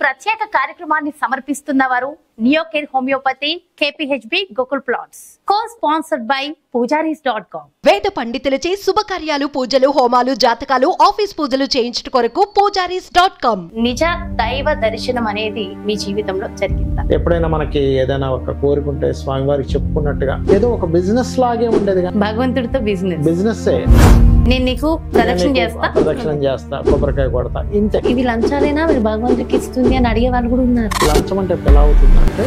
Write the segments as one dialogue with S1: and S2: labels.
S1: ప్రత్యేక కార్యక్రమాన్ని సమర్పిస్తున్న వారు Neocare homeopathy, KPHB, Gokul plots. Co-sponsored by పూజారీస్.com.
S2: వేద పండితులచే శుభకార్యాలు, పూజలు, హోమాలు, జాతకాలు, ఆఫీస్ పూజలు చేయించుట కొరకు పూజారీస్.com.
S1: నిజ దైవ దర్శనం అనేది మీ జీవితంలో జరిగిందా?
S3: ఎప్పుడైనా మనకి ఏదైనా ఒక కోరుకుంటే స్వామివారికి చెప్పుకున్నట్టుగా ఏదో ఒక బిజినెస్ లాగే ఉండేది.
S1: భగవంతుడితో బిజినెస్. నేను నీకు ప్రదక్షిణ చేస్తా,
S3: కొబ్బరికాయ కొడతా, ఇంతే.
S1: ఇవి లంచాలైనా మీరు భగవంతుడికి ఇస్తుంది అని అడిగే వాళ్ళు కూడా ఉన్నారు.
S3: లంచం అంటే ఎలా అవుతుందంటే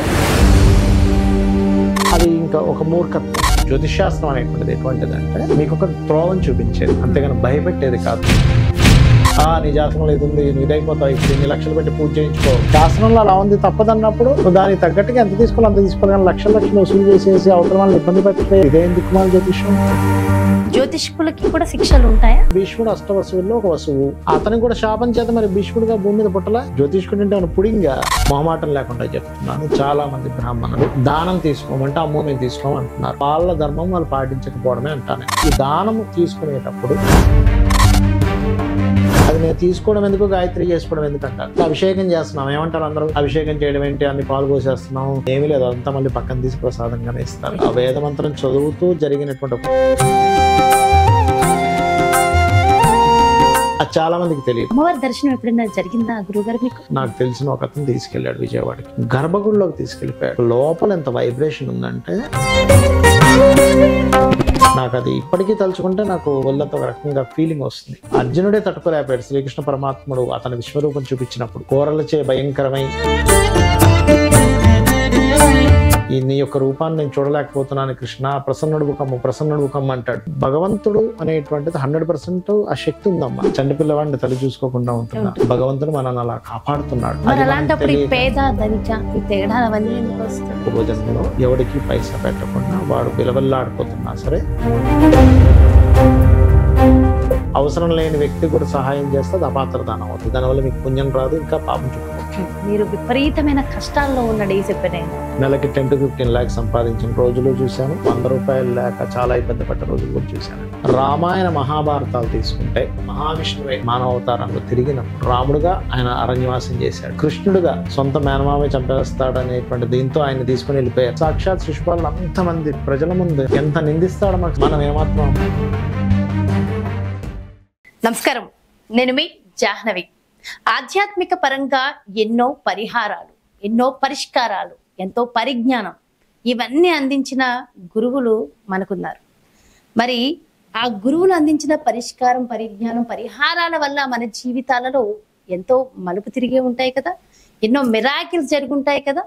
S3: అది ఇంకా ఒక మూర్ఖత్వం. జ్యోతిషాస్త్రం అనేటువంటిది ఎటువంటిదంటే మీకు ఒక త్రోవని చూపించేది, అంతేగాని భయపెట్టేది కాదు. నీ జాతకంలో ఇది ఉంది, నువ్వు ఇదైపోతావు, ఇప్పుడు 2 లక్షలు పెట్టి పూజ చేయించుకో. శాస్త్రంలో అలా ఉంది, తప్పదన్నప్పుడు దానికి తగ్గట్టుగా ఎంత తీసుకోవాలి అంత తీసుకోవాలి. కానీ లక్షలు వసూలు చేసేసి అవతల వాళ్ళని ఇబ్బంది పెట్టే ఇదేం దిక్కుమాల జ్యోతిష్యం.
S1: జ్యోతిష్కులకి కూడా శిక్షలు ఉంటాయా?
S3: భీష్ముడు అష్టవసువుల్లో ఒక వసువు, అతనికి కూడా శాపం చేత మరి భీష్ముడిగా భూమి మీద పుట్టలా. జ్యోతిష్కుడు అంటే పుడింగా మొహమాటం లేకుండా చెప్తున్నాను. చాలా మంది బ్రాహ్మణులు దానం తీసుకోమంటే అమ్మో మేము తీసుకోమంటున్నారు. వాళ్ళ ధర్మం వాళ్ళు పాటించకపోవడమే అంటాను. ఈ దానం తీసుకునేటప్పుడు అది నేను తీసుకోవడం ఎందుకు, గాయత్రి చేసుకోవడం ఎందుకంటారు. అభిషేకం చేస్తున్నాం, ఏమంటారు అందరూ? అభిషేకం చేయడం ఏంటి, అన్ని పాలు పోసేస్తున్నాం, ఏమీ లేదు, అంతా మళ్ళీ పక్కన తీసి ప్రసాదంగానే ఇస్తారు. ఆ వేదమంత్రం చదువుతూ జరిగినటువంటి చాలా మందికి తెలియదు.
S1: అమ్మవారి దర్శనం ఎప్పుడైనా జరిగిందా గురుగారు మీకు?
S3: నాకు తెలిసిన ఒక అతను తీసుకెళ్లాడు విజయవాడకి, గర్భగుడిలోకి తీసుకెళ్లిపోయాడు. లోపల ఎంత వైబ్రేషన్ ఉందంటే నాకు అది ఇప్పటికీ తలుచుకుంటే నాకు ఒళ్ళంతా ఒక రకంగా ఫీలింగ్ వస్తుంది. అర్జునుడే తట్టుకోలేకపోయాడు. శ్రీకృష్ణ పరమాత్ముడు అతని విశ్వరూపం చూపించినప్పుడు కోరలచే భయంకరమై ఈ నీ యొక్క రూపాన్ని నేను చూడలేకపోతున్నాను కృష్ణ, ప్రసన్నుడు కమ్మ అంటాడు. భగవంతుడు అనేటువంటిది 100% ఆ శక్తి ఉందమ్మా. చంటి పిల్లవాడిని తల్లి చూసుకోకుండా ఉంటున్నా, భగవంతుడు మనల్ని అలా కాపాడుతున్నాడు. భోజనంలో ఎవడికి పైసా పెట్టకుండా వాడు బిలబల్లాడిపోతున్నా సరే, అవసరం లేని వ్యక్తి కూడా సహాయం చేస్తే అది అపాత్రదానం అవుతుంది. దానివల్ల మీకు పుణ్యం రాదు, ఇంకా పాపం చుట్టుకుంటుంది.
S1: మీరు విపరీతమైన కష్టాల్లో ఉన్నాడు ఈ చెప్పిన
S3: నెలకి 10 to 15 lakhs సంపాదించిన రోజులు చూశాను. 100 రూపాయలు లేక చాలా ఇబ్బంది పడ్డ రోజులు కూడా చూశాను. రామాయణ మహాభారతాలు తీసుకుంటే మహావిష్ణువే మానవ అవతారంలో తిరిగినప్పుడు రాముడుగా ఆయన అరణ్యవాసం చేశాడు. కృష్ణుడుగా సొంత మేనమామే చంపేస్తాడు అనేటువంటి దీంతో ఆయన తీసుకుని వెళ్ళిపోయారు. సాక్షాత్ శిశుపాలను అంతమంది ప్రజల ముందు ఎంత నిందిస్తాడో మనం ఏమాత్రం.
S1: నమస్కారం, నేను మీ జాహ్నవి. ఆధ్యాత్మిక పరంగా ఎన్నో పరిహారాలు, ఎన్నో పరిష్కారాలు, ఎంతో పరిజ్ఞానం ఇవన్నీ అందించిన గురువులు మనకున్నారు. మరి ఆ గురువులు అందించిన పరిష్కారం, పరిజ్ఞానం, పరిహారాల వల్ల మన జీవితాలలో ఎంతో మలుపు తిరిగే ఉంటాయి కదా, ఎన్నో మిరాకిల్స్ జరుగుంటాయి కదా.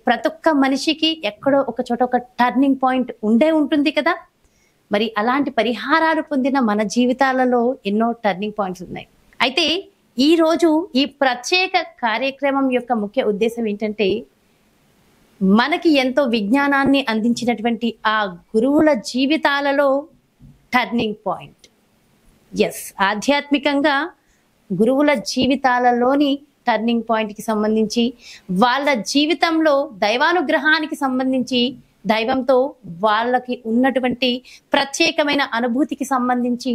S1: ప్రతి ఒక్క మనిషికి ఎక్కడో ఒక చోట ఒక టర్నింగ్ పాయింట్ ఉంటుంది కదా. మరి అలాంటి పరిహారాలు పొందిన మన జీవితాలలో ఎన్నో టర్నింగ్ పాయింట్స్ ఉన్నాయి. అయితే ఈ రోజు ఈ ప్రత్యేక కార్యక్రమం యొక్క ముఖ్య ఉద్దేశం ఏంటంటే, మనకి ఎంతో విజ్ఞానాన్ని అందించినటువంటి ఆ గురువుల జీవితాలలో టర్నింగ్ పాయింట్. ఎస్, ఆధ్యాత్మికంగా గురువుల జీవితాలలోని టర్నింగ్ పాయింట్కి సంబంధించి, వాళ్ళ జీవితంలో దైవానుగ్రహానికి సంబంధించి, దైవంతో వాళ్ళకి ఉన్నటువంటి ప్రత్యేకమైన అనుభూతికి సంబంధించి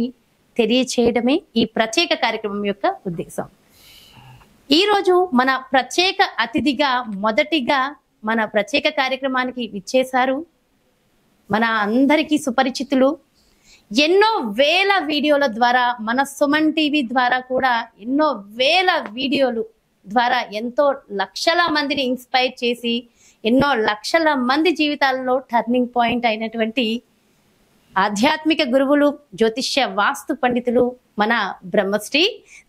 S1: తెలియచేయడమే ఈ ప్రత్యేక కార్యక్రమం యొక్క ఉద్దేశం. ఈరోజు మన ప్రత్యేక అతిథిగా మొదటిగా మన ప్రత్యేక కార్యక్రమానికి విచ్చేశారు మన అందరికీ సుపరిచితులు. ఎన్నో వేల వీడియోల ద్వారా, మన సుమన్ టీవీ ద్వారా కూడా ఎన్నో వేల వీడియోలు ద్వారా ఎంతో లక్షల మందిని ఇన్స్పైర్ చేసి ఎన్నో లక్షల మంది జీవితాల్లో టర్నింగ్ పాయింట్ అయినటువంటి ఆధ్యాత్మిక గురువులు, జ్యోతిష్య వాస్తు పండితులు మన బ్రహ్మశ్రీ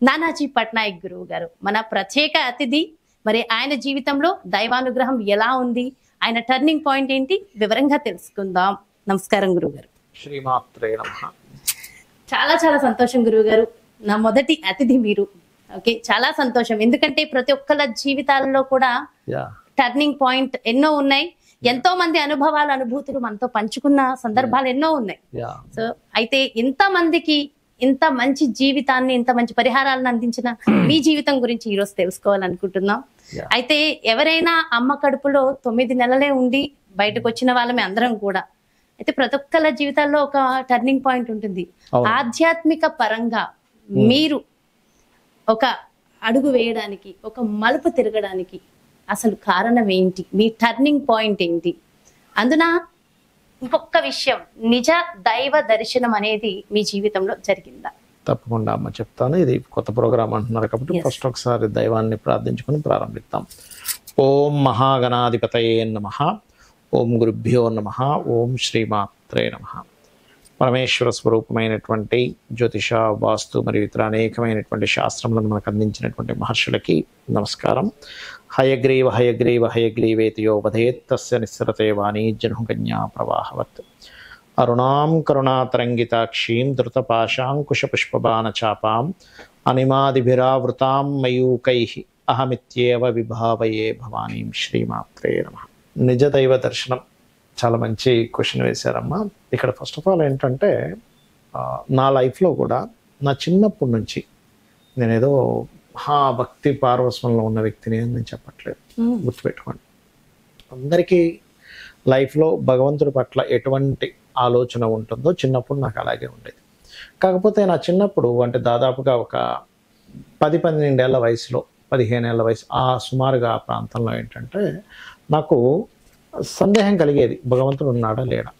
S1: నానాజీ పట్నాయక్ గురువు గారు మన ప్రత్యేక అతిథి. మరి ఆయన జీవితంలో దైవానుగ్రహం ఎలా ఉంది, ఆయన టర్నింగ్ పాయింట్ ఏంటి, వివరంగా తెలుసుకుందాం. నమస్కారం గురువు గారు.
S3: శ్రీమాత్రే నమః.
S1: చాలా చాలా సంతోషం గురువు గారు, నా మొదటి అతిథి మీరు. ఓకే, చాలా సంతోషం. ఎందుకంటే ప్రతి ఒక్కళ్ళ జీవితాల్లో కూడా టర్నింగ్ పాయింట్ ఎన్నో ఉన్నాయి. ఎంతో మంది అనుభవాలు, అనుభూతులు మనతో పంచుకున్న సందర్భాలు ఎన్నో ఉన్నాయి. సో అయితే ఇంత మందికి ఇంత మంచి జీవితాన్ని, ఇంత మంచి పరిహారాలను అందించిన మీ జీవితం గురించి ఈరోజు తెలుసుకోవాలనుకుంటున్నాం. అయితే ఎవరైనా అమ్మ కడుపులో 9 నెలలే ఉండి బయటకు వచ్చిన వాళ్ళమే అందరం కూడా. అయితే ప్రతి ఒక్కళ్ళ జీవితాల్లో ఒక టర్నింగ్ పాయింట్ ఉంటుంది. ఆధ్యాత్మిక పరంగా మీరు ఒక అడుగు వేయడానికి, ఒక మలుపు తిరగడానికి అసలు కారణం ఏంటి? మీ టర్నింగ్ పాయింట్ ఏంటి? అందున ఇంకొక విషయం, నిజ దైవ దర్శనం అనేది మీ జీవితంలో జరిగిందా?
S3: తప్పకుండా అమ్మ చెప్తాను. ఇది కొత్త ప్రోగ్రామ్ అంటున్నారు కాబట్టి
S1: Yes.
S3: ఫస్ట్ ఒకసారి దైవాన్ని ప్రార్థించుకొని ప్రారంభిద్దాం. ఓం మహాగణాధిపతయే నమః. ఓం గురుభ్యో నమః. ఓం శ్రీమాత్రే నమః. పరమేశ్వర స్వరూపమైనటువంటి జ్యోతిష, వాస్తు మరియు ఇతర అనేకమైనటువంటి శాస్త్రములను మనకు అందించినటువంటి మహర్షులకి నమస్కారం. హయగ్రీవ హయగ్రీవ హయగ్రీవేతియో వధేత్ తస్య నిస్సరతే వాణీ జనుకన్యా ప్రవాహవత్. అరుణాం కరుణాతరంగితాక్షీం ధృతపాశాంకుశపుష్పబాణచాపాం అనిమాదిభిరావృతాం మయూకైః అహమిత్యేవ విభావయే భవానీం. శ్రీమాత్రే నమః. నిజ దైవ దర్శనం చాలా మంచి క్వశ్చన్ వేశారమ్మా. ఇక్కడ ఫస్ట్ ఆఫ్ ఆల్ ఏంటంటే నా లైఫ్లో కూడా నా చిన్నప్పటి నుంచి నేనేదో భక్తి పార్వస్వంలో ఉన్న వ్యక్తిని అని నేను చెప్పట్లేదు, గుర్తుపెట్టుకోండి. అందరికీ లైఫ్లో భగవంతుడి పట్ల ఎటువంటి ఆలోచన ఉంటుందో చిన్నప్పుడు నాకు అలాగే ఉండేది. కాకపోతే నా చిన్నప్పుడు అంటే దాదాపుగా ఒక 10-12 ఏళ్ల వయసులో, 15 ఏళ్ల వయసు సుమారుగా ఆ ప్రాంతంలో ఏంటంటే నాకు సందేహం కలిగేది, భగవంతుడు ఉన్నాడా లేడా,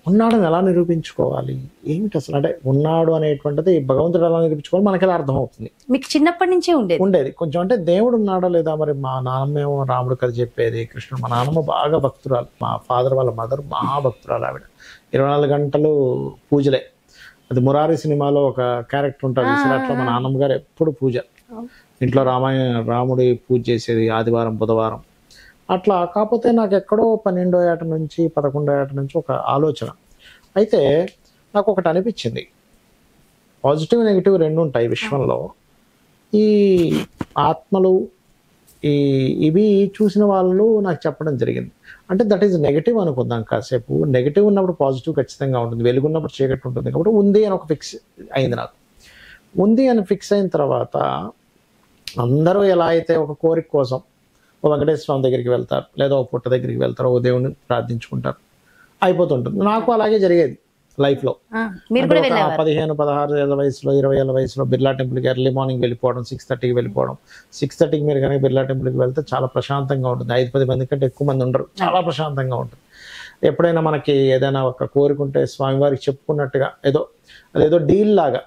S3: ఉన్నాడని ఎలా నిరూపించుకోవాలి, ఏమిటి అసలు, అంటే ఉన్నాడు అనేటువంటిది భగవంతుడు ఎలా నిరూపించుకోవాలి మనకి ఎలా అర్థమవుతుంది.
S1: మీకు చిన్నప్పటి నుంచే ఉండేది
S3: కొంచెం, అంటే దేవుడు ఉన్నాడా లేదా. మరి మా నాన్నమేమో రాముడు కథ చెప్పేది, కృష్ణుడు. మా నాన్నమ్మ బాగా భక్తురాలు, మా ఫాదర్ వాళ్ళ మదర్ మహాభక్తురాలు. ఆవిడ 24 గంటలు పూజలే. అది మురారి సినిమాలో ఒక క్యారెక్టర్ ఉంటుంది అసలు, అట్లా మా నాన్నమ్మ గారు ఎప్పుడు పూజ, ఇంట్లో రాముడి పూజ చేసేది ఆదివారం బుధవారం అట్లా. కాకపోతే నాకు ఎక్కడో 12వ ఏట నుంచి 11వ ఏట నుంచి ఒక ఆలోచన. అయితే నాకు ఒకటి అనిపించింది, పాజిటివ్ నెగిటివ్ రెండు ఉంటాయి విశ్వంలో. ఈ ఆత్మలు ఇవి చూసిన వాళ్ళు నాకు చెప్పడం జరిగింది. అంటే దట్ ఈజ్ నెగిటివ్ అనుకుందాం కాసేపు. నెగిటివ్ ఉన్నప్పుడు పాజిటివ్ ఖచ్చితంగా ఉంటుంది, వెలుగున్నప్పుడు చీకటి ఉంటుంది. కాబట్టి ఉంది అని ఒక ఫిక్స్ అయింది నాకు. ఉంది అని ఫిక్స్ అయిన తర్వాత అందరూ ఎలా అయితే ఒక కోరిక కోసం ఓ వెంకటేశ్వర స్వామి దగ్గరికి వెళ్తారు, లేదా ఓ పుట్ట దగ్గరికి వెళ్తారు, ఓ దేవుని ప్రార్థించుకుంటారు, అయిపోతుంటుంది. నాకు అలాగే జరిగేది లైఫ్లో. 15-16 ఏళ్ళ వయసులో, 20 ఏళ్ళ వయసులో బిర్లా టెంపుల్కి ఎర్లీ మార్నింగ్ వెళ్ళిపోవడం, 6:30కి వెళ్ళిపోవడం. 6:30కి మీరు కనుక బిర్లా టెంపుల్కి వెళ్తే చాలా ప్రశాంతంగా ఉంటుంది. 5-10 మంది కంటే ఎక్కువ మంది ఉండరు, చాలా ప్రశాంతంగా ఉంటుంది. ఎప్పుడైనా మనకి ఏదైనా ఒక కోరుకుంటే స్వామివారికి చెప్పుకున్నట్టుగా అదేదో డీల్ లాగా,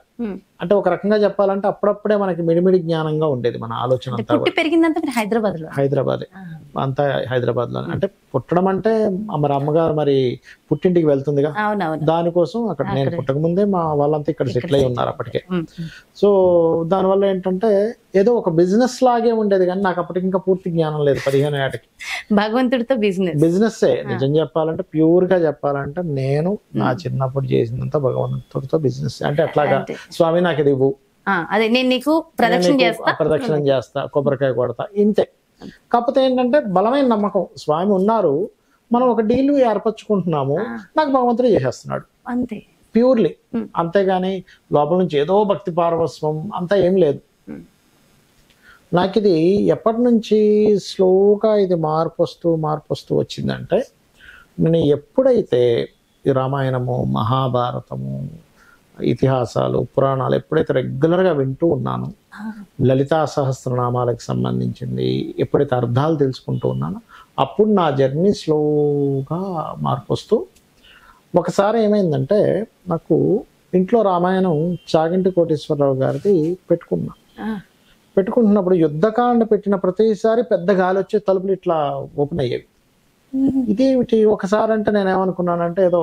S3: అంటే ఒక రకంగా చెప్పాలంటే అప్పుడప్పుడే మనకి మిడిమిడి జ్ఞానంగా ఉండేది మన ఆలోచన అంతా.
S1: పెరిగిందంటే హైదరాబాద్
S3: అంతా హైదరాబాద్ లో. అంటే పుట్టడం అంటే మరి అమ్మగారు మరి పుట్టింటికి వెళ్తుందిగా, దానికోసం అక్కడ నేను పుట్టక ముందే మా వాళ్ళంతా ఇక్కడ సెటిల్ అయి ఉన్నారు అప్పటికే. సో దానివల్ల ఏంటంటే ఏదో ఒక బిజినెస్ లాగే ఉండేది, కానీ నాకు అప్పటికి ఇంకా పూర్తి జ్ఞానం లేదు. 15 ఏటకి
S1: భగవంతుడితో బిజినెస్
S3: నిజం చెప్పాలంటే, ప్యూర్ గా చెప్పాలంటే నేను నా చిన్నప్పుడు చేసినంత భగవంతుడితో బిజినెస్. అంటే అట్లాగా స్వామి నాకు ఇది ఇవ్వు,
S1: అదే నేను నీకు
S3: ప్రదక్షిణం చేస్తా, కొబ్బరికాయ కొడతా, ఇంతే. కాకపోతే ఏంటంటే బలమైన నమ్మకం, స్వామి ఉన్నారు, మనం ఒక డీల్ ఏర్పరచుకుంటున్నాము, నాకు భగవంతుడు చేసేస్తున్నాడు
S1: అంతే,
S3: ప్యూర్లీ. అంతేగాని లోపల నుంచి ఏదో భక్తి పారవస్వం అంతా ఏం లేదు. నాకు ఇది ఎప్పటి నుంచి స్లోగా ఇది మార్పు వస్తూ వచ్చిందంటే, నేను ఎప్పుడైతే ఈ రామాయణము, మహాభారతము, ఇతిహాసాలు, పురాణాలు ఎప్పుడైతే రెగ్యులర్గా వింటూ ఉన్నాను, లలితా సహస్రనామాలకు సంబంధించింది ఎప్పుడైతే అర్థాలు తెలుసుకుంటూ ఉన్నానో, అప్పుడు నా జర్నీ స్లోగా మార్పు వస్తూ, ఒకసారి ఏమైందంటే నాకు ఇంట్లో రామాయణం చాగంటి కోటేశ్వరరావు గారిది పెట్టుకుంటున్నప్పుడు యుద్ధకాండ పెట్టిన ప్రతిసారి పెద్ద గాలి వచ్చి తలుపులు ఇట్లా ఓపెన్ అయ్యేవి. ఇదేమిటి ఒకసారి అంటే నేనేమనుకున్నానంటే ఏదో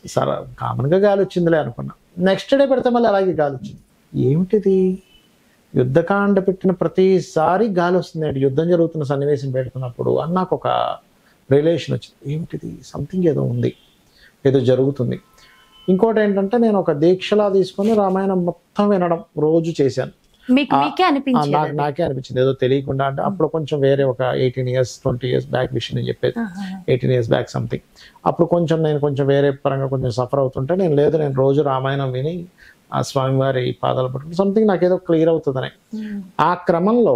S3: సరే కామన్గా గాలి వచ్చిందిలే అనుకున్నా. నెక్స్ట్ డే పెడితే మళ్ళీ అలాగే గాలి వచ్చింది. ఏమిటిది, యుద్ధకాండ పెట్టిన ప్రతిసారి గాలి వస్తుంది, యుద్ధం జరుగుతున్న సన్నివేశం పెడుతున్నప్పుడు అని నాకు ఒక రిలేషన్ వచ్చింది. ఏమిటిది, సంథింగ్ ఏదో ఉంది, ఏదో జరుగుతుంది. ఇంకోటి ఏంటంటే నేను ఒక దీక్షలా తీసుకొని రామాయణం మొత్తం వినడం రోజు చేశాను. నాకే అనిపించింది ఏదో తెలియకుండా. అంటే అప్పుడు కొంచెం వేరే ఒక 18 years 20 years బ్యాక్ విషయం నేను చెప్పేది, 18 years బ్యాక్ సంథింగ్. అప్పుడు నేను కొంచెం వేరే పరంగా కొంచెం సఫర్ అవుతుంటే నేను రోజు రామాయణం విని ఆ స్వామివారి పాదాలు పట్టుకుని సంథింగ్ నాకేదో క్లియర్ అవుతుందని ఆ క్రమంలో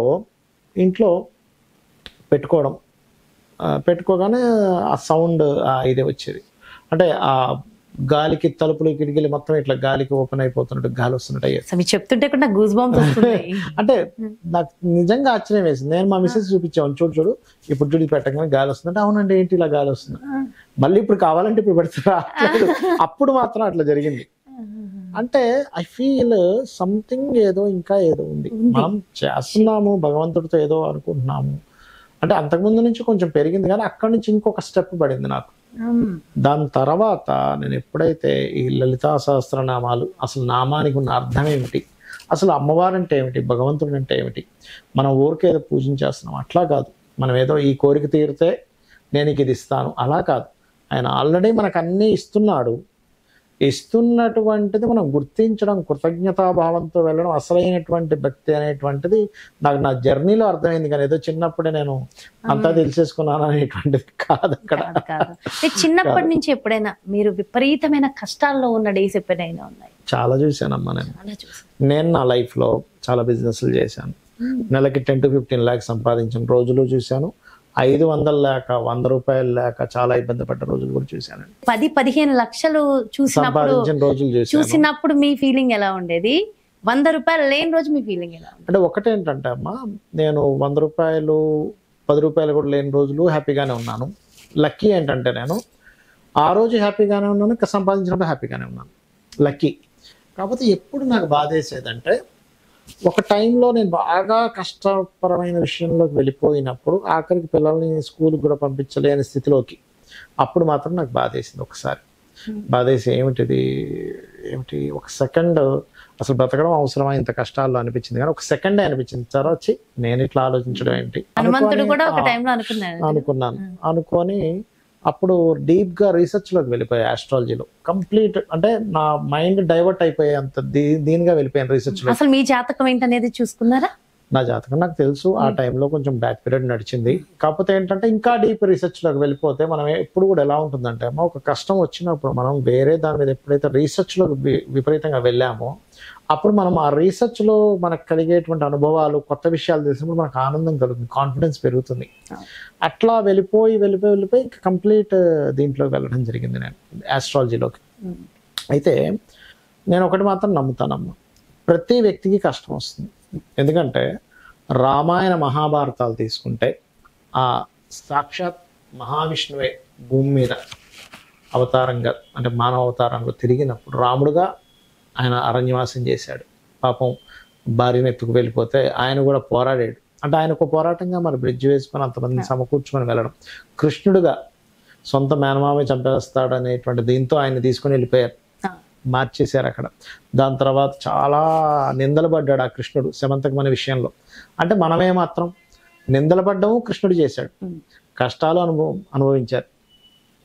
S3: ఇంట్లో పెట్టుకోగానే ఆ సౌండ్ ఇదే వచ్చేది. అంటే ఆ గాలికి తలుపులు కిటికీలు మొత్తం ఇట్లా గాలికి ఓపెన్ అయిపోతున్నట్టు గాలి వస్తున్నట్టు అయ్యేది.
S1: అసలు మీరు చెప్తుంటే కూడా నాకు గూస్ బంప్స్ వస్తున్నాయి.
S3: అంటే నాకు నిజంగా ఆశ్చర్యం వేసింది. నేను మా మిస్సెస్ చూపించాను, చూడు ఇప్పుడు చూడి పెట్టగానే గాలి వస్తుందంటే అవునండి ఏంటి ఇలా గాలి వస్తుంది, మళ్ళీ ఇప్పుడు కావాలంటే ఇప్పుడు పెడతారా, అప్పుడు మాత్రం అట్లా జరిగింది. అంటే ఐ ఫీల్ సంథింగ్ ఏదో ఇంకా ఏదో ఉంది, మనం చేస్తున్నాము భగవంతుడితో ఏదో అనుకుంటున్నాము అంటే. అంతకుముందు నుంచి కొంచెం పెరిగింది కానీ అక్కడి నుంచి ఇంకొక స్టెప్ పడింది నాకు. దాని తర్వాత నేను ఎప్పుడైతే ఈ లలితా సహస్రనామాలు, అసలు నామానికి ఉన్న అర్థం ఏమిటి, అసలు అమ్మవారు అంటే ఏమిటి, భగవంతుడు అంటే ఏమిటి, మనం ఊరికే ఏదో పూజించేస్తున్నాం అట్లా కాదు. మనం ఏదో ఈ కోరిక తీరితే నేను ఇది ఇస్తాను అలా కాదు. ఆయన ఆల్రెడీ మనకు అన్నీ ఇస్తున్నాడు. ఇస్తున్నటువంటిది మనం గుర్తించడం, కృతజ్ఞతాభావంతో వెళ్ళడం అసలైనటువంటి భక్తి అనేటువంటిది నాకు నా జర్నీలో అర్థమైంది. కానీ ఏదో చిన్నప్పుడే నేను అంతా తెలిసేసుకున్నాను అనేటువంటిది కాదు అక్కడ.
S1: చిన్నప్పటి నుంచి ఎప్పుడైనా మీరు విపరీతమైన కష్టాల్లో ఉన్న డేస్ ఎప్పుడైనా ఉన్నాయి?
S3: చాలా చూశానమ్మా. నేను నా లైఫ్లో చాలా బిజినెస్లు చేశాను. నెలకి 10 to 15 lakhs సంపాదించిన రోజులు చూశాను. 500 లేక 100 రూపాయలు లేక చాలా ఇబ్బంది పడ్డ రోజులు కూడా చూశాను.
S1: 10-15 లక్షలు సంపాదించిన రోజులు చూసినప్పుడు మీ ఫీలింగ్ ఎలా ఉండేది? 100 రూపాయలు లేని రోజు మీ ఫీలింగ్ ఎలా ఉండేది?
S3: అంటే ఒకటేంటంటే అమ్మా, నేను 100 రూపాయలు 10 రూపాయలు కూడా లేని రోజులు హ్యాపీగానే ఉన్నాను. లక్కీ ఏంటంటే నేను ఆ రోజు హ్యాపీగానే ఉన్నాను, సంపాదించినప్పుడు హ్యాపీగానే ఉన్నాను, లక్కీ. కాకపోతే ఎప్పుడు నాకు బాధేసేదంటే ఒక టైంలో నేను బాగా కష్టపరమైన విషయంలోకి వెళ్ళిపోయినప్పుడు ఆఖరికి పిల్లల్ని స్కూల్కి కూడా పంపించలేని స్థితిలోకి, అప్పుడు మాత్రం నాకు బాధేసింది. ఒకసారి బాధేసి ఏమిటి ఒక సెకండ్ అసలు బ్రతకడం అవసరమా ఇంత కష్టాల్లో అనిపించింది. కానీ ఒక సెకండే అనిపించింది. తర్వాత వచ్చి నేను ఇట్లా ఆలోచించడం ఏంటి అనుకున్నాను. అనుకొని అప్పుడు డీప్ గా రీసెర్చ్ లోకి వెళ్ళిపోయాయి. ఆస్ట్రాలజీలో కంప్లీట్ అంటే నా మైండ్ డైవర్ట్ అయిపోయే అంత దీనిగా వెళ్ళిపోయాను రీసెర్చ్ లో.
S1: అసలు మీ జాతకం ఏంటనేది చూసుకున్నారా?
S3: నా జాతకం నాకు తెలుసు. ఆ టైంలో కొంచెం బ్యాక్ పీరియడ్ నడిచింది. కాకపోతే ఏంటంటే ఇంకా డీప్ రీసెర్చ్ లోకి వెళ్ళిపోతే మనం ఎప్పుడు కూడా ఎలా ఉంటుందంటే అమ్మ, ఒక కష్టం వచ్చినప్పుడు మనం వేరే దాని మీద ఎప్పుడైతే రీసెర్చ్ లోకి విపరీతంగా వెళ్ళామో అప్పుడు మనం ఆ రీసెర్చ్ లో మనకు కలిగేటువంటి అనుభవాలు, కొత్త విషయాలు తెలిసినప్పుడు మనకు ఆనందం కలుగుతుంది, కాన్ఫిడెన్స్ పెరుగుతుంది. అట్లా వెళ్ళిపోయి ఇంకా కంప్లీట్ దీంట్లోకి వెళ్ళడం జరిగింది నేను ఆస్ట్రాలజీలోకి. అయితే నేను ఒకటి మాత్రం నమ్ముతానమ్మా, ప్రతి వ్యక్తికి కష్టం వస్తుంది. ఎందుకంటే రామాయణ మహాభారతాలు తీసుకుంటే ఆ సాక్షాత్ మహావిష్ణువే భూమి మీద అవతారంగా అంటే మానవ అవతారంలో తిరిగినప్పుడు రాముడుగా ఆయన అరణ్యవాసం చేశాడు. పాపం భార్యను ఎత్తుకు వెళ్ళిపోతే ఆయన కూడా పోరాడాడు. అంటే ఆయనకు పోరాటంగా మరి బ్రిడ్జ్ వేసుకొని అంతమందిని సమకూర్చుకొని వెళ్ళడం. కృష్ణుడుగా సొంత మేనమామే చంపేస్తాడు అనేటువంటి దీంతో ఆయన తీసుకొని వెళ్ళిపోయారు, మార్చేశారు అక్కడ. దాని తర్వాత చాలా నిందలు పడ్డాడు ఆ కృష్ణుడు శమంతకమనే విషయంలో. అంటే మనమే మాత్రం నిందలు పడ్డము కృష్ణుడు చేశాడు, కష్టాలు అనుభవించారు.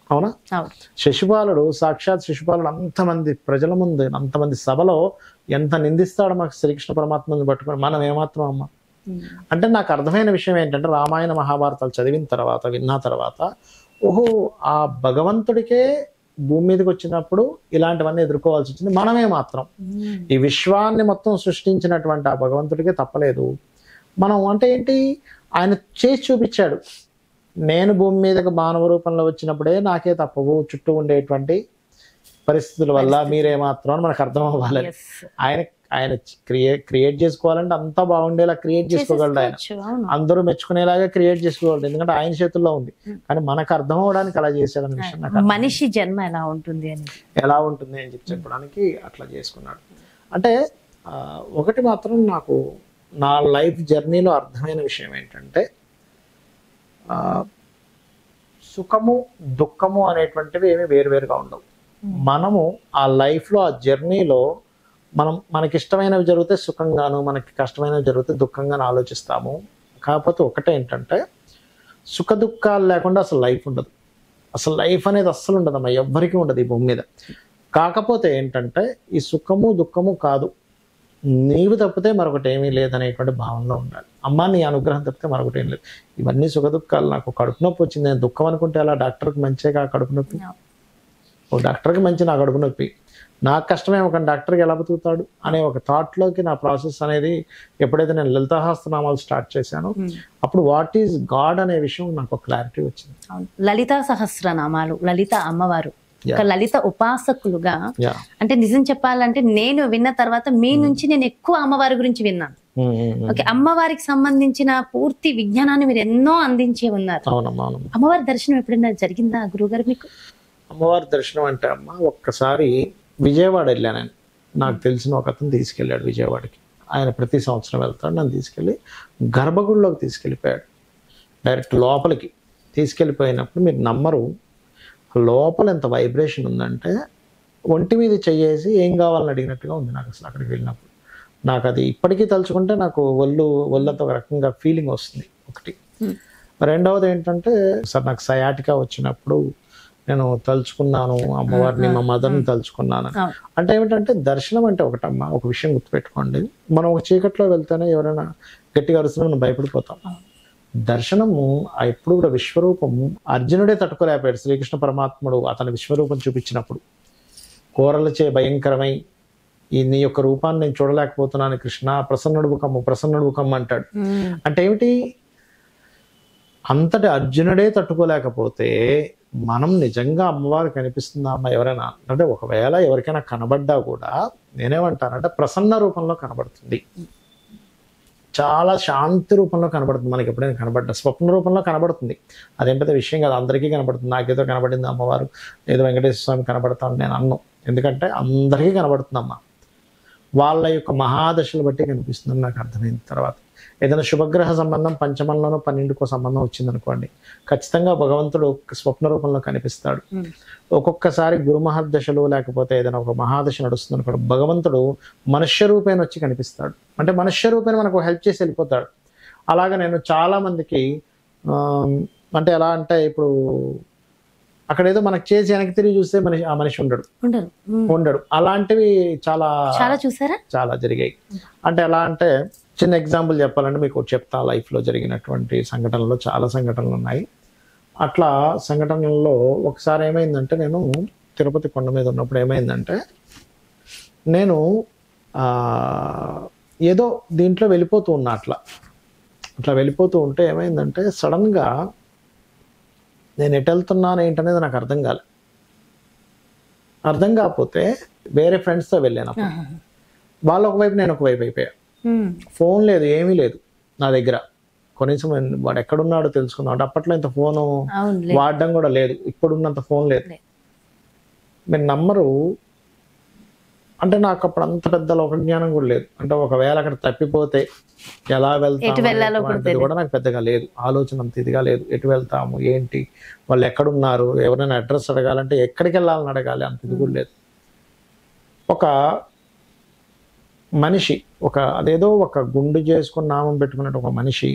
S3: అవునా? శిశుపాలుడు, సాక్షాత్ శిశుపాలుడు అంతమంది ప్రజల ముందు, అంతమంది సభలో ఎంత నిందిస్తాడో మాకు శ్రీకృష్ణ పరమాత్మని పట్టుకొని, మనం ఏమాత్రం అమ్మ. అంటే నాకు అర్థమైన విషయం ఏంటంటే రామాయణ మహాభారతాలు చదివిన తర్వాత, విన్న తర్వాత, ఓహో ఆ భగవంతుడికే భూమి మీదకి వచ్చినప్పుడు ఇలాంటివన్నీ ఎదుర్కోవాల్సి వచ్చింది. మనమే మాత్రం ఈ విశ్వాన్ని మొత్తం సృష్టించినటువంటి ఆ భగవంతుడికే తప్పలేదు. మనం అంటే ఏంటి, ఆయన చేసి చూపించాడు. నేను భూమి మీదకి మానవ రూపంలో వచ్చినప్పుడే నాకే తప్పవు, చుట్టూ ఉండేటువంటి పరిస్థితుల వల్ల మీరేమాత్రం అని మనకు అర్థం అవ్వాలి. ఆయన క్రియేట్ చేసుకోవాలంటే అంతా బాగుండేలా క్రియేట్ చేసుకోగలడు ఆయన, అందరూ మెచ్చుకునేలాగా క్రియేట్ చేసుకోగలడు. ఎందుకంటే ఆయన చేతుల్లో ఉంది. కానీ మనకు అర్థం అవడానికి అలా చేశాడని విషయం,
S1: మనిషి జన్మ ఎలా ఉంటుంది
S3: అని చెప్పడానికి అట్లా చేసుకున్నాడు. అంటే ఒకటి మాత్రం నాకు నా లైఫ్ జర్నీలో అర్థమైన విషయం ఏంటంటే సుఖము దుఃఖము అనేటువంటివి ఏమి వేరువేరుగా ఉండవు. మనము ఆ లైఫ్లో ఆ జర్నీలో మనకి ఇష్టమైనవి జరిగితే సుఖంగాను, మనకి కష్టమైనవి జరిగితే దుఃఖంగాను ఆలోచిస్తాము. కాకపోతే ఒకటే ఏంటంటే సుఖ దుఃఖాలు లేకుండా అసలు లైఫ్ ఉండదు. అసలు లైఫ్ అనేది అస్సలు ఉండదమ్మా, ఎవ్వరికీ ఉండదు ఈ భూమి మీద. కాకపోతే ఏంటంటే ఈ సుఖము దుఃఖము కాదు, నీవు తప్పితే మరొకటి ఏమీ లేదనేటువంటి భావనలో ఉండాలి. అమ్మ నీ అనుగ్రహం తప్పితే మరొకటి ఏం లేదు. ఇవన్నీ సుఖ దుఃఖాలు. నాకు కడుపు నొప్పి వచ్చింది, నేను దుఃఖం అనుకుంటే అలా డాక్టర్కి మంచిగా కడుపు నొప్పి, ఓ డాక్టర్కి మంచి నా కడుపు నొప్పి, నాకు కష్టమే ఒక డాక్టర్కి ఎలా బతుకుతాడు అనే ఒక థాట్లోకి నా ప్రాసెస్ అనేది ఎప్పుడైతే నేను లలితాసహస్రనామాలు స్టార్ట్ చేశానో అప్పుడు వాట్ ఈజ్ గాడ్ అనే విషయం నాకు క్లారిటీ వచ్చింది.
S1: లలితా సహస్రనామాలు, లలిత అమ్మవారు ఒక లలిత ఉపాసకులుగా
S3: యా
S1: అంటే నిజం చెప్పాలంటే నేను విన్న తర్వాత మీ నుంచి నేను ఎక్కువ అమ్మవారి గురించి విన్నాను. ఓకే, అమ్మవారికి సంబంధించిన పూర్తి విజ్ఞానాన్ని మీరు ఎన్నో అందించి ఉన్నారు.
S3: అవునమ్మా అవునమ్మా.
S1: అమ్మవారి దర్శనం ఎప్పుడైనా జరిగిందా గురువుగారు మీకు?
S3: అమ్మవారి దర్శనం అంటే అమ్మ ఒక్కసారి విజయవాడ వెళ్ళాను. నేను నాకు తెలిసిన ఒక అతను తీసుకెళ్ళాడు విజయవాడకి. ఆయన ప్రతి సంవత్సరం వెళ్తాడు. నన్ను తీసుకెళ్ళి గర్భగుడిలోకి తీసుకెళ్ళిపోయాడు. డైరెక్ట్ లోపలికి తీసుకెళ్ళిపోయినప్పుడు మీరు నమ్మరు, లోపల ఎంత వైబ్రేషన్ ఉందంటే ఒంటి మీద చెయ్యేసి ఏం కావాలని అడిగినట్టుగా ఉంది నాకు. అసలు అక్కడికి వెళ్ళినప్పుడు నాకు అది ఇప్పటికీ తలుచుకుంటే నాకు ఒళ్ళంతా ఒక రకంగా ఫీలింగ్ వస్తుంది ఒకటి. రెండవది ఏంటంటే సార్ నాకు సయాటికా వచ్చినప్పుడు నేను తలుచుకున్నాను అమ్మవారిని, మా మదర్ని తలుచుకున్నాను. అంటే ఏమిటంటే దర్శనం అంటే ఒకటమ్మా, ఒక విషయం గుర్తుపెట్టుకోండి, మనం ఒక చీకట్లో వెళ్తేనే ఎవరైనా గట్టిగా అరుస్తున్నా మనం భయపడిపోతాం. దర్శనము ఎప్పుడు కూడా విశ్వరూపము అర్జునుడే తట్టుకోలేకపోయాడు. శ్రీకృష్ణ పరమాత్ముడు అతని విశ్వరూపం చూపించినప్పుడు కోరలచే భయంకరమై ఈ నీ యొక్క రూపాన్ని నేను చూడలేకపోతున్నాను కృష్ణ, ప్రసన్నుడు ముఖము అంటాడు. అంటే ఏమిటి, అంతటి అర్జునుడే తట్టుకోలేకపోతే మనం నిజంగా అమ్మవారు కనిపిస్తుందమ్మా ఎవరైనా అంటే, ఒకవేళ ఎవరికైనా కనబడ్డా కూడా నేనేమంటానంటే ప్రసన్న రూపంలో కనబడుతుంది, చాలా శాంతి రూపంలో కనబడుతుంది. మనకి ఎప్పుడైనా కనబడ్డా స్వప్న రూపంలో కనబడుతుంది. అదేం పెద్ద విషయం కాదు, అందరికీ కనబడుతుంది. నాకేదో కనబడింది అమ్మవారు, ఏదో వెంకటేశ్వర స్వామి కనబడతాను నేను అన్ను. ఎందుకంటే అందరికీ కనబడుతుందమ్మా, వాళ్ళ యొక్క మహాదశలు బట్టి కనిపిస్తుందని నాకు అర్థమైన తర్వాత. ఏదైనా శుభగ్రహ సంబంధం పంచమంలోనో 12కో సంబంధం వచ్చిందనుకోండి, ఖచ్చితంగా భగవంతుడు స్వప్న రూపంలో కనిపిస్తాడు. ఒక్కొక్కసారి గురు మహర్దశలు లేకపోతే ఏదైనా ఒక మహాదశ నడుస్తుంది అనుకోండి, భగవంతుడు మనుష్య రూపేణ వచ్చి కనిపిస్తాడు. అంటే మనుష్య రూపేణ మనకు హెల్ప్ చేసి వెళ్ళిపోతాడు. అలాగా నేను చాలా మందికి అంటే ఎలా అంటే ఇప్పుడు అక్కడ ఏదో మనకు చేసి వెనక్కి తిరిగి చూస్తే ఆ మనిషి ఉండడు. అలాంటివి చాలా
S1: చూసారా, చాలా
S3: జరిగాయి. అంటే ఎలా అంటే చిన్న ఎగ్జాంపుల్ చెప్పాలంటే మీకు చెప్తా, లైఫ్లో జరిగినటువంటి సంఘటనలు చాలా సంఘటనలు ఉన్నాయి. అట్లా సంఘటనల్లో ఒకసారి ఏమైందంటే, నేను తిరుపతి కొండ మీద ఉన్నప్పుడు ఏమైందంటే, నేను ఏదో దీంట్లో వెళ్ళిపోతూ ఉన్నా. అట్లా వెళ్ళిపోతూ ఉంటే ఏమైందంటే సడన్గా నేను ఎటు వెళ్తున్నాను ఏంటనేది నాకు అర్థం కాకపోతే వేరే ఫ్రెండ్స్తో వెళ్ళాను. వాళ్ళు ఒకవైపు నేను ఒకవైపు అయిపోయా. ఫోన్ లేదు, ఏమీ లేదు నా దగ్గర. కనీసం వాడు ఎక్కడున్నాడో తెలుసుకుందాం అంటే అప్పట్లో ఇంత ఫోను వాడడం కూడా లేదు, ఇప్పుడున్నంత ఫోన్ లేదు. మీరు నమ్మరు, అంటే నాకు అప్పుడు అంత పెద్ద లోక జ్ఞానం కూడా లేదు. అంటే ఒకవేళ అక్కడ తప్పిపోతే ఎలా వెళ్తాము కూడా నాకు పెద్దగా లేదు, ఆలోచన అంత ఇదిగా లేదు. ఎటు వెళ్తాము ఏంటి, వాళ్ళు ఎక్కడున్నారు, ఎవరైనా అడ్రస్ అడగాలంటే ఎక్కడికి వెళ్ళాలని అడగాలి, అంత ఇది కూడా లేదు. ఒక మనిషి అదేదో ఒక గుండు చేసుకుని నామం పెట్టుకున్నట్టు ఒక మనిషి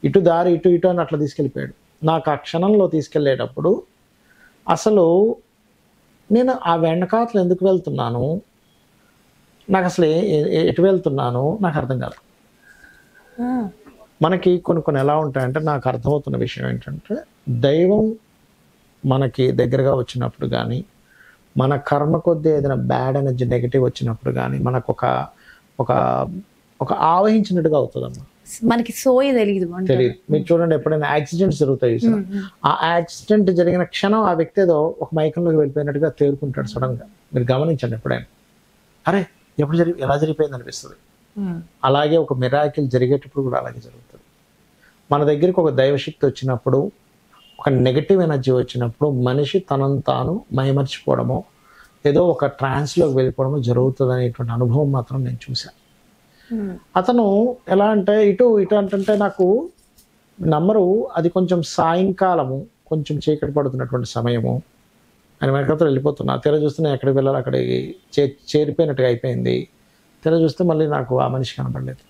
S3: ఇటు దారి ఇటు అని అట్లా తీసుకెళ్ళిపోయాడు. నాకు ఆ క్షణంలో తీసుకెళ్ళేటప్పుడు అసలు నేను ఆ వెనకాతలు ఎందుకు వెళ్తున్నాను, నాకు అసలు ఎటు వెళ్తున్నాను నాకు అర్థం కాదు. మనకి కొన్ని ఎలా ఉంటాయంటే, నాకు అర్థమవుతున్న విషయం ఏంటంటే, దైవం మనకి దగ్గరగా వచ్చినప్పుడు కానీ, మన కర్మ కొద్దీ ఏదైనా బ్యాడ్ ఎనర్జీ నెగిటివ్ వచ్చినప్పుడు కానీ మనకు ఒక ఆవహించినట్టుగా అవుతుందమ్మా.
S1: మనకి సోయి తెలియదు.
S3: మీరు చూడండి, ఎప్పుడైనా యాక్సిడెంట్స్ జరుగుతాయి, ఆ యాక్సిడెంట్ జరిగిన క్షణం ఆ వ్యక్తి ఏదో ఒక మైకంలోకి వెళ్ళిపోయినట్టుగా తేరుకుంటాడు సడన్గా. మీరు గమనించండి ఎప్పుడైనా, అరే ఎప్పుడు ఎలా జరిగిపోయింది అనిపిస్తుంది. అలాగే ఒక మిరాకిల్ జరిగేటప్పుడు కూడా అలాగే జరుగుతుంది. మన దగ్గరికి ఒక దైవశక్తి వచ్చినప్పుడు, ఒక నెగటివ్ ఎనర్జీ వచ్చినప్పుడు మనిషి తనను తాను మైమర్చిపోవడమో ఏదో ఒక ట్రాన్స్లోకి వెళ్ళిపోవడమో జరుగుతుంది అనేటువంటి అనుభవం మాత్రం నేను చూశాను. అతను ఎలా అంటే ఇటు అంటే నాకు నమ్మరు, అది కొంచెం సాయంకాలము, కొంచెం చీకటి పడుతున్నటువంటి సమయము. ఆయన వెనకతో వెళ్ళిపోతున్నా, తెర చూస్తే నేను ఎక్కడికి వెళ్ళాలి అక్కడికి చేరిపోయినట్టుగా అయిపోయింది. తెర చూస్తే మళ్ళీ నాకు ఆ మనిషి కనపడలేదు.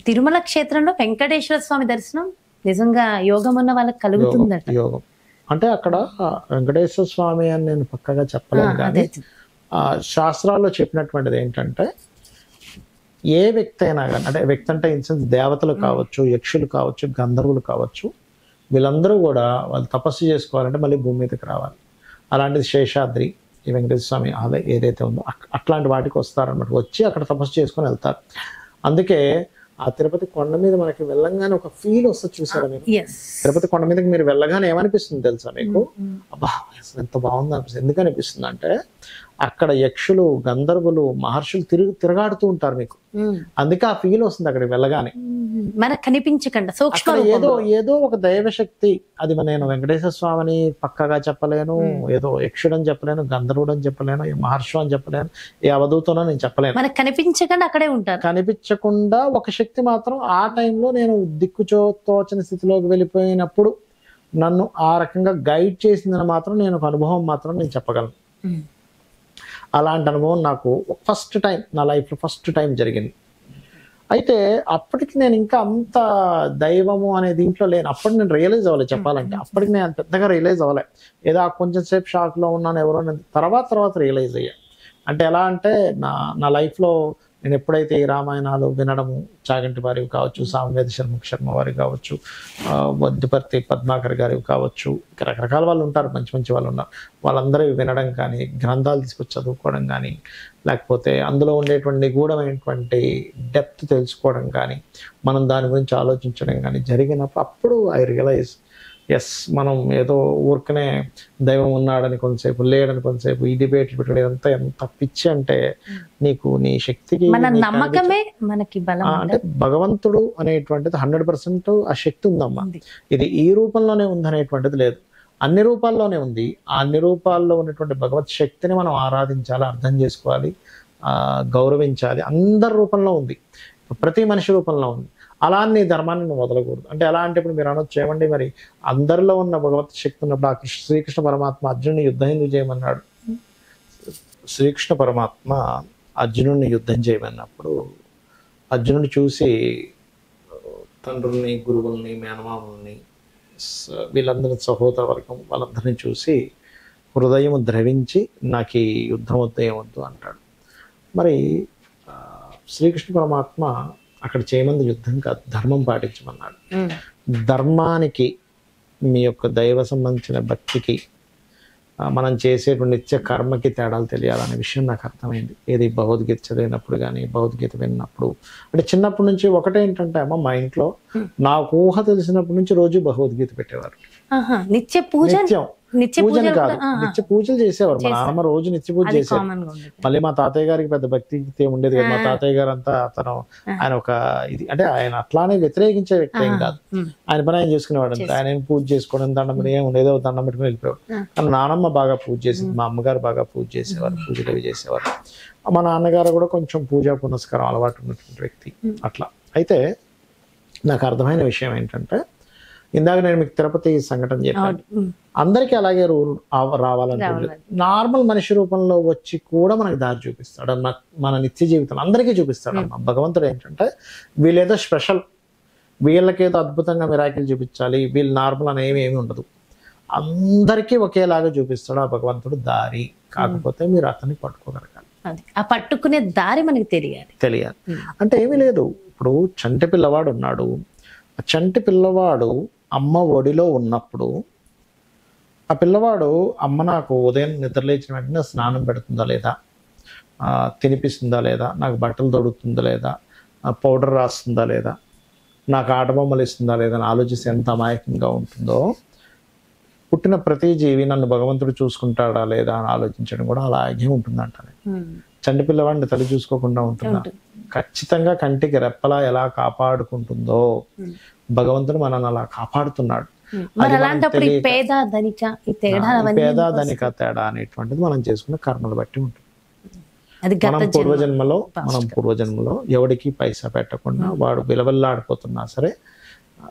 S1: తిరుమల క్షేత్రంలో వెంకటేశ్వర స్వామి దర్శనం నిజంగా యోగం ఉన్న వాళ్ళకి కలుగుతుందట.
S3: యోగం అంటే అక్కడ వెంకటేశ్వర స్వామి అని నేను పక్కగా చెప్పలేను, కానీ శాస్త్రాల్లో చెప్పినటువంటిది ఏంటంటే, ఏ వ్యక్తి అయినా కానీ, అంటే వ్యక్తి అంటే ఇన్ సెన్స్ దేవతలు కావచ్చు, యక్షులు కావచ్చు, గంధర్వులు కావచ్చు, వీళ్ళందరూ కూడా వాళ్ళు తపస్సు చేసుకోవాలంటే మళ్ళీ భూమి మీదకి రావాలి. అలాంటిది శేషాద్రి, ఈ వెంకటేశ్వర స్వామి ఏదైతే ఉందో అట్లాంటి వాటికి వస్తారన్నమాట. వచ్చి అక్కడ తపస్సు చేసుకొని వెళ్తారు. అందుకే ఆ తిరుపతి కొండ మీద మనకి వెళ్ళంగానే ఒక ఫీల్ వస్తుంది, చూసారా మీరు?
S1: ఎస్.
S3: తిరుపతి కొండ మీదకి మీరు వెళ్ళగానే ఏమనిపిస్తుంది తెలుసా మీకు? అబ్బా అసలు ఎంత బాగుంది అనిపిస్తుంది. ఎందుకు అనిపిస్తుంది అంటే అక్కడ యక్షులు, గంధర్వులు, మహర్షులు తిరగాడుతూ ఉంటారు మీకు. అందుకే ఆ ఫీల్ వస్తుంది అక్కడికి వెళ్ళగానే.
S1: మనకు కనిపించకుండా సూక్ష్మ
S3: అక్కడ ఏదో ఒక దైవశక్తి. అది నేను వెంకటేశ్వర స్వామిని పక్కగా చెప్పలేను, ఏదో యక్షుడు అని చెప్పలేను, గంధర్వుడు అని చెప్పలేను, ఏ మహర్షు అని చెప్పలేను, ఏ అవధూతనో నేను చెప్పలేను.
S1: మనకు కనిపించకుండా అక్కడే ఉంటారు.
S3: కనిపించకుండా ఒక శక్తి మాత్రం ఆ టైంలో నేను తోచని స్థితిలోకి వెళ్ళిపోయినప్పుడు నన్ను ఆ రకంగా గైడ్ చేసిందని మాత్రం నేను ఒక అనుభవం మాత్రం నేను చెప్పగలను. అలాంటి అనుభవం నాకు ఫస్ట్ టైం నా లైఫ్లో ఫస్ట్ టైం జరిగింది. అయితే అప్పటికి నేను ఇంకా అంత దైవము అనే దీంట్లో లేను. అప్పటికి నేను రియలైజ్ అవ్వలేదు చెప్పాలంటే. అప్పటికి నేను పెద్దగా రియలైజ్ అవ్వలే. ఏదో కొంచెం సేపు షాక్లో ఉన్నాను, ఎవరో తర్వాత రియలైజ్ అయ్యా. అంటే ఎలా అంటే నా లైఫ్లో నేను ఎప్పుడైతే ఈ రామాయణాలు వినడము, చాగంటి వారివి కావచ్చు, సామవేద శర్మ వారికి కావచ్చు, వద్దిపర్తి పద్మాకర్ గారివి కావచ్చు, ఇంకా రకరకాల వాళ్ళు ఉంటారు, మంచి వాళ్ళు ఉన్నారు. వాళ్ళందరూ వినడం కానీ, గ్రంథాలు తీసుకొచ్చి చదువుకోవడం కానీ, లేకపోతే అందులో ఉండేటువంటి నిగూఢమైనటువంటి డెప్త్ తెలుసుకోవడం కానీ, మనం దాని గురించి ఆలోచించడం కానీ జరిగినప్పుడు అప్పుడు ఐ రియలైజ్ ఎస్, మనం ఏదో ఊరికనే దైవం ఉన్నాడని కొంతసేపు, లేడని కొంతసేపు ఈ డిబేట్ పెట్టడం ఇదంతా ఎంత పిచ్చి అంటే నీకు నీ శక్తికి
S1: మన నమ్మకమే మనకి బలం.
S3: అంటే భగవంతుడు అనేటువంటిది 100% ఆ శక్తి ఉందమ్మా. ఇది ఈ రూపంలోనే ఉందనేటువంటిది లేదు, అన్ని రూపాల్లోనే ఉంది. ఆ అన్ని రూపాల్లో ఉన్నటువంటి భగవత్ శక్తిని మనం ఆరాధించాలి, అర్థం చేసుకోవాలి, గౌరవించాలి. అందరి రూపంలో ఉంది, ప్రతి మనిషి రూపంలో ఉంది. అలా నీ ధర్మాన్ని నువ్వు వదలకూడదు. అంటే ఎలా అంటే ఇప్పుడు మీరు అనొచ్చు, ఏమండి మరి అందరిలో ఉన్న భగవత్ శక్తి ఉన్నప్పుడు ఆ శ్రీకృష్ణ పరమాత్మ అర్జునుడిని యుద్ధం ఎందుకు చేయమన్నాడు? శ్రీకృష్ణ పరమాత్మ అర్జునుడిని యుద్ధం చేయమన్నప్పుడు అర్జునుడిని చూసి తండ్రుల్ని, గురువుల్ని, మేనమామల్ని, వీళ్ళందరి సహోదర వర్గం వాళ్ళందరినీ చూసి హృదయం ద్రవించి నాకు ఈ యుద్ధం వద్దు, ఏమొద్దు అంటాడు. మరి శ్రీకృష్ణ పరమాత్మ అక్కడ చేయమంది యుద్ధం కాదు, ధర్మం పాటించమన్నాడు. ధర్మానికి, మీ యొక్క దైవ సంబంధించిన భక్తికి, మనం చేసేటువంటి నిత్య కర్మకి తేడాలు తెలియాలనే విషయం నాకు అర్థమైంది. ఏది భగవద్గీత చదివినప్పుడు కానీ, భగవద్గీత విన్నప్పుడు. అంటే చిన్నప్పటి నుంచి ఒకటేంటంటే అమ్మ, మా ఇంట్లో నాకు ఊహ తెలిసినప్పటి నుంచి రోజు భగవద్గీత పెట్టేవారు. పూజలు కాదు, నిత్య పూజలు చేసేవారు. మా నాన్నమ్మ రోజు నిత్య పూజ చేసేవారు. మళ్ళీ మా తాతయ్య గారికి పెద్ద భక్తి ఉండేది కదా. మా తాతయ్య గారు అంతా ఆయన ఒక ఇది, అంటే ఆయన అట్లానే వ్యతిరేకించే వ్యక్తి ఏం కాదు. ఆయన పని ఆయన చేసుకునేవాడు. ఆయన ఏం పూజ చేసుకోవడం, దండం ఏం ఉండేదో దండం పెట్టుకుని వెళ్ళిపోయాడు. కానీ నానమ్మ బాగా పూజ చేసింది, మా అమ్మగారు బాగా పూజ చేసేవారు, పూజలు అవి చేసేవారు. మా నాన్నగారు కూడా కొంచెం పూజా పునస్కారం అలవాటు ఉన్నటువంటి వ్యక్తి. అట్లా అయితే నాకు అర్థమైన విషయం ఏంటంటే, ఇందాక నేను మీకు తిరుపతి సంఘటన చెప్పాను, అందరికీ అలాగే రావాలనుకుంటుంది. నార్మల్ మనిషి రూపంలో వచ్చి కూడా మనకి దారి చూపిస్తాడు, మన నిత్య జీవితంలో అందరికీ చూపిస్తాడు అన్న భగవంతుడు. ఏంటంటే వీళ్ళేదో స్పెషల్, వీళ్ళకేదో అద్భుతంగా మిరాకిల్ చూపించాలి, వీళ్ళు నార్మల్ అని ఏమీ ఉండదు. అందరికీ ఒకేలాగా చూపిస్తాడు ఆ భగవంతుడు దారి. కాకపోతే మీరు అతన్ని పట్టుకోగలగాలి,
S1: ఆ పట్టుకునే దారి మనకి తెలియాలి.
S3: అంటే ఏమీ లేదు. ఇప్పుడు చంటి పిల్లవాడు ఉన్నాడు, ఆ చంటి పిల్లవాడు అమ్మ ఒడిలో ఉన్నప్పుడు ఆ పిల్లవాడు, అమ్మ నాకు ఉదయం నిద్రలేచిన వెంటనే స్నానం పెడుతుందా లేదా, తినిపిస్తుందా లేదా, నాకు బట్టలు తొడుగుతుందా లేదా, పౌడర్ రాస్తుందా లేదా, నాకు ఆట బొమ్మలు ఇస్తుందా లేదా అని ఆలోచిస్తే ఎంత అమాయకంగా ఉంటుందో, పుట్టిన ప్రతి జీవి నన్ను భగవంతుడు చూసుకుంటాడా లేదా అని ఆలోచించడం కూడా అలాగే ఉంటుందంట. చంటి పిల్లవాడిని తల్లి చూసుకోకుండా ఉంటుందా? ఖచ్చితంగా కంటికి రెప్పలా ఎలా కాపాడుకుంటుందో భగవంతుడు మనల్ని అలా కాపాడుతున్నాడు.
S1: పేద ధనిక
S3: తేడా అనేటువంటిది మనం చేసుకున్న కర్మలు బట్టి ఉంటుంది. మనం పూర్వజన్మలో ఎవడికి పైసా పెట్టకుండా వాడు విలవల్లాడిపోతున్నా సరే,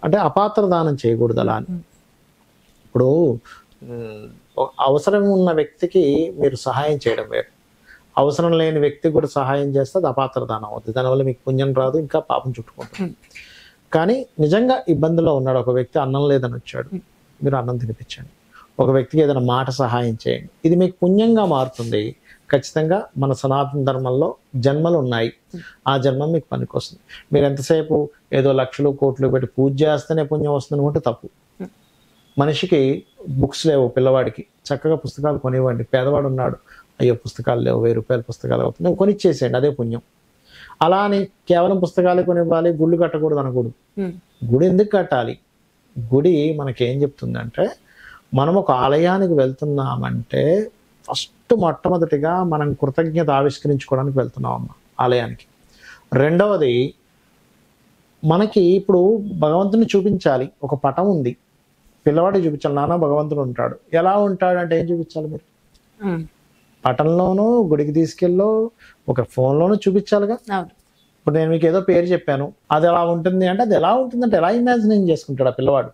S3: అంటే అపాత్ర దానం చేయకూడదు అలా అని. ఇప్పుడు అవసరం ఉన్న వ్యక్తికి మీరు సహాయం చేయడం వేరు, అవసరం లేని వ్యక్తికి కూడా సహాయం చేస్తే అది అపాత్ర దానం అవుతుంది. దానివల్ల మీకు పుణ్యం రాదు, ఇంకా పాపం చుట్టుకుంటుంది. కానీ నిజంగా ఇబ్బందుల్లో ఉన్నాడు ఒక వ్యక్తి, అన్నం లేదని వచ్చాడు, మీరు అన్నం తినిపించండి. ఒక వ్యక్తికి ఏదైనా మాట సహాయం చేయండి, ఇది మీకు పుణ్యంగా మారుతుంది. ఖచ్చితంగా మన సనాతన ధర్మంలో జన్మలు ఉన్నాయి, ఆ జన్మం మీకు పనికొస్తుంది. మీరు ఎంతసేపు ఏదో లక్షలు కోట్లు పెట్టి పూజ చేస్తేనే పుణ్యం వస్తుంది అనుకుంటే తప్పు. మనిషికి బుక్స్ లేవు, పిల్లవాడికి చక్కగా పుస్తకాలు కొనివ్వండి. పేదవాడు ఉన్నాడు, అయ్యో పుస్తకాలు లేవు, 1000 రూపాయల పుస్తకాలు అవుతుంది, కొనిచ్చేసేయండి, అదే పుణ్యం. అలా అని కేవలం పుస్తకాలు కొనివ్వాలి, గుళ్ళు కట్టకూడదు అనకూడదు. గుడి ఎందుకు కట్టాలి? గుడి మనకేం చెప్తుందంటే, మనం ఒక ఆలయానికి వెళ్తున్నామంటే ఫస్ట్ మొట్టమొదటిగా మనం కృతజ్ఞత ఆవిష్కరించుకోవడానికి వెళ్తున్నాం అమ్మ ఆలయానికి. రెండవది, మనకి ఇప్పుడు భగవంతుని చూపించాలి. ఒక పటం ఉంది, పిల్లవాడికి చూపించాలి, నాన్న భగవంతుడు ఉంటాడు. ఎలా ఉంటాడు అంటే ఏం చూపించాలి? మీరు పటంలోనూ, గుడికి తీసుకెళ్ళో, ఒక ఫోన్లోనూ చూపించాలిగా. ఇప్పుడు నేను మీకు ఏదో పేరు చెప్పాను, అది ఎలా ఉంటుంది అంటే అది ఎలా ఉంటుందంటే ఎలా ఇమాజిన్ చేసుకుంటాడు ఆ పిల్లవాడు.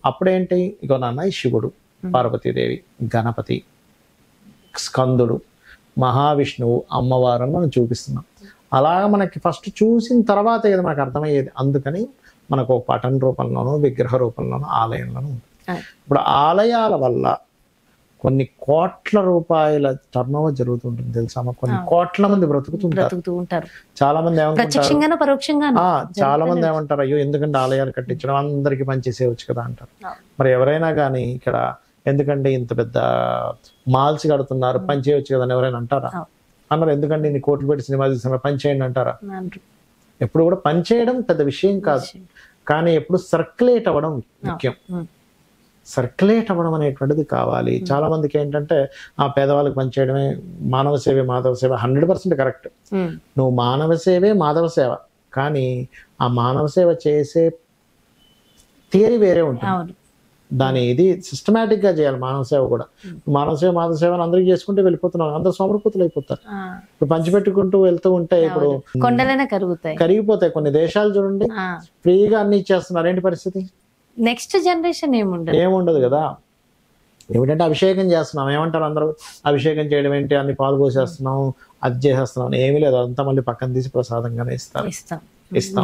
S3: అప్పుడేంటి, ఇగో నాన్న ఈ శివుడు, పార్వతీదేవి, గణపతి, స్కందుడు, మహావిష్ణువు, అమ్మవారు మనం చూపిస్తున్నాం. అలాగా మనకి ఫస్ట్ చూసిన తర్వాత ఏదో మనకు అర్థమయ్యేది. అందుకని మనకు ఒక పటం రూపంలోనూ, విగ్రహ రూపంలోనూ, ఆలయంలోనూ ఉంటుంది. ఇప్పుడు ఆలయాల వల్ల కొన్ని కోట్ల రూపాయల టర్నోవర్ జరుగుతుంటుంది తెలుసా? కొన్ని కోట్ల మంది బ్రతుకుతుంటారు. చాలా మంది ఏమంటారు, చాలా మంది ఏమంటారు, అయ్యో ఎందుకంటే ఆలయాలు కట్టించడం, అందరికి పనిచేసేవచ్చు కదా అంటారు. మరి ఎవరైనా కానీ ఇక్కడ ఎందుకంటే ఇంత పెద్ద మాల్స్ కడుతున్నారు, పని చేయవచ్చు కదా అని ఎవరైనా అంటారా? అన్నారు. ఎందుకంటే ఇన్ని కోట్లు పెట్టి సినిమా తీస్తున్నారు, పని చేయండి అంటారా? ఎప్పుడు కూడా పని చేయడం పెద్ద విషయం కాదు, కానీ ఎప్పుడు సర్క్యులేట్ అవ్వడం ముఖ్యం. సర్క్యులేట్ అవ్వడం అనేటువంటిది కావాలి. చాలా మందికి ఏంటంటే ఆ పేదవాళ్ళకి పనిచేయడమే మానవ సేవే మాధవ సేవ 100% కరెక్ట్. నువ్వు మానవ సేవే మాధవ సేవ, కానీ ఆ మానవ సేవ చేసే థియరీ వేరే ఉంటుంది. దాని ఇది సిస్టమేటిక్ గా చేయాలి మానవ సేవ కూడా. మానవ సేవ మాధవ సేవ అందరికి చేసుకుంటే వెళ్ళిపోతున్నాం, అందరు సోమరిపోతులు అయిపోతారు. ఇప్పుడు పంచిపెట్టుకుంటూ వెళ్తూ ఉంటే ఇప్పుడు
S1: కొండలైనా
S3: కరిగిపోతాయి. కొన్ని దేశాలు చూడండి, ఫ్రీగా అన్ని ఇచ్చేస్తున్నారు. ఏంటి పరిస్థితి?
S1: నెక్స్ట్ జనరేషన్
S3: ఏముండదు కదా. ఏమిటంటే అభిషేకం చేస్తున్నాం, ఏమంటారు అందరూ, అభిషేకం చేయడం ఏంటి, అన్ని పాలు పోసేస్తున్నాం, అది చేసేస్తున్నాం. ఏమీ లేదు, అదంతా మళ్ళీ పక్కన తీసి ప్రసాదంగానే ఇస్తాం.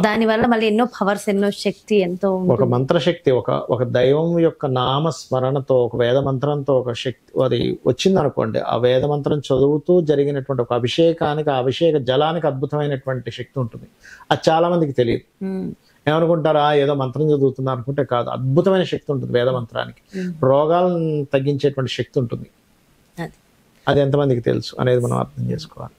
S1: దాని వల్ల మళ్ళీ ఎన్నో పవర్స్, ఎన్నో శక్తి, ఎంతో
S3: ఒక మంత్రశక్తి, ఒక దైవం యొక్క నామస్మరణతో, ఒక వేద మంత్రంతో ఒక శక్తి అది వచ్చింది అనుకోండి. ఆ వేద మంత్రం చదువుతూ జరిగినటువంటి ఒక అభిషేకానికి, ఆ అభిషేక జలానికి అద్భుతమైనటువంటి శక్తి ఉంటుంది. అది చాలా మందికి తెలియదు. ఏమనుకుంటారా, ఏదో మంత్రం చదువుతున్నారు అనుకుంటే కాదు, అద్భుతమైన శక్తి ఉంటుంది వేద మంత్రానికి. రోగాలను తగ్గించేటువంటి శక్తి ఉంటుంది. అది ఎంతమందికి తెలుసు అనేది మనం అర్థం చేసుకోవాలి.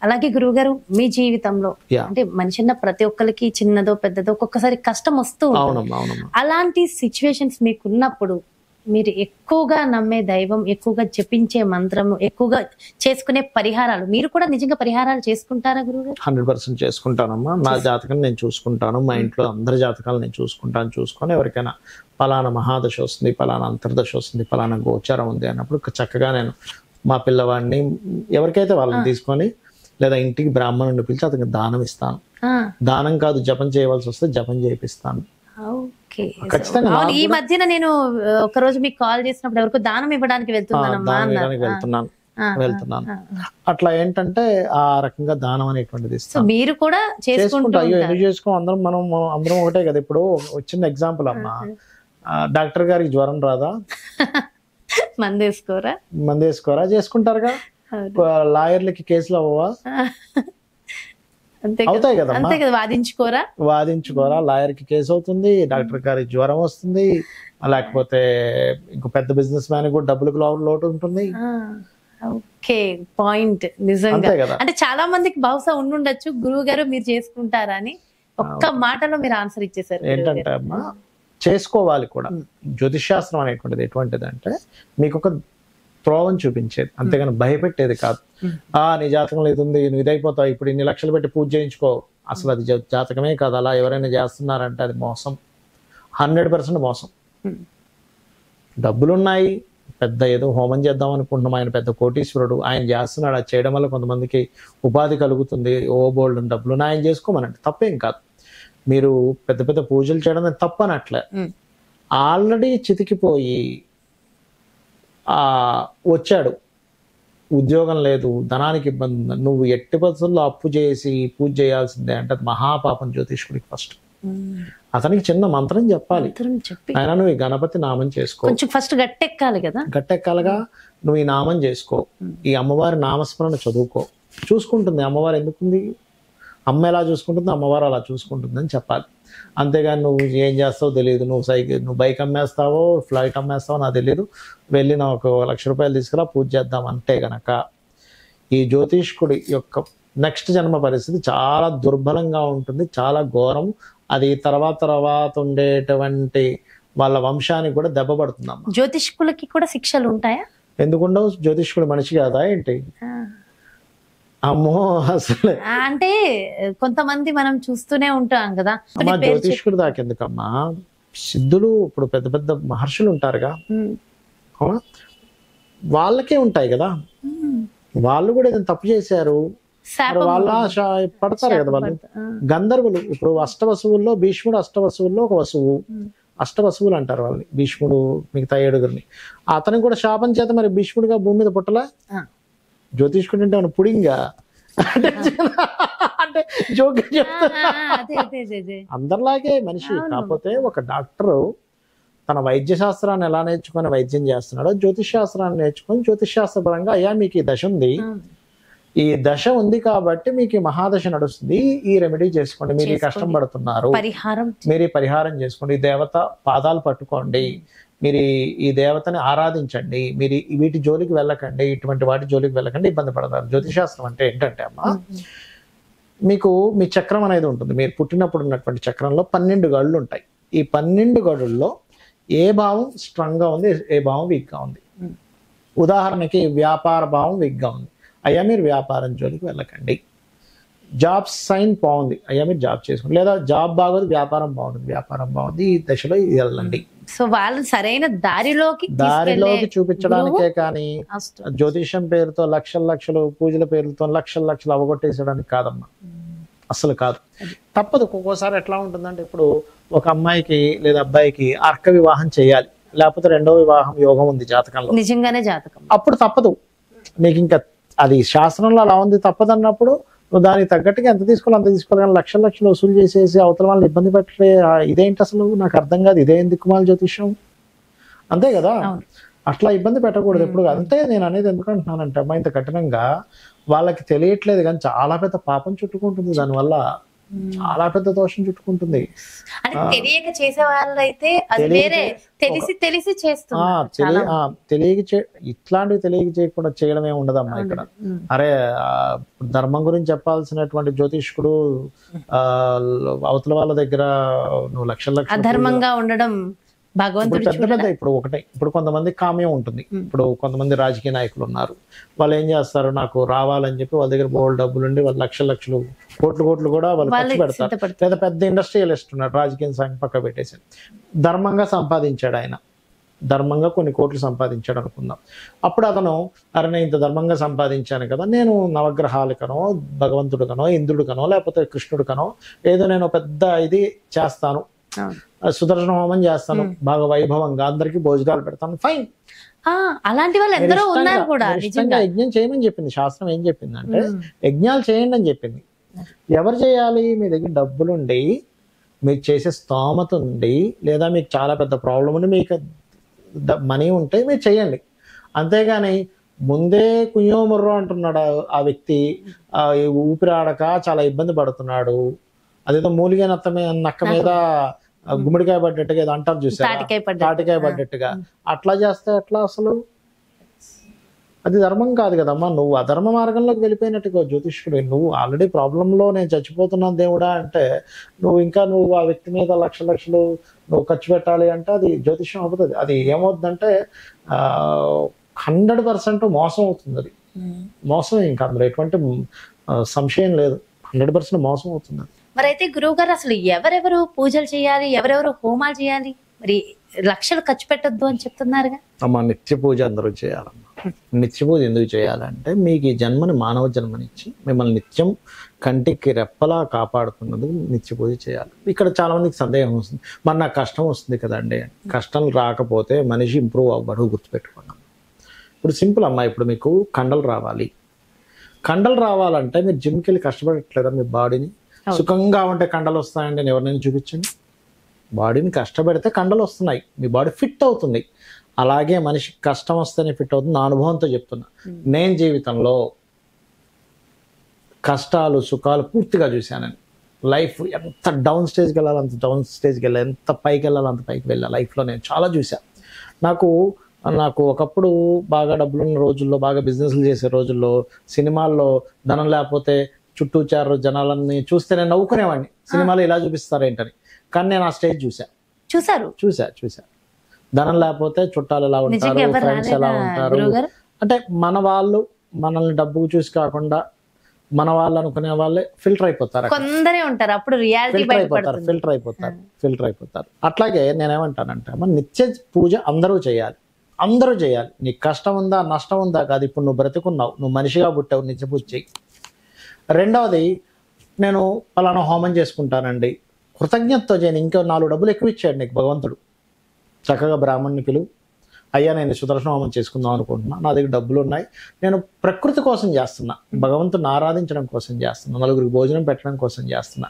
S1: అలాగే గురువుగారు, మీ జీవితంలో అంటే మనిషి ప్రతి ఒక్కరికి చిన్నదో పెద్దదో ఒక్కొక్కసారి కష్టం వస్తూ ఉంటుంది. అలాంటి సిచ్యువేషన్స్ మీకున్నప్పుడు మీరు ఎక్కువగా నమ్మే దైవం, ఎక్కువగా జపించే మంత్రం, ఎక్కువగా చేసుకునే పరిహారాలు, మీరు కూడా నిజంగా పరిహారాలు చేసుకుంటారా గురువుగారు?
S3: 100% చేసుకుంటానమ్మా. నా జాతకం నేను చూసుకుంటాను, మా ఇంట్లో అందరి జాతకాలు నేను చూసుకొని ఎవరికైనా పలానా మహాదశ వస్తుంది, పలానా అంతర్దశ వస్తుంది, పలానా గోచారం ఉంది అన్నప్పుడు చక్కగా నేను మా పిల్లవాడిని ఎవరికైతే వాళ్ళని తీసుకొని, లేదా ఇంటికి బ్రాహ్మణుని పిలిచి అతనికి దానం ఇస్తాను. దానం కాదు, జపం చేయవలసి వస్తే జపం చేపిస్తాను.
S1: ఈ మధ్యన నేను ఒక రోజు మీకు కాల్ చేసినప్పుడు ఎవరికో దానం ఇవ్వడానికి
S3: వెళ్తున్నాను. అట్లా ఏంటంటే ఆ రకంగా దానం అనేటువంటిది ఇస్తాను.
S1: మీరు కూడా
S3: చేసుకుంటా. అయ్యో ఎందుకు చేసుకో, అందరం ఒకటే కదా. ఇప్పుడు చిన్న ఎగ్జాంపుల్ అమ్మా, డాక్టర్ గారికి జ్వరం రాదా, మందేసుకోరా, చేసుకుంటారుగా. లాయర్లకి కేసులు అవ్వవా? అవుతాయి కదా, వాదించుకోరా. లాయర్ కి కేసు అవుతుంది, డాక్టర్ గారికి జ్వరం వస్తుంది, లేకపోతే ఇంకో పెద్ద బిజినెస్ మ్యాన్ కూడా డబ్బులకు లోటు ఉంటుంది.
S1: పాయింట్ నిజంగా. అంటే చాలా మందికి బహుశా ఉండుండొచ్చు, గురువు గారు మీరు చేసుకుంటారా అని ఒక్క మాటలో మీరు ఆన్సర్ ఇచ్చేసారు.
S3: ఏంటంటే అమ్మా, చేసుకోవాలి కూడా. జ్యోతిషాస్త్రం అనేటువంటిది ఎటువంటిది అంటే మీకు ఒక త్రోవని చూపించేది, అంతేగాని భయపెట్టేది కాదు. నీ జాతకంలో ఇది ఉంది, నువ్వు ఇదైపోతావు, ఇప్పుడు ఇన్ని లక్షలు పెట్టి పూజ చేయించుకో. అసలు అది జాతకమే కాదు. అలా ఎవరైనా చేస్తున్నారంటే అది మోసం, 100% మోసం. డబ్బులున్నాయి, పెద్ద ఏదో హోమం చేద్దాం అనుకుంటున్నాం, ఆయన పెద్ద కోటీశ్వరుడు, ఆయన చేస్తున్నాడు. అది చేయడం వల్ల కొంతమందికి ఉపాధి కలుగుతుంది, బోల్డ్ డబ్బులు ఆయన చేసుకోమనండి, తప్పేం కాదు. మీరు పెద్ద పెద్ద పూజలు చేయడం తప్పనట్లే. ఆల్రెడీ చితికిపోయి వచ్చాడు, ఉద్యోగం లేదు, ధనానికి ఇబ్బంది ఉంది, నువ్వు ఎట్టి పరిస్థితుల్లో అప్పు చేసి పూజ చేయాల్సిందే అంటే అది మహాపాపం జ్యోతిష్కుడికి. ఫస్ట్ అతనికి చిన్న మంత్రం చెప్పాలి, ఆయన నువ్వు ఈ గణపతి నామం చేసుకో,
S1: ఫస్ట్
S3: గట్టెక్కాలిగా, నువ్వు ఈ నామం చేసుకో, ఈ అమ్మవారి నామస్మరణ చదువుకో, చూసుకుంటుంది అమ్మవారు. ఎందుకుంది, అమ్మ ఎలా చూసుకుంటుందో అమ్మవారు అలా చూసుకుంటుంది అని చెప్పాలి. అంతేగాని నువ్వు ఏం చేస్తావో తెలియదు, నువ్వు బైక్ అమ్మేస్తావో ఫ్లైట్ అమ్మేస్తావో నాకు తెలియదు, వెళ్ళి నాకు 1,00,000 రూపాయలు తీసుకురా పూజ చేద్దాం అంటే గనక ఈ జ్యోతిష్కుడి యొక్క నెక్స్ట్ జన్మ పరిస్థితి చాలా దుర్బలంగా ఉంటుంది, చాలా ఘోరం. అది తర్వాత ఉండేటువంటి వాళ్ళ వంశానికి కూడా దెబ్బ పడుతుందమ్మా.
S1: జ్యోతిష్కులకి కూడా శిక్షలు ఉంటాయా?
S3: ఎందుకుండవు? జ్యోతిష్కుడు మనిషి కాదా ఏంటి? అమ్మో అసలు
S1: అంటే కొంతమంది మనం చూస్తూనే ఉంటాం కదా.
S3: అమ్మా జ్యోతిష్కుడు దాకెందుకమ్మా, సిద్ధులు ఇప్పుడు పెద్ద పెద్ద మహర్షులు ఉంటారుగా, అవునా, వాళ్ళకే ఉంటాయి కదా. వాళ్ళు కూడా ఏదైనా తప్పు చేశారు వాళ్ళ పడతారు కదా వాళ్ళు. గంధర్వులు ఇప్పుడు అష్టవసువుల్లో భీష్ముడు అష్టవసువుల్లో ఒక వసువు, అష్టవసువులు అంటారు వాళ్ళని, భీష్ముడు మిగతా 7గురిని. అతనికి కూడా శాపం చేత మరి భీష్ముడిగా భూమి మీద పుట్టలా. జ్యోతిష్కుడు అంటే మన పుడింగా అంటే జోక్గా చెప్తా. అందరిలాగే మనిషి. కాకపోతే ఒక డాక్టరు తన వైద్య శాస్త్రాన్ని ఎలా నేర్చుకొని వైద్యం చేస్తున్నాడో జ్యోతిష్ శాస్త్రాన్ని నేర్చుకొని జ్యోతిష్ శాస్త్రపరంగా అయ్యా మీకు ఈ దశ ఉంది, ఈ దశ ఉంది కాబట్టి మీకు ఈ మహాదశ నడుస్తుంది, ఈ రెమెడీ చేసుకోండి, మీరు ఈ కష్టం పడుతున్నారు, మీరు ఈ పరిహారం చేసుకోండి, ఈ దేవత పాదాలు పట్టుకోండి, మీరు ఈ దేవతని ఆరాధించండి, మీరు వీటి జోలికి వెళ్ళకండి, ఇటువంటి వాటి జోలికి వెళ్ళకండి, ఇబ్బంది పడతారు. జ్యోతిశాస్త్రం అంటే ఏంటంటే అమ్మా, మీకు మీ చక్రం అనేది ఉంటుంది. మీరు పుట్టినప్పుడు ఉన్నటువంటి చక్రంలో 12 గడులు ఉంటాయి. ఈ 12 గడుల్లో ఏ భావం స్ట్రాంగ్గా ఉంది, ఏ భావం వీక్గా ఉంది. ఉదాహరణకి వ్యాపార భావం వీక్గా ఉంది, అయ్యా మీరు వ్యాపారం జోలికి వెళ్ళకండి. జాబ్ సైన్ బాగుంది, అయ్యా మీరు జాబ్ చేసుకోండి. లేదా జాబ్ బాగోదు, వ్యాపారం బాగుంది, వ్యాపారం బాగుంది, ఈ దశలో వెళ్ళండి.
S1: సో వాళ్ళు సరైన దారిలోకి
S3: చూపించడానికే కానీ జ్యోతిషం పేరుతో లక్షలు పూజల పేరుతో లక్షలు అవగొట్టేసడానికి కాదమ్మా, అసలు కాదు. తప్పదు. ఒక్కోసారి ఎట్లా ఉంటుందంటే, ఇప్పుడు ఒక అమ్మాయికి లేదా అబ్బాయికి అర్క వివాహం చేయాలి, లేకపోతే 2వ వివాహం యోగం ఉంది జాతకంలో,
S1: నిజంగానే జాతకం,
S3: అప్పుడు తప్పదు. నీకు ఇంకా అది శాస్త్రంలో అలా ఉంది, తప్పదు అన్నప్పుడు నువ్వు దానికి తగ్గట్టుగా ఎంత తీసుకోవాలి అంత తీసుకోవాలి. కానీ లక్షలు వసూలు చేసేసి అవతల వాళ్ళని ఇబ్బంది పెట్టే ఇదేంటి అసలు నాకు అర్థం కాదు, ఇదేం దిక్కుమాల జ్యోతిష్యం, అంతే కదా. అట్లా ఇబ్బంది పెట్టకూడదు ఎప్పుడు. అంతే నేను అనేది ఎందుకంటున్నానంటే అమ్మా, ఇంత కఠినంగా వాళ్ళకి తెలియట్లేదు కానీ చాలా పెద్ద పాపం చుట్టుకుంటుంది దానివల్ల, చాలా పెద్ద దోషం చుట్టుకుంటుంది.
S1: తెలియక చేసే వాళ్ళైతే తెలిసి
S3: ఇట్లాంటివి తెలియక చేయకుండా చేయడమే ఉండదమ్మా ఇక్కడ. అరే ధర్మం గురించి చెప్పాల్సినటువంటి జ్యోతిష్కుడు అవతల వాళ్ళ దగ్గర నువ్వు లక్షల
S1: అధర్మంగా ఉండడం భగవంతుడు
S3: పెద్ద ఇప్పుడు కొంతమంది కామ్యం ఉంటుంది. ఇప్పుడు కొంతమంది రాజకీయ నాయకులు ఉన్నారు, వాళ్ళు ఏం చేస్తారు, నాకు రావాలని చెప్పి వాళ్ళ దగ్గర బోల్డ్ డబ్బులు ఉండి వాళ్ళు లక్షలు కోట్లు కూడా వాళ్ళు ఖర్చు పెడతారు. లేదా పెద్ద ఇండస్ట్రియలిస్ట్ ఉన్నాడు, రాజకీయ సంఘం పక్క పెట్టేసి ధర్మంగా సంపాదించాడు, ఆయన ధర్మంగా కొన్ని కోట్లు సంపాదించాడు అనుకుందాం. అప్పుడు అతను అరే నేను ఇంత ధర్మంగా సంపాదించాను కదా, నేను నవగ్రహాలకనో భగవంతుడికనో ఇంద్రుడికనో లేకపోతే కృష్ణుడికనో ఏదో నేను పెద్ద ఇది చేస్తాను, సుదర్శన హోమం చేస్తాను, బాగా వైభవంగా అందరికి భోజనాలు పెడతాను, ఫైన్.
S1: అలాంటి వాళ్ళు ఎందరో ఉన్నారు కూడా.
S3: యజ్ఞం చేయమని చెప్పింది శాస్త్రం. ఏం చెప్పింది అంటే యజ్ఞాలు చేయండి అని చెప్పింది. ఎవరు చేయాలి? మీ దగ్గర డబ్బులుండి, మీకు చేసే స్తోమత ఉండి, లేదా మీకు చాలా పెద్ద ప్రాబ్లం ఉండి, మీకు మనీ ఉంటే మీరు చేయండి. అంతేగాని ముందే కుయ్యో ముర్రో అంటున్నాడు ఆ వ్యక్తి, ఊపిరాడక చాలా ఇబ్బంది పడుతున్నాడు, అదేదో మూలిగే నక్క మీద గుమ్మడికాయ పడ్డట్టుగా ఏదో అంటారు చూసారు, తాటికాయ పడ్డట్టుగా అట్లా చేస్తే ఎట్లా అసలు? అది ధర్మం కాదు కదమ్మా. నువ్వు అధర్మ మార్గంలోకి వెళ్ళిపోయినట్టుగా జ్యోతిష్కుడు, నువ్వు ఆల్రెడీ ప్రాబ్లంలో నేను చచ్చిపోతున్నాను దేవుడా అంటే నువ్వు ఆ వ్యక్తి మీద లక్షలు నువ్వు ఖర్చు పెట్టాలి అంటే అది జ్యోతిష్యం అవుతుంది. అది ఏమవుతుందంటే 100% మోసం అవుతుంది. అది మోసం, ఇంకా అందులో ఎటువంటి సంశయం లేదు, 100% మోసం అవుతుంది.
S1: మరి అయితే గురువు గారు అసలు ఎవరెవరు పూజలు చేయాలి, ఎవరెవరు హోమాలు చేయాలి, మరి లక్షలు ఖర్చు పెట్టద్దు అని చెప్తున్నారుగా
S3: అమ్మా? నిత్య పూజ అందరూ చేయాలమ్మా. నిత్య పూజ ఎందుకు చేయాలంటే మీకు ఈ జన్మని మానవ జన్మనిచ్చి మిమ్మల్ని నిత్యం కంటికి రెప్పలా కాపాడుతున్నందుకు నిత్య పూజ చేయాలి. ఇక్కడ చాలా మందికి సందేహం వస్తుంది, మరి నాకు కష్టం వస్తుంది కదండి. కష్టం రాకపోతే మనిషి ఇంప్రూవ్ అవ్వడు, గుర్తుపెట్టుకున్నాం. ఇప్పుడు సింపుల్ అమ్మా, ఇప్పుడు మీకు కండలు రావాలంటే మీరు జిమ్కి వెళ్ళి కష్టపడట్లేదా? మీ బాడీని సుఖంగా ఉంటే కండలు వస్తాయండి ఎవరినైనా చూపించండి. బాడీని కష్టపడితే కండలు వస్తున్నాయి, మీ బాడీ ఫిట్ అవుతుంది. అలాగే మనిషికి కష్టం వస్తేనే ఫిట్ అవుతుంది. నా అనుభవంతో చెప్తున్నా. నేను జీవితంలో కష్టాలు సుఖాలు పూర్తిగా చూశానని. లైఫ్ ఎంత డౌన్ స్టేజ్కి వెళ్ళాలి అంత డౌన్ స్టేజ్కి వెళ్ళాలి, ఎంత పైకి వెళ్ళాలి అంత పైకి వెళ్ళాలి. లైఫ్లో నేను చాలా చూశాను. నాకు ఒకప్పుడు బాగా డబ్బులున్న రోజుల్లో, బాగా బిజినెస్లు చేసే రోజుల్లో, సినిమాల్లో ధనం లేకపోతే చుట్టూ చేరు జనాలన్నీ చూస్తే నేను నవ్వుకునేవాడిని, సినిమాలో ఇలా చూపిస్తారేంటని. కానీ నేను ఆ స్టేజ్ చూసా. ధనం లేకపోతే చుట్టాలు ఎలా ఉంటారు, ఫ్రెండ్స్ ఎలా ఉంటారు. అంటే మన వాళ్ళు మనల్ని డబ్బుకు చూసి కాకుండా మన వాళ్ళు అనుకునే వాళ్ళే ఫిల్టర్ అయిపోతారు.
S1: కొందరే ఉంటారు అప్పుడు రియాలిటీ
S3: ఫిల్టర్ అయిపోతారు. అట్లాగే నేనేమంటానంటే మన నిత్య పూజ అందరూ చేయాలి. నీకు కష్టం ఉందా నష్టం ఉందా కాదు, ఇప్పుడు నువ్వు బ్రతుకున్నావు, నువ్వు మనిషిగా పుట్టావు, నిత్య పూజ చేయి. రెండవది, నేను పలానా హోమం చేసుకుంటానండి, కృతజ్ఞతతో చేయను. ఇంకా 4 డబ్బులు ఎక్కువ ఇచ్చాడు నీకు భగవంతుడు. చక్కగా బ్రాహ్మణ్ణి పిలువు, అయ్యా నేను సుదర్శన హోమం చేసుకుందాం అనుకుంటున్నా, నా దగ్గర డబ్బులు ఉన్నాయి, నేను ప్రకృతి కోసం చేస్తున్నా, భగవంతుని ఆరాధించడం కోసం చేస్తున్నా, నలుగురికి భోజనం పెట్టడం కోసం చేస్తున్నా,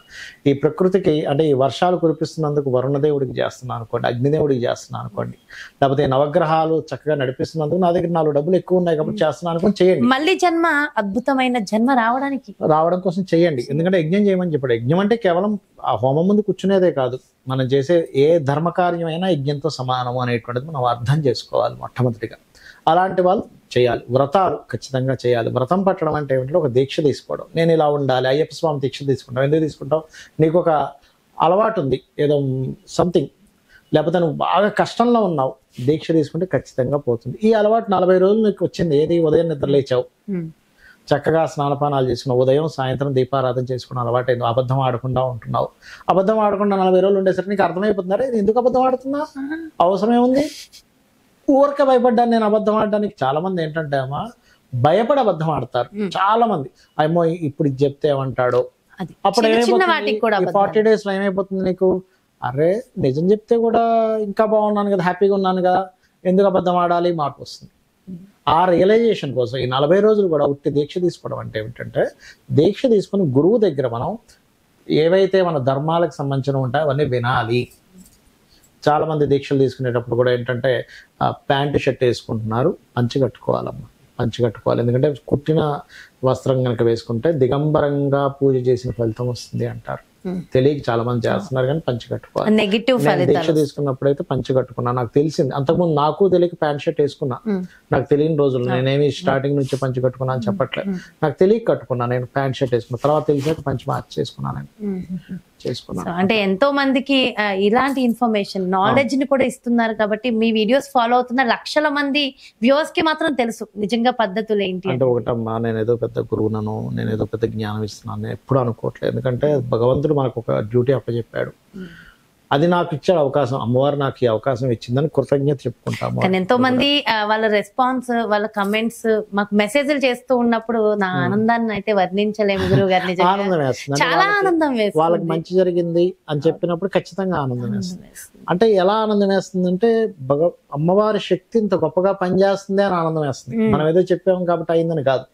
S3: ఈ ప్రకృతికి అంటే ఈ వర్షాలు కురిపిస్తున్నందుకు వరుణదేవుడికి చేస్తున్నా అనుకోండి, అగ్నిదేవుడికి చేస్తున్నా అనుకోండి, లేకపోతే నవగ్రహాలు చక్కగా నడిపిస్తున్నందుకు నా దగ్గర 4 డబ్బులు ఎక్కువ ఉన్నాయి కాబట్టి చేస్తున్నా అనుకోని చేయండి.
S1: మళ్ళీ జన్మ అద్భుతమైన జన్మ రావడం
S3: కోసం చేయండి. ఎందుకంటే యజ్ఞం చేయమని చెప్పాడు. యజ్ఞం అంటే కేవలం ఆ హోమం ముందు కూర్చునేదే కాదు, మనం చేసే ఏ ధర్మకార్యమైనా యజ్ఞంతో సమానము అనేటువంటిది మనం అర్థం చేసుకోవాలి మొట్టమొదటిగా. అలాంటి వాళ్ళు చేయాలి. వ్రతాలు ఖచ్చితంగా చేయాలి. వ్రతం పట్టడం అంటే ఏమిటంటే ఒక దీక్ష తీసుకోవడం. నేను ఇలా ఉండాలి, అయ్యప్ప స్వామి దీక్ష తీసుకుంటావు. ఎందుకు తీసుకుంటావు? నీకు ఒక అలవాటు ఉంది, ఏదో సంథింగ్, లేకపోతే నువ్వు బాగా కష్టంలో ఉన్నావు, దీక్ష తీసుకుంటే ఖచ్చితంగా పోతుంది. ఈ అలవాటు 40 రోజులు నీకు వచ్చింది. ఏది? ఉదయం నిద్ర లేచావు, చక్కగా స్నానపానాలు చేసుకున్నావు, ఉదయం సాయంత్రం దీపారాధన చేసుకున్న అలవాటు, అబద్ధం ఆడకుండా ఉంటున్నావు. అబద్ధం ఆడకుండా 40 రోజులు ఉండేసరికి నీకు అర్థమైపోతున్నారే ఎందుకు అబద్ధం ఆడుతున్నా, అవసరమే ఉంది. ఊరికే భయపడ్డాను నేను అబద్ధం ఆడడానికి. చాలా మంది ఏంటంటే అమ్మా భయపడి అబద్ధం ఆడతారు. చాలా మంది అమ్మో ఇప్పుడు ఇది చెప్తే ఏమంటాడో. అప్పుడు ఏమైపోతుంది, 40 days లో ఏమైపోతుంది నీకు, అరే నిజం చెప్తే కూడా ఇంకా బాగున్నాను కదా, హ్యాపీగా ఉన్నాను కదా, ఎందుకు అబద్ధం ఆడాలి, మార్పు వస్తుంది. ఆ రియలైజేషన్ కోసం ఈ 40 రోజులు కూడా ఉట్టి దీక్ష తీసుకోవడం అంటే ఏమిటంటే, దీక్ష తీసుకుని గురువు దగ్గర మనం ఏవైతే మన ధర్మాలకు సంబంధించిన ఉంటాయో అవన్నీ వినాలి. చాలా మంది దీక్షలు తీసుకునేటప్పుడు కూడా ఏంటంటే ప్యాంటు షర్ట్ వేసుకుంటున్నారు, పంచి కట్టుకోవాలమ్మా, పంచి కట్టుకోవాలి. ఎందుకంటే కుట్టిన వస్త్రం కనుక వేసుకుంటే దిగంబరంగా పూజ చేసిన ఫలితం వస్తుంది అంటారు. తెలియక చాలా మంది చేస్తున్నారు, కానీ పంచి కట్టుకోవాలి.
S1: నెగిటివ్
S3: దీక్ష తీసుకున్నప్పుడు అయితే పంచి కట్టుకున్నా. నాకు తెలిసింది, అంతకుముందు నాకు తెలియక ప్యాంట్ షర్ట్ వేసుకున్నా. నాకు తెలియని రోజులు, నేనేమి స్టార్టింగ్ నుంచి పంచి కట్టుకున్నా అని చెప్పట్లేదు, నాకు తెలియక కట్టుకున్నా. నేను ప్యాంట్ షర్ట్ వేసుకున్నా, తర్వాత తెలిసాక పంచి మార్చి చేసుకున్నాను.
S1: అంటే ఎంతో మందికి ఇలాంటి ఇన్ఫర్మేషన్ నాలెడ్జ్ ని కూడా ఇస్తున్నారు కాబట్టి మీ వీడియోస్ ఫాలో అవుతున్న లక్షల మంది వ్యూవర్స్ కి మాత్రం తెలుసు నిజంగా పద్ధతులు ఏంటి
S3: అంటే. ఒకటమ్మా, నేను ఏదో పెద్ద గురువునను, నేను ఏదో పెద్ద జ్ఞానం ఇస్తున్నాను ఎప్పుడు అనుకోవట్లేదు. ఎందుకంటే భగవంతుడు మనకు ఒక డ్యూటీ అప్పచెప్పాడు, అది నాకు ఇచ్చాడు అవకాశం. అమ్మవారు నాకు ఈ అవకాశం ఇచ్చిందని కృతజ్ఞత చెప్పుకుంటాము.
S1: కానీ ఎంతో మంది వాళ్ళ రెస్పాన్స్, వాళ్ళ కమెంట్స్ మాకు మెసేజ్లు చేస్తూ ఉన్నప్పుడు నా ఆనందాన్ని అయితే వర్ణించలేము గురువు గారిని.
S3: ఆనందం వేస్తుంది,
S1: చాలా ఆనందం వేస్తుంది.
S3: వాళ్ళకి మంచి జరిగింది అని చెప్పినప్పుడు ఖచ్చితంగా ఆనందం వేస్తుంది. అంటే ఎలా ఆనందం వేస్తుంది అంటే, అమ్మవారి శక్తి ఇంత గొప్పగా పనిచేస్తుంది అని ఆనందం వేస్తుంది. మనం ఏదో చెప్పాము కాబట్టి అయిందని కాదు,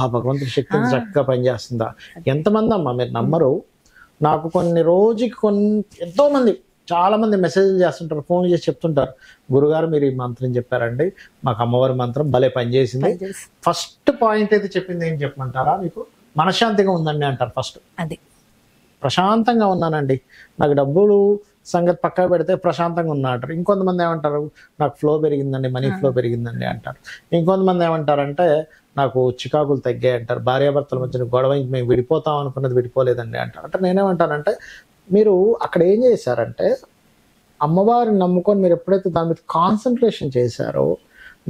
S3: భగవంతుడి శక్తి చక్కగా పనిచేస్తుందా. ఎంతమంది అమ్మా మీరు నమ్మరు, నాకు రోజుకి ఎంతో మంది, చాలా మంది మెసేజ్లు చేస్తుంటారు, ఫోన్ చేసి చెప్తుంటారు, గురుగారు మీరు ఈ మంత్రం చెప్పారండి, మాకు అమ్మవారి మంత్రం భలే పనిచేసింది. ఫస్ట్ పాయింట్ అయితే చెప్పింది ఏం చెప్పమంటారా మీకు? మనశ్శాంతిగా ఉందండి అంటారు ఫస్ట్.
S1: అది
S3: ప్రశాంతంగా ఉన్నానండి, నాకు డబ్బులు సంగతి పక్కన పెడితే ప్రశాంతంగా ఉన్నా అంటారు. ఇంకొంతమంది ఏమంటారు, నాకు ఫ్లో పెరిగిందండి, మనీ ఫ్లో పెరిగిందండి అంటారు. ఇంకొంతమంది ఏమంటారంటే నాకు చికాకులు తగ్గాయి అంటారు, భార్యాభర్తల మధ్యన గొడవ మేము విడిపోతాం అనుకున్నది విడిపోలేదండి అంటారు. అంటే నేనేమంటానంటే, మీరు అక్కడ ఏం చేశారంటే అమ్మవారిని నమ్ముకొని మీరు ఎప్పుడైతే దాని మీద కాన్సన్ట్రేషన్ చేశారో,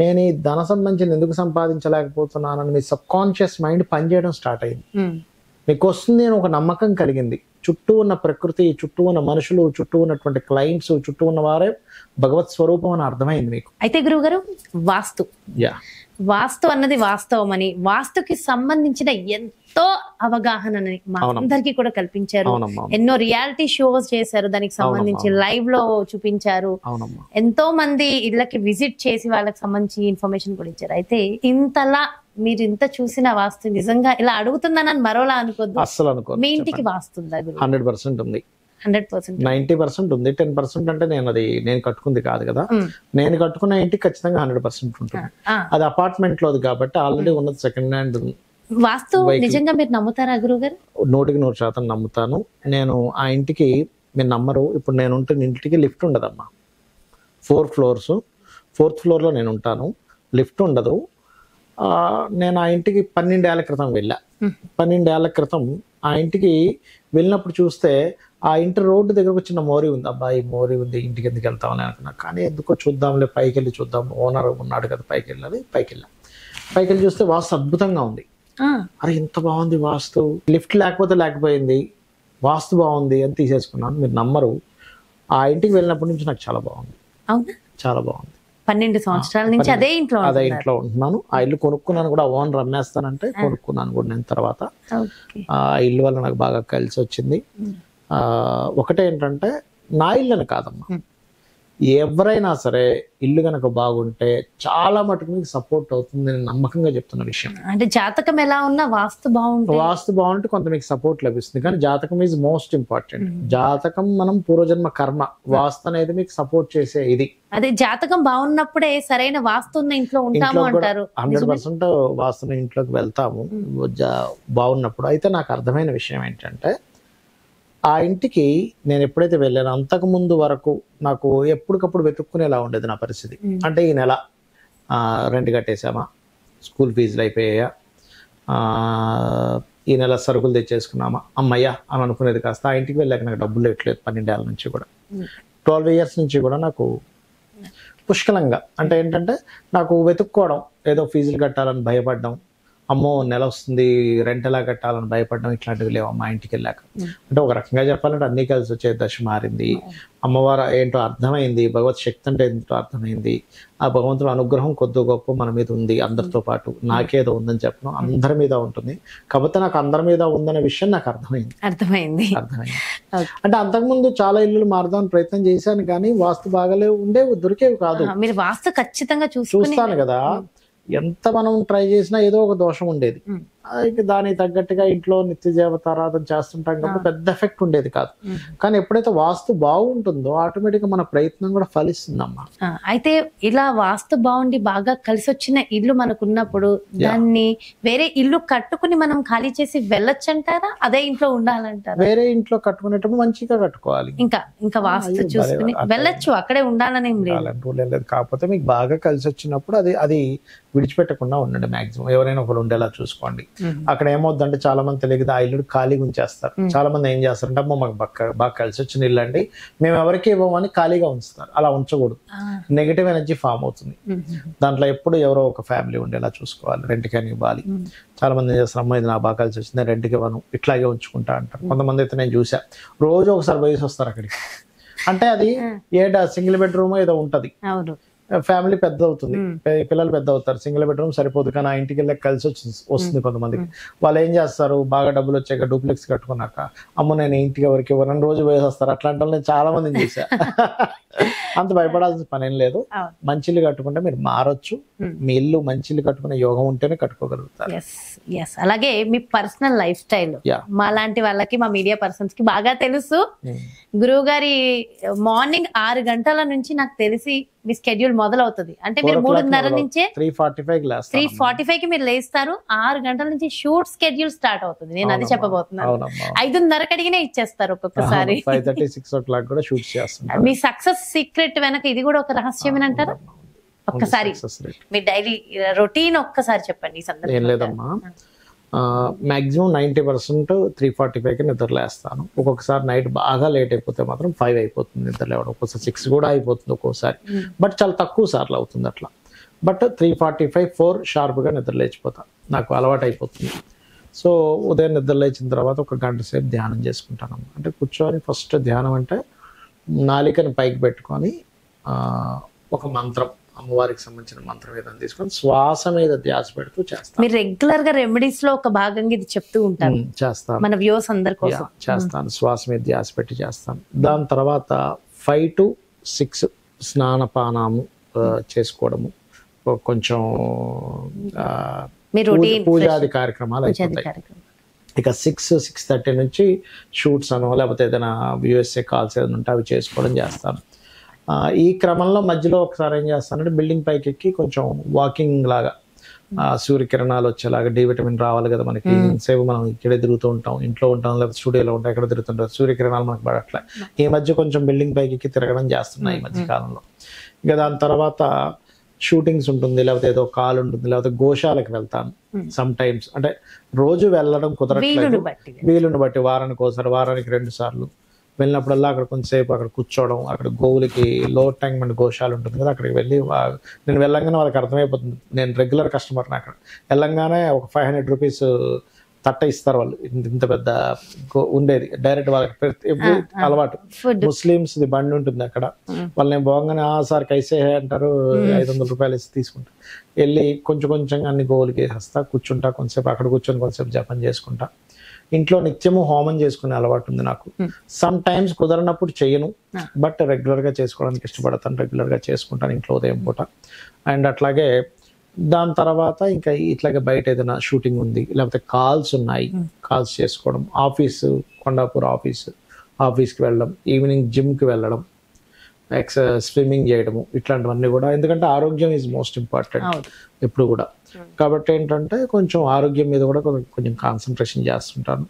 S3: నేను ఈ ధన సంబంధించిన ఎందుకు సంపాదించలేకపోతున్నానని మీ సబ్ కాన్షియస్ మైండ్ పనిచేయడం స్టార్ట్ అయింది. మీకు వస్తుంది అని ఒక నమ్మకం కలిగింది. చుట్టూ ఉన్న ప్రకృతి, చుట్టూ ఉన్న మనుషులు, చుట్టూ ఉన్నటువంటి క్లయింట్స్, చుట్టూ ఉన్న వారే భగవత్ స్వరూపం అని అర్థమైంది మీకు.
S1: అయితే గురువుగారు, వాస్తు అన్నది వాస్తవం అని, వాస్తుకి సంబంధించిన ఎంతో అవగాహనని మా అందరికీ కూడా కల్పించారు. ఎన్నో రియాలిటీ షోస్ చేశారు, దానికి సంబంధించి లైవ్ లో చూపించారు. ఎంతో మంది ఇళ్ళకి విజిట్ చేసి వాళ్ళకి సంబంధించి ఇన్ఫర్మేషన్ కూడా ఇచ్చారు. అయితే ఇంతలా మీరు ఇంత చూసిన వాస్తు నిజంగా ఇలా అడుగుతుందని మరోలా అనుకోద్దు.
S3: అస్సలు అనుకో.
S1: మీ ఇంటికి వాస్తుందా?
S3: 100% ఉంది.
S1: 100%,
S3: 90% ఉంది. 10% అంటే నేను కట్టుకుంది కాదు కదా. నేను కట్టుకున్న ఇంటికి ఖచ్చితంగా 100% ఉంటుంది. అది అపార్ట్మెంట్ లోది కాబట్టి ఆల్రెడీ ఉన్నది సెకండ్ హ్యాండ్.
S1: వాస్తు నిజంగా మీరు నమ్ముతారా గురుగారు?
S3: 100% నమ్ముతాను. నేను ఆ ఇంటికి, మీరు నమ్మరు, ఇప్పుడు నేను ఉంటున్న ఇంటికి లిఫ్ట్ ఉండదమ్మా. 4 floors, 4th floor లో నేను ఉంటాను, లిఫ్ట్ ఉండదు. నేను ఆ ఇంటికి 12 ఏళ్ల క్రితం వెళ్ళా. 12 ఏళ్ల క్రితం ఆ ఇంటికి వెళ్ళినప్పుడు చూస్తే ఆ ఇంటి రోడ్డు దగ్గర ఒక చిన్న మోరీ ఉంది. అబ్బాయి మోరీ ఉంది, ఇంటికి ఎందుకు వెళ్తామని అనుకున్నా. కానీ ఎందుకో చూద్దాంలే, పైకి వెళ్ళి చూద్దాం, ఓనర్ ఉన్నాడు కదా, పైకి వెళ్ళాలి. పైకి వెళ్ళి చూస్తే వాస్తు అద్భుతంగా ఉంది. అరే ఇంత బాగుంది వాస్తు, లిఫ్ట్ లేకపోతే లేకపోయింది, వాస్తు బాగుంది అని తీసేసుకున్నాను. మీరు నమ్మరు, ఆ ఇంటికి వెళ్ళినప్పటి నుంచి నాకు చాలా బాగుంది. చాలా బాగుంది.
S1: 12 సంవత్సరాల నుంచి అదే ఇంట్లో
S3: ఉంటున్నాను. ఆ ఇల్లు కొనుక్కున్నాను కూడా, ఓనర్ అమ్మేస్తానంటే కొనుక్కున్నాను కూడా నేను తర్వాత. ఆ ఇల్లు వల్ల నాకు బాగా కలిసి వచ్చింది. ఒకటే ఏంటంటే, నా ఇల్లు అని కాదమ్మా, ఎవరైనా సరే ఇల్లు కనుక బాగుంటే చాలా మటుకు మీకు సపోర్ట్ అవుతుంది, నేను నమ్మకంగా చెప్తున్న విషయం.
S1: అంటే జాతకం ఎలా ఉన్నా వాస్తు బాగుంటే
S3: కొంత మీకు సపోర్ట్ లభిస్తుంది. కానీ జాతకం ఈజ్ మోస్ట్ ఇంపార్టెంట్. జాతకం మనం పూర్వజన్మ కర్మ, వాస్తు అనేది మీకు సపోర్ట్ చేసే ఇది.
S1: అదే జాతకం బాగున్నప్పుడే సరైన వాస్తు ఉన్న ఇంట్లో ఉంటాము అంటారు.
S3: 100% వాస్తున్న ఇంట్లోకి వెళ్తాము బాగున్నప్పుడు. అయితే నాకు అర్థమైన విషయం ఏంటంటే, ఆ ఇంటికి నేను ఎప్పుడైతే వెళ్ళానో అంతకు ముందు వరకు నాకు ఎప్పటికప్పుడు వెతుక్కునేలా ఉండేది నా పరిస్థితి. అంటే ఈ నెల రెంట్ కట్టేసామా, స్కూల్ ఫీజులు అయిపోయాయా, ఈ నెల సరుకులు తెచ్చేసుకున్నామా, అమ్మయ్యా అని అనుకునేది. కాస్త ఆ ఇంటికి వెళ్ళాక నాకు డబ్బులు లేట్లేదు. 12 ఏళ్ళ నుంచి కూడా, 12 years నుంచి కూడా నాకు పుష్కలంగా. అంటే ఏంటంటే, నాకు వెతుక్కోవడం, ఏదో ఫీజులు కట్టాలని భయపడడం, అమ్మో నెల వస్తుంది రెంట్ ఎలా కట్టాలని భయపడడం, ఇట్లాంటివి లేవు మా ఇంటికి వెళ్ళాక. అంటే ఒక రకంగా చెప్పాలంటే అన్నీ కలిసి వచ్చే దశ మారింది. అమ్మవారు ఏంటో అర్థమైంది, భగవత్ శక్తి అంటే ఏంటో అర్థమైంది. ఆ భగవంతుడు అనుగ్రహం కొద్ది గొప్ప మన మీద ఉంది, అందరితో పాటు. నాకేదో ఉందని చెప్పడం, అందరి మీద ఉంటుంది. కాకపోతే నాకు అందరి మీద ఉందనే విషయం నాకు అర్థమైంది. అంటే అంతకుముందు చాలా ఇల్లులు మారుదామని ప్రయత్నం చేశాను, కానీ వాస్తు బాగాలేవు, ఉండేవి, దొరికేవి కాదు.
S1: మీరు వాస్తు ఖచ్చితంగా
S3: చూస్తాను కదా, ఎంత మనం ట్రై చేసినా ఏదో ఒక దోషం ఉండేది. దానికి తగ్గట్టుగా ఇంట్లో నిత్య దేవతారాధన చేస్తుంటాం కాబట్టి పెద్ద ఎఫెక్ట్ ఉండేది కాదు. కానీ ఎప్పుడైతే వాస్తు బాగుంటుందో ఆటోమేటిక్ గా మన ప్రయత్నం కూడా ఫలిస్తుందమ్మా.
S1: అయితే ఇలా వాస్తు బాగుండి బాగా కలిసి వచ్చిన ఇల్లు మనకున్నప్పుడు దాన్ని వేరే ఇల్లు కట్టుకుని మనం ఖాళీ చేసి వెళ్ళొచ్చంటారా, అదే ఇంట్లో ఉండాలంటారా?
S3: వేరే ఇంట్లో కట్టుకునేటప్పుడు మంచిగా కట్టుకోవాలి.
S1: ఇంకా వాస్తు చూసుకుని వెళ్ళొచ్చు, అక్కడే ఉండాలనేం
S3: లేదు. కాకపోతే మీకు బాగా కలిసి వచ్చినప్పుడు అది విడిచిపెట్టకుండా ఉండండి. మాక్సిమం ఎవరైనా ఒకరు ఉండేలా చూసుకోండి. అక్కడ ఏమవుద్దంటే, చాలా మంది తెలియదు ఆ ఇల్లు ఖాళీగా ఉంచేస్తారు. చాలా మంది ఏం చేస్తారంటే, అమ్మో మాకు బాగా కలిసి వచ్చిన ఇల్లు అండి, మేము ఎవరికి ఇవ్వమని ఖాళీగా ఉంచుతారు. అలా ఉంచకూడదు, నెగిటివ్ ఎనర్జీ ఫామ్ అవుతుంది. దాంట్లో ఎప్పుడు ఎవరో ఒక ఫ్యామిలీ ఉండేలా చూసుకోవాలి, రెంట్కి అని ఇవ్వాలి. చాలా మంది ఏం చేస్తారు, అమ్మ ఇది నాకు బాగా కలిసి వచ్చింది, రెంట్కి ఇవ్వను, ఇట్లాగే ఉంచుకుంటా అంటారు. కొంతమంది అయితే నేను చూసా, రోజు ఒకసారి పోయేసి వస్తారు అక్కడికి. అంటే అది సింగిల్ బెడ్రూమ్ ఏదో ఉంటది, ఫ్యామిలీ పెద్ద అవుతుంది, పిల్లలు పెద్ద అవుతారు, సింగిల్ బెడ్రూమ్ సరిపోదు. కానీ ఆ ఇంటికి వెళ్ళి కలిసి వస్తుంది కొంతమందికి. వాళ్ళు ఏం చేస్తారు, బాగా డబ్బులు వచ్చాక డూప్లెక్స్ కట్టుకున్నాక, అమ్మ నేను ఇంటికి ఎవరికి ఎవరైనా రోజు వేసి వస్తారు. అట్లాంటి వాళ్ళు నేను చాలా మందిని చూసా. అంత భయపడాల్సిన పని ఏం లేదు. మంచి ఇల్లు కట్టుకుంటే మీరు మారొచ్చు. మీ ఇల్లు మంచి ఇల్లు కట్టుకునే యోగం ఉంటేనే కట్టుకోగలుగుతారు.
S1: అలాగే మీ పర్సనల్ లైఫ్ స్టైల్ మా లాంటి వాళ్ళకి, మా మీడియా పర్సన్స్ కి బాగా తెలుసు. గురువు గారి మార్నింగ్ 6 గంటల నుంచి నాకు తెలిసి మీ స్కెడ్యూల్ మొదలవుతుంది. అంటే మీరు 3:30 నుంచే 3:45కి మీరు లేస్తారు. 6 గంటల నుంచి షూట్ స్కెడ్యూల్ స్టార్ట్ అవుతుంది. నేను అది చెప్పబోతున్నాను. 5:30కి అడిగినే ఇచ్చేస్తారు ఒక్కొక్కసారి.
S3: 5:30-6 o'clock కూడా షూట్ చేస్తారు.
S1: మీ సక్సెస్ సీక్రెట్ వెనక ఇది కూడా ఒక రహస్యమేనంటారా? ఒక్కసారి మీ డైలీ రొటీన్ ఒక్కసారి చెప్పండి ఈ సందర్భంలో.
S3: ఏం లేదమ్మా, మాక్సిమం 90% 3:45కి నిద్రలేస్తాను. ఒక్కొక్కసారి నైట్ బాగా లేట్ అయిపోతే మాత్రం 5 అయిపోతుంది నిద్ర లేవడం. ఒక్కోసారి 6 కూడా అయిపోతుంది ఒక్కోసారి, బట్ చాలా తక్కువ సార్లు అవుతుంది అట్లా. బట్ 3:45-4 షార్ప్గా నిద్ర లేచిపోతాను, నాకు అలవాటు అయిపోతుంది. సో ఉదయం నిద్ర లేచిన తర్వాత 1 గంట సేపు ధ్యానం చేసుకుంటాను. అంటే కూర్చొని ఫస్ట్ ధ్యానం అంటే నాలికని పైకి పెట్టుకొని ఒక మంత్రం, అమ్మవారికి సంబంధించిన మంత్రం ఏదైనా తీసుకొని శ్వాస మీద ధ్యాస పెడుతూ చేస్తాను.
S1: మీరు రెగ్యులర్ గా రెమెడీస్ లో ఒక భాగంగా ఇది చెప్తూ ఉంటారు.
S3: చేస్తాను,
S1: మన వ్యూస్ అందరి కోసం
S3: చేస్తాను. శ్వాస మీద ధ్యాస పెట్టి చేస్తాను. దాని తర్వాత 5 to 6 స్నానపానము చేసుకోవడము, కొంచెం పూజాది కార్యక్రమాలు అయిపోతాయి. ఇక 6-6:30 నుంచి షూట్స్ అనో లేకపోతే ఏదైనా USA కాల్స్ ఏదైనా ఉంటే అవి చేసుకోవడం చేస్తాను. ఈ క్రమంలో మధ్యలో ఒకసారి ఏం చేస్తానంటే, బిల్డింగ్ పైకి ఎక్కి కొంచెం వాకింగ్ లాగా, సూర్యకిరణాలు వచ్చేలాగా, డి విటమిన్ రావాలి కదా మనకి. సేపు మనం ఇక్కడే తిరుగుతూ ఉంటాం, ఇంట్లో ఉంటాం లేకపోతే స్టూడియోలో ఉంటాం, ఎక్కడ తిరుగుతుంటాం, సూర్యకిరణాలు మనకు పడట్లే. ఈ మధ్య కొంచెం బిల్డింగ్ పైకి ఎక్కి తిరగడం చేస్తున్నాయి ఈ మధ్య కాలంలో. ఇంకా దాని తర్వాత షూటింగ్స్ ఉంటుంది, లేకపోతే ఏదో కాల్ ఉంటుంది, లేకపోతే గోశాలకు వెళ్తాను సమ్ టైమ్స్. అంటే రోజు వెళ్ళడం కుదరట్లేదు, వీలుని బట్టి వారానికి ఒకసారి, వారానికి 2 సార్లు వెళ్ళినప్పుడల్లా అక్కడ కొంచెంసేపు అక్కడ కూర్చోవడం, అక్కడ గోవులకి లోవర్ ట్యాంక్మెంట్ గోశాల ఉంటుంది కదా, అక్కడికి వెళ్ళి నేను వెళ్ళంగానే వాళ్ళకి అర్థమైపోతుంది నేను రెగ్యులర్ కస్టమర్ని. అక్కడ వెళ్ళంగానే ఒక 500 రూపీస్ తట్ట ఇస్తారు వాళ్ళు, ఇంత పెద్ద ఉండేది డైరెక్ట్ వాళ్ళకి అలవాటు. ముస్లిమ్స్ బండి ఉంటుంది అక్కడ, వాళ్ళని పోగానే సార్ కైసే అంటారు, 500 రూపాయలు ఇచ్చి తీసుకుంటా. వెళ్ళి కొంచెం కొంచెంగా అన్ని గోవులకి వేసేస్తా, కూర్చుంటా, కొంచెంసేపు అక్కడ కూర్చొని కొంచెంసేపు జపం చేసుకుంటా. ఇంట్లో నిత్యము హోమం చేసుకునే అలవాటు ఉంది నాకు. సమ్ టైమ్స్ కుదరనప్పుడు చేయను, బట్ రెగ్యులర్గా చేసుకోవడానికి ఇష్టపడతాను, రెగ్యులర్గా చేసుకుంటాను ఇంట్లో ఉదయం పూట. అండ్ అట్లాగే దాని తర్వాత ఇంకా ఇట్లాగే బయట ఏదైనా షూటింగ్ ఉంది, లేకపోతే కాల్స్ ఉన్నాయి, కాల్స్ చేసుకోవడం, ఆఫీసు కొండాపూర్ ఆఫీస్కి వెళ్ళడం, ఈవినింగ్ జిమ్కి వెళ్ళడం, స్విమ్మింగ్ చేయడము, ఇట్లాంటివన్నీ కూడా. ఎందుకంటే ఆరోగ్యం ఈజ్ మోస్ట్ ఇంపార్టెంట్ ఎప్పుడు కూడా. కాబట్టి ఏంటంటే కొంచెం ఆరోగ్యం మీద కూడా కొంచెం కాన్సన్ట్రేషన్ చేస్తుంటాను.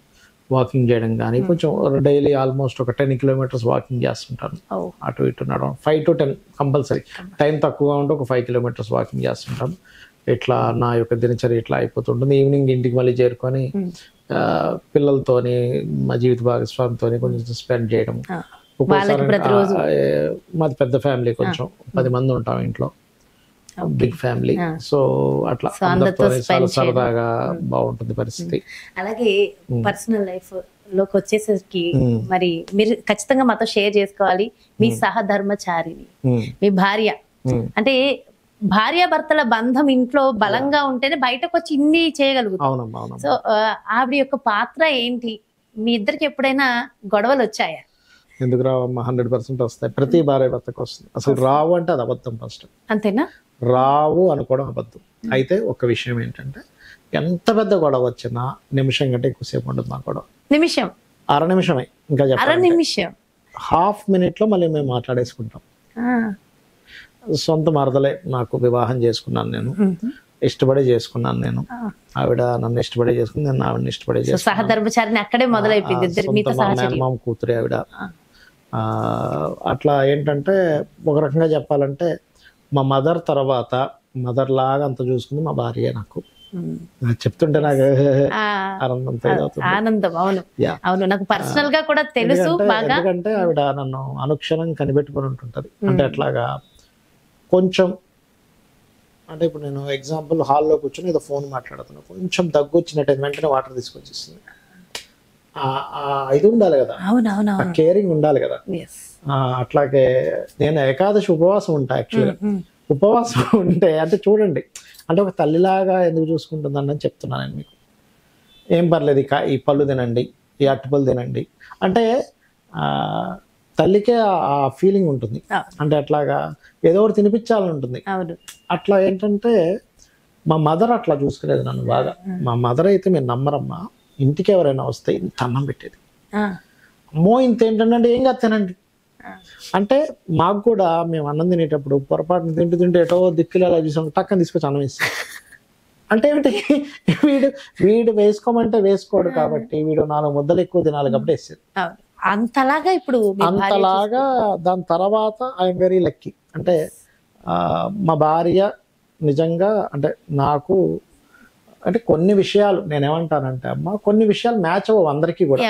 S3: వాకింగ్ చేయడం కానీ, కొంచెం డైలీ ఆల్మోస్ట్ ఒక 10 కిలోమీటర్స్ వాకింగ్ చేస్తుంటాను, అటు ఇటు నడవడం. 5 to 10 కంపల్సరీ. టైం తక్కువగా ఉంటే ఒక 5 కిలోమీటర్స్ వాకింగ్ చేస్తుంటాను. ఇట్లా నా యొక్క దినచర్య ఇట్లా అయిపోతుంటుంది. ఈవినింగ్ ఇంటికి మళ్ళీ చేరుకొని పిల్లలతోని, మా జీవిత భాగస్వామితోని కొంచెం స్పెండ్ చేయడం. ఒక్కోసారి మాది పెద్ద ఫ్యామిలీ, కొంచెం 10 మంది ఉంటాం ఇంట్లో, బిగ్ ఫ్యామిలీ. సో అట్లా అందరితో చాలా సరదాగా బాగుంటుంది పరిస్థితి.
S1: అలాగే పర్సనల్ లైఫ్ లోకి వచ్చేసరికి మరి మీరు ఖచ్చితంగా మాతో షేర్ చేసుకోవాలి. మీ సహధర్మచారిని, మీ భార్య, అంటే భార్యాభర్తల బంధం ఇంట్లో బలంగా ఉంటేనే బయటకు వచ్చి ఇన్ని చేయగలుగుతాం. సో ఆవిడ యొక్క పాత్ర ఏంటి? మీ ఇద్దరికి ఎప్పుడైనా గొడవలు వచ్చాయా?
S3: ఎందుకు రావమ్మా, 100% వస్తాయి. ప్రతి భార్య భర్తకు వస్తుంది. అసలు రావు అంటే అది అబద్ధం. ఫస్ట్
S1: అంతేనా? రావు
S3: అనుకోవడం అబద్ధం. అయితే ఒక విషయం ఏంటంటే, ఎంత పెద్ద గొడవ వచ్చినా నిమిషం కంటే ఎక్కువసేపు ఉండదు మా గొడవ.
S1: నిమిషం,
S3: అర నిమిషమే. ఇంకా
S1: నిమిషం,
S3: హాఫ్ మినిట్లో మళ్ళీ మేము మాట్లాడేసుకుంటాం. సొంత మరదలే, నాకు వివాహం చేసుకున్నాను నేను, ఇష్టపడే చేసుకున్నాను నేను. ఆవిడ నన్ను ఇష్టపడే చేసుకుంది, నేను ఆవిడని ఇష్టపడే చేసుకున్నాను.
S1: సహధర్మచారిని అక్కడే మొదలైపోయింది.
S3: మామ కూతురే ఆవిడ. అట్లా ఏంటంటే ఒక రకంగా చెప్పాలంటే మా మదర్ తర్వాత మదర్ లాగా అంత చూసుకుంది మా భార్య. నాకు చెప్తుంటే నాకు
S1: ఆనందం. అవును అవును, నాకు పర్సనల్ గా కూడా తెలుసు.
S3: ఎందుకంటే ఆవిడ నన్ను అనుక్షణం కనిపెట్టుకుని ఉంటుంటది. అంటే అట్లాగా కొంచెం, అంటే ఇప్పుడు నేను ఎగ్జాంపుల్ హాల్లో కూర్చొని ఏదో ఫోన్ మాట్లాడుతున్నాను, కొంచెం దగ్గు వచ్చినట్టు వెంటనే వాటర్ తీసుకొచ్చేస్తుంది. ఇది ఉండాలి కదా, కేరింగ్ ఉండాలి కదా. అట్లాగే నేను ఏకాదశి ఉపవాసం ఉంటా. యాక్చువల్గా ఉపవాసం ఉంటే అంటే చూడండి, అంటే ఒక తల్లిలాగా ఎందుకు చూసుకుంటుందని చెప్తున్నాను నేను మీకు. ఏం పర్లేదు, ఈ పళ్ళు తినండి, ఈ అరటిపళ్ళు తినండి అంటే తల్లికే ఆ ఫీలింగ్ ఉంటుంది. అంటే అట్లాగా ఏదో ఒకటి తినిపించాలని ఉంటుంది. అట్లా ఏంటంటే మా మదర్ అట్లా చూసుకునేది నన్ను బాగా. మా మదర్ అయితే మీరు నమ్మరమ్మా, ఇంటికి ఎవరైనా వస్తే ఇంత అన్నం పెట్టేది. అమ్మో ఇంత ఏంటంటే ఏం కాదు తినండి అంటే. మాకు కూడా మేము అన్నం తినేటప్పుడు పొరపాటున తింటే ఎటో దిక్కులు అలా చూసాం, టక్కన తీసుకొచ్చి అన్నం ఇస్తాం. అంటే ఏమిటి, వీడు వేసుకోమంటే వేసుకోడు కాబట్టి వీడు 4 ముద్దలు ఎక్కువ తినాలి కాబట్టి వేసేది.
S1: అంతలాగా ఇప్పుడు
S3: అంతలాగా. దాని తర్వాత ఐఎమ్ వెరీ లక్కీ. అంటే మా భార్య నిజంగా అంటే నాకు అంటే కొన్ని విషయాలు నేనేమంటానంటే అమ్మ, కొన్ని విషయాలు మ్యాచ్ అవ్వవు అందరికీ కూడా.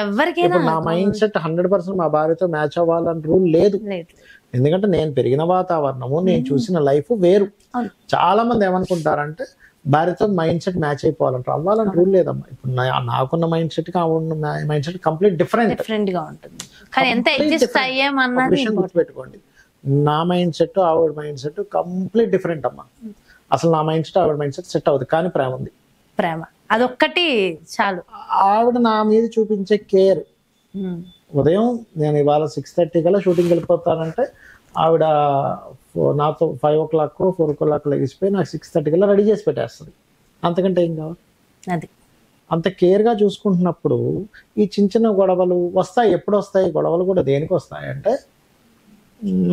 S3: ఇప్పుడు నా మైండ్ సెట్ 100% మా భార్యతో మ్యాచ్ అవ్వాలని రూల్ లేదు. ఎందుకంటే నేను పెరిగిన వాతావరణము, నేను చూసిన లైఫ్ వేరు. చాలా మంది ఏమనుకుంటారంటే భార్యతో మైండ్ సెట్ మ్యాచ్ అయిపోవాలంటారు. అవ్వాలని రూల్ లేదమ్మా. ఇప్పుడు నాకున్న mind set mind set complete different
S1: గా ఉంటుంది.
S3: విషయం గుర్తుపెట్టుకోండి, నా మైండ్ సెట్ ఆవిడ మైండ్ సెట్ కంప్లీట్ డిఫరెంట్ అమ్మా. అసలు నా మైండ్ సెట్ ఆవిడ మైండ్ సెట్ సెట్ అవుతుంది. కానీ ప్రేమ ఉంది,
S1: ప్రేమ అదొక్కటి చాలు.
S3: ఆవిడ నా మీద చూపించే కేర్. ఉదయం నేను ఇవాళ 6:30 కల్లా షూటింగ్ వెళ్ళిపోతానంటే ఆవిడ నాతో 5 o'clock 4 o'clock లెగిసిపోయి నాకు 6:30 కల్లా రెడీ చేసి పెట్టేస్తుంది. అంతకంటే ఏం కావాలి.
S1: అది
S3: అంత కేర్గా చూసుకుంటున్నప్పుడు ఈ చిన్న గొడవలు వస్తాయి. ఎప్పుడు వస్తాయి గొడవలు కూడా? దేనికి వస్తాయి అంటే,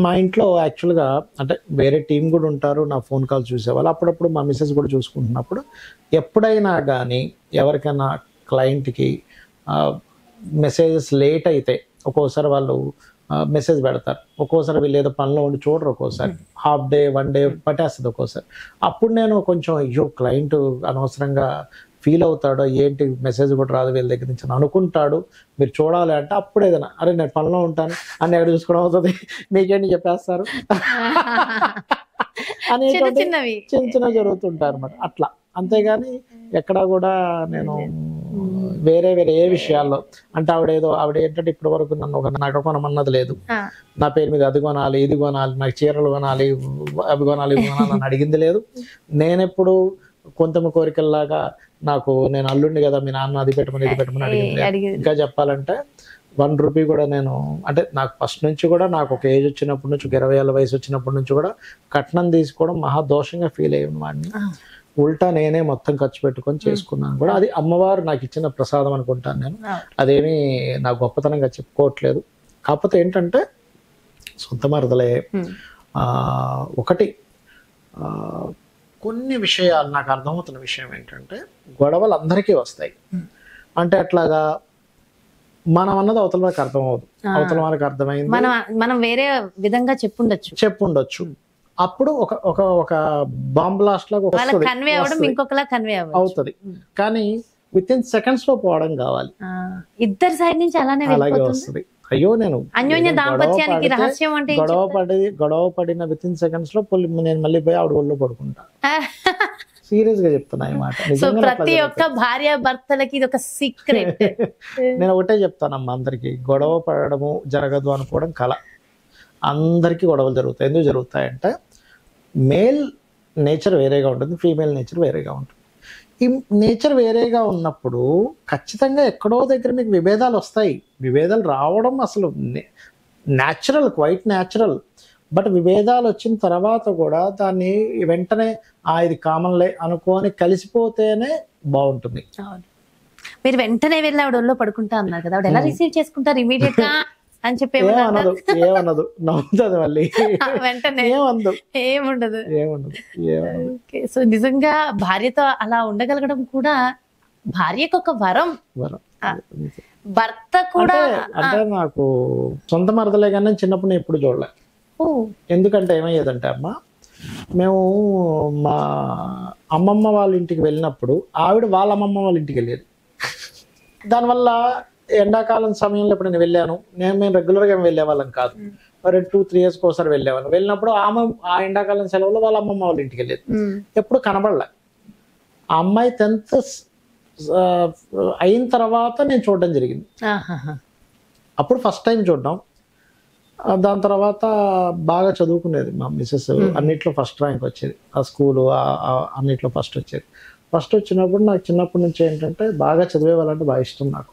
S3: మా ఇంట్లో యాక్చువల్గా అంటే వేరే టీం కూడా ఉంటారు, నా ఫోన్ కాల్ చూసేవాళ్ళు. అప్పుడప్పుడు మా మిస్సెస్ కూడా చూసుకుంటున్నప్పుడు ఎప్పుడైనా కానీ ఎవరికైనా క్లయింట్కి మెసేజెస్ లేట్ అయితే, ఒక్కోసారి వాళ్ళు మెసేజ్ పెడతారు. ఒక్కోసారి వీళ్ళు ఏదో పనిలో ఉండి చూడరు, ఒక్కోసారి హాఫ్ డే 1 డే పట్టేస్తుంది ఒక్కోసారి. అప్పుడు నేను కొంచెం అయ్యో క్లయింట్ అనవసరంగా ఫీల్ అవుతాడో ఏంటి, మెసేజ్ కూడా రాదు వీళ్ళ దగ్గర నుంచి అనుకుంటాడు, మీరు చూడాలి అంటే అప్పుడు ఏదైనా అరే నేను పనిలో ఉంటాను అని ఎక్కడ చూసుకోవడం అవుతుంది, మీకేంటి చెప్పేస్తారు అనేటువంటి చిన్న చిన్న జరుగుతుంటారు అనమాట అట్లా. అంతేగాని ఎక్కడా కూడా నేను వేరే వేరే ఏ విషయాల్లో అంటే ఆవిడ ఏంటంటే ఇప్పటి వరకు నన్ను ఒక నగ కొనమన్నది లేదు, నా పేరు మీద అది కొనాలి ఇది కొనాలి, నాకు చీరలు కొనాలి అవి కొనాలి ఇవి కొనాలి అని అడిగింది లేదు. నేనెప్పుడు కొంతమ కోరికల్లాగా నేను అల్లుండి కదా మీ నాన్న అది పెట్టమని ఇది పెట్టమని అడిగింది. ఇంకా చెప్పాలంటే 1 రూపీ కూడా నేను అంటే నాకు ఫస్ట్ నుంచి కూడా నాకు ఒక ఏజ్ వచ్చినప్పటి నుంచి 20 ఏళ్ళ వయసు వచ్చినప్పటి నుంచి కూడా కట్నం తీసుకోవడం మహా దోషంగా ఫీల్ అయ్యింది వాడిని. ఉల్టా నేనే మొత్తం ఖర్చు పెట్టుకొని చేసుకున్నాను కూడా. అది అమ్మవారు నాకు ఇచ్చిన ప్రసాదం అనుకుంటాను నేను. అదేమీ నా గొప్పతనంగా చెప్పుకోవట్లేదు. కాకపోతే ఏంటంటే సొంత మరదలే ఒకటి కొన్ని విషయాలు నాకు అర్థమవుతున్న విషయం ఏంటంటే గొడవలు అందరికీ వస్తాయి. అంటే అట్లాగా మనం అన్నది అవతల వారికి అర్థమవుదు, అవతల వారికి అర్థమైంది
S1: మనం వేరే విధంగా చెప్పుండొచ్చు. అప్పుడు ఒక ఒక బాంబ్ బ్లాస్ట్ లాగా అవుతుంది. కానీ విత్ ఇన్ సెకండ్స్ లో పోవడం కావాలి. ఇద్దరు సైడ్ నుంచి
S3: అలాగే వస్తుంది. అయ్యో నేను గొడవ పడిన విత్ ఇన్ సెకండ్స్ లో నేను మళ్ళీ పోయి ఆవిడ ఒళ్ళో పడుకుంటా. సీరియస్ గా చెప్తున్నా ఈ మాట.
S1: ప్రతి ఒక్క భార్య భర్తలకి ఇది ఒక సీక్రెట్.
S3: నేను ఒకటే చెప్తానమ్మా అందరికి, గొడవ పడడము జరగదు అనుకోవడం కళ. అందరికీ గొడవలు జరుగుతాయి. ఎందుకు జరుగుతాయంటే మేల్ నేచర్ వేరేగా ఉంటుంది, ఫీమేల్ నేచర్ వేరేగా ఉంటుంది. ఈ నేచర్ వేరేగా ఉన్నప్పుడు ఖచ్చితంగా ఎక్కడో దగ్గర మీకు విభేదాలు వస్తాయి. విభేదాలు రావడం అసలు న్యాచురల్, క్వైట్ న్యాచురల్. బట్ విభేదాలు వచ్చిన తర్వాత కూడా దాన్ని వెంటనే ఇది కామన్లే అనుకోని కలిసిపోతేనే బాగుంటుంది.
S1: మీరు వెంటనే వెళ్ళి ఆవిడ ఒళ్ళో పడుకుంటా అన్నారు కదా, ఆవిడ ఎలా రిసీవ్ చేసుకుంటారు ఇమీడియట్ గా అని చెప్పి?
S3: ఏమన్నదు, నవ్వుతుంది మళ్ళీ,
S1: వెంటనే ఏముండదు. సో నిజంగా భార్యతో అలా ఉండగలగడం కూడా భార్యకు ఒక వరం. భర్త కూడా
S3: అంటే నాకు సొంత మరదలే కానీ చిన్నప్పుడు నేను ఎప్పుడు చూడలే. ఎందుకంటే ఏమయ్యేదంటే అమ్మ, మేము మా అమ్మమ్మ వాళ్ళ ఇంటికి వెళ్ళినప్పుడు ఆవిడ వాళ్ళ అమ్మమ్మ వాళ్ళ ఇంటికి వెళ్ళేది. దానివల్ల ఎండాకాలం సమయంలో ఇప్పుడు నేను వెళ్ళాను, మేము రెగ్యులర్గా వెళ్ళేవాళ్ళం కాదు, 2-3 years ఒకసారి వెళ్ళేవాళ్ళం. వెళ్ళినప్పుడు ఆ ఎండాకాలం సెలవులో వాళ్ళ అమ్మమ్మ వాళ్ళ ఇంటికి వెళ్ళేది. ఎప్పుడు కనబడలే. ఆ అమ్మాయి 10th అయిన తర్వాత నేను చూడడం జరిగింది. అప్పుడు ఫస్ట్ టైం చూడడం. దాని తర్వాత బాగా చదువుకునేది మా మిస్సెస్, అన్నిట్లో ఫస్ట్ ర్యాంక్ వచ్చేది, ఆ స్కూలు అన్నిట్లో ఫస్ట్ వచ్చేది. ఫస్ట్ వచ్చినప్పుడు నాకు చిన్నప్పటి నుంచి ఏంటంటే బాగా చదివే వాళ్ళంటే బాగా ఇష్టం నాకు.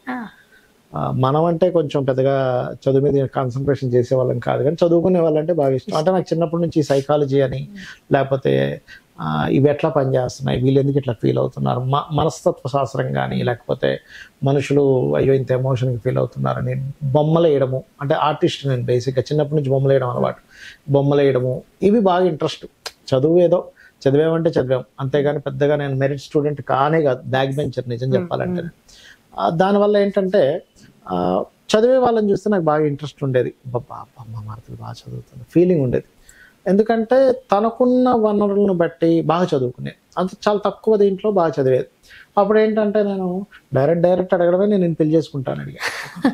S3: మనం అంటే కొంచెం పెద్దగా చదువు మీద కాన్సన్ట్రేషన్ చేసేవాళ్ళం కాదు, కానీ చదువుకునే వాళ్ళంటే బాగా ఇష్టం. అంటే నాకు చిన్నప్పటి నుంచి సైకాలజీ అని, లేకపోతే ఇవి ఎట్లా పనిచేస్తున్నాయి, వీళ్ళు ఎందుకు ఇట్లా ఫీల్ అవుతున్నారు, మనస్తత్వ శాస్త్రం కానీ, లేకపోతే మనుషులు అయ్యో ఇంత ఎమోషన్కి ఫీల్ అవుతున్నారని బొమ్మలు వేయడము. అంటే ఆర్టిస్ట్ నేను బేసిక్గా చిన్నప్పటి నుంచి బొమ్మలు వేయడం అలవాటు. బొమ్మలు వేయడము ఇవి బాగా ఇంట్రెస్ట్. చదువు ఏదో చదివామంటే చదివాం, అంతేగాని పెద్దగా నేను మెరిట్ స్టూడెంట్ కానే కాదు, బ్యాక్ బెంచర్ నిజం చెప్పాలంటే. దానివల్ల ఏంటంటే చదివే వాళ్ళని చూస్తే నాకు బాగా ఇంట్రెస్ట్ ఉండేది. అమ్మ మార్కులు బాగా చదువుతుంది ఫీలింగ్ ఉండేది. ఎందుకంటే తనకున్న వనరులను బట్టి బాగా చదువుకునేది. అంత చాలా తక్కువ దీంట్లో బాగా చదివేది. అప్పుడు ఏంటంటే నేను డైరెక్ట్ అడగడమే, నేను పెళ్లి చేసుకుంటాను అడిగా.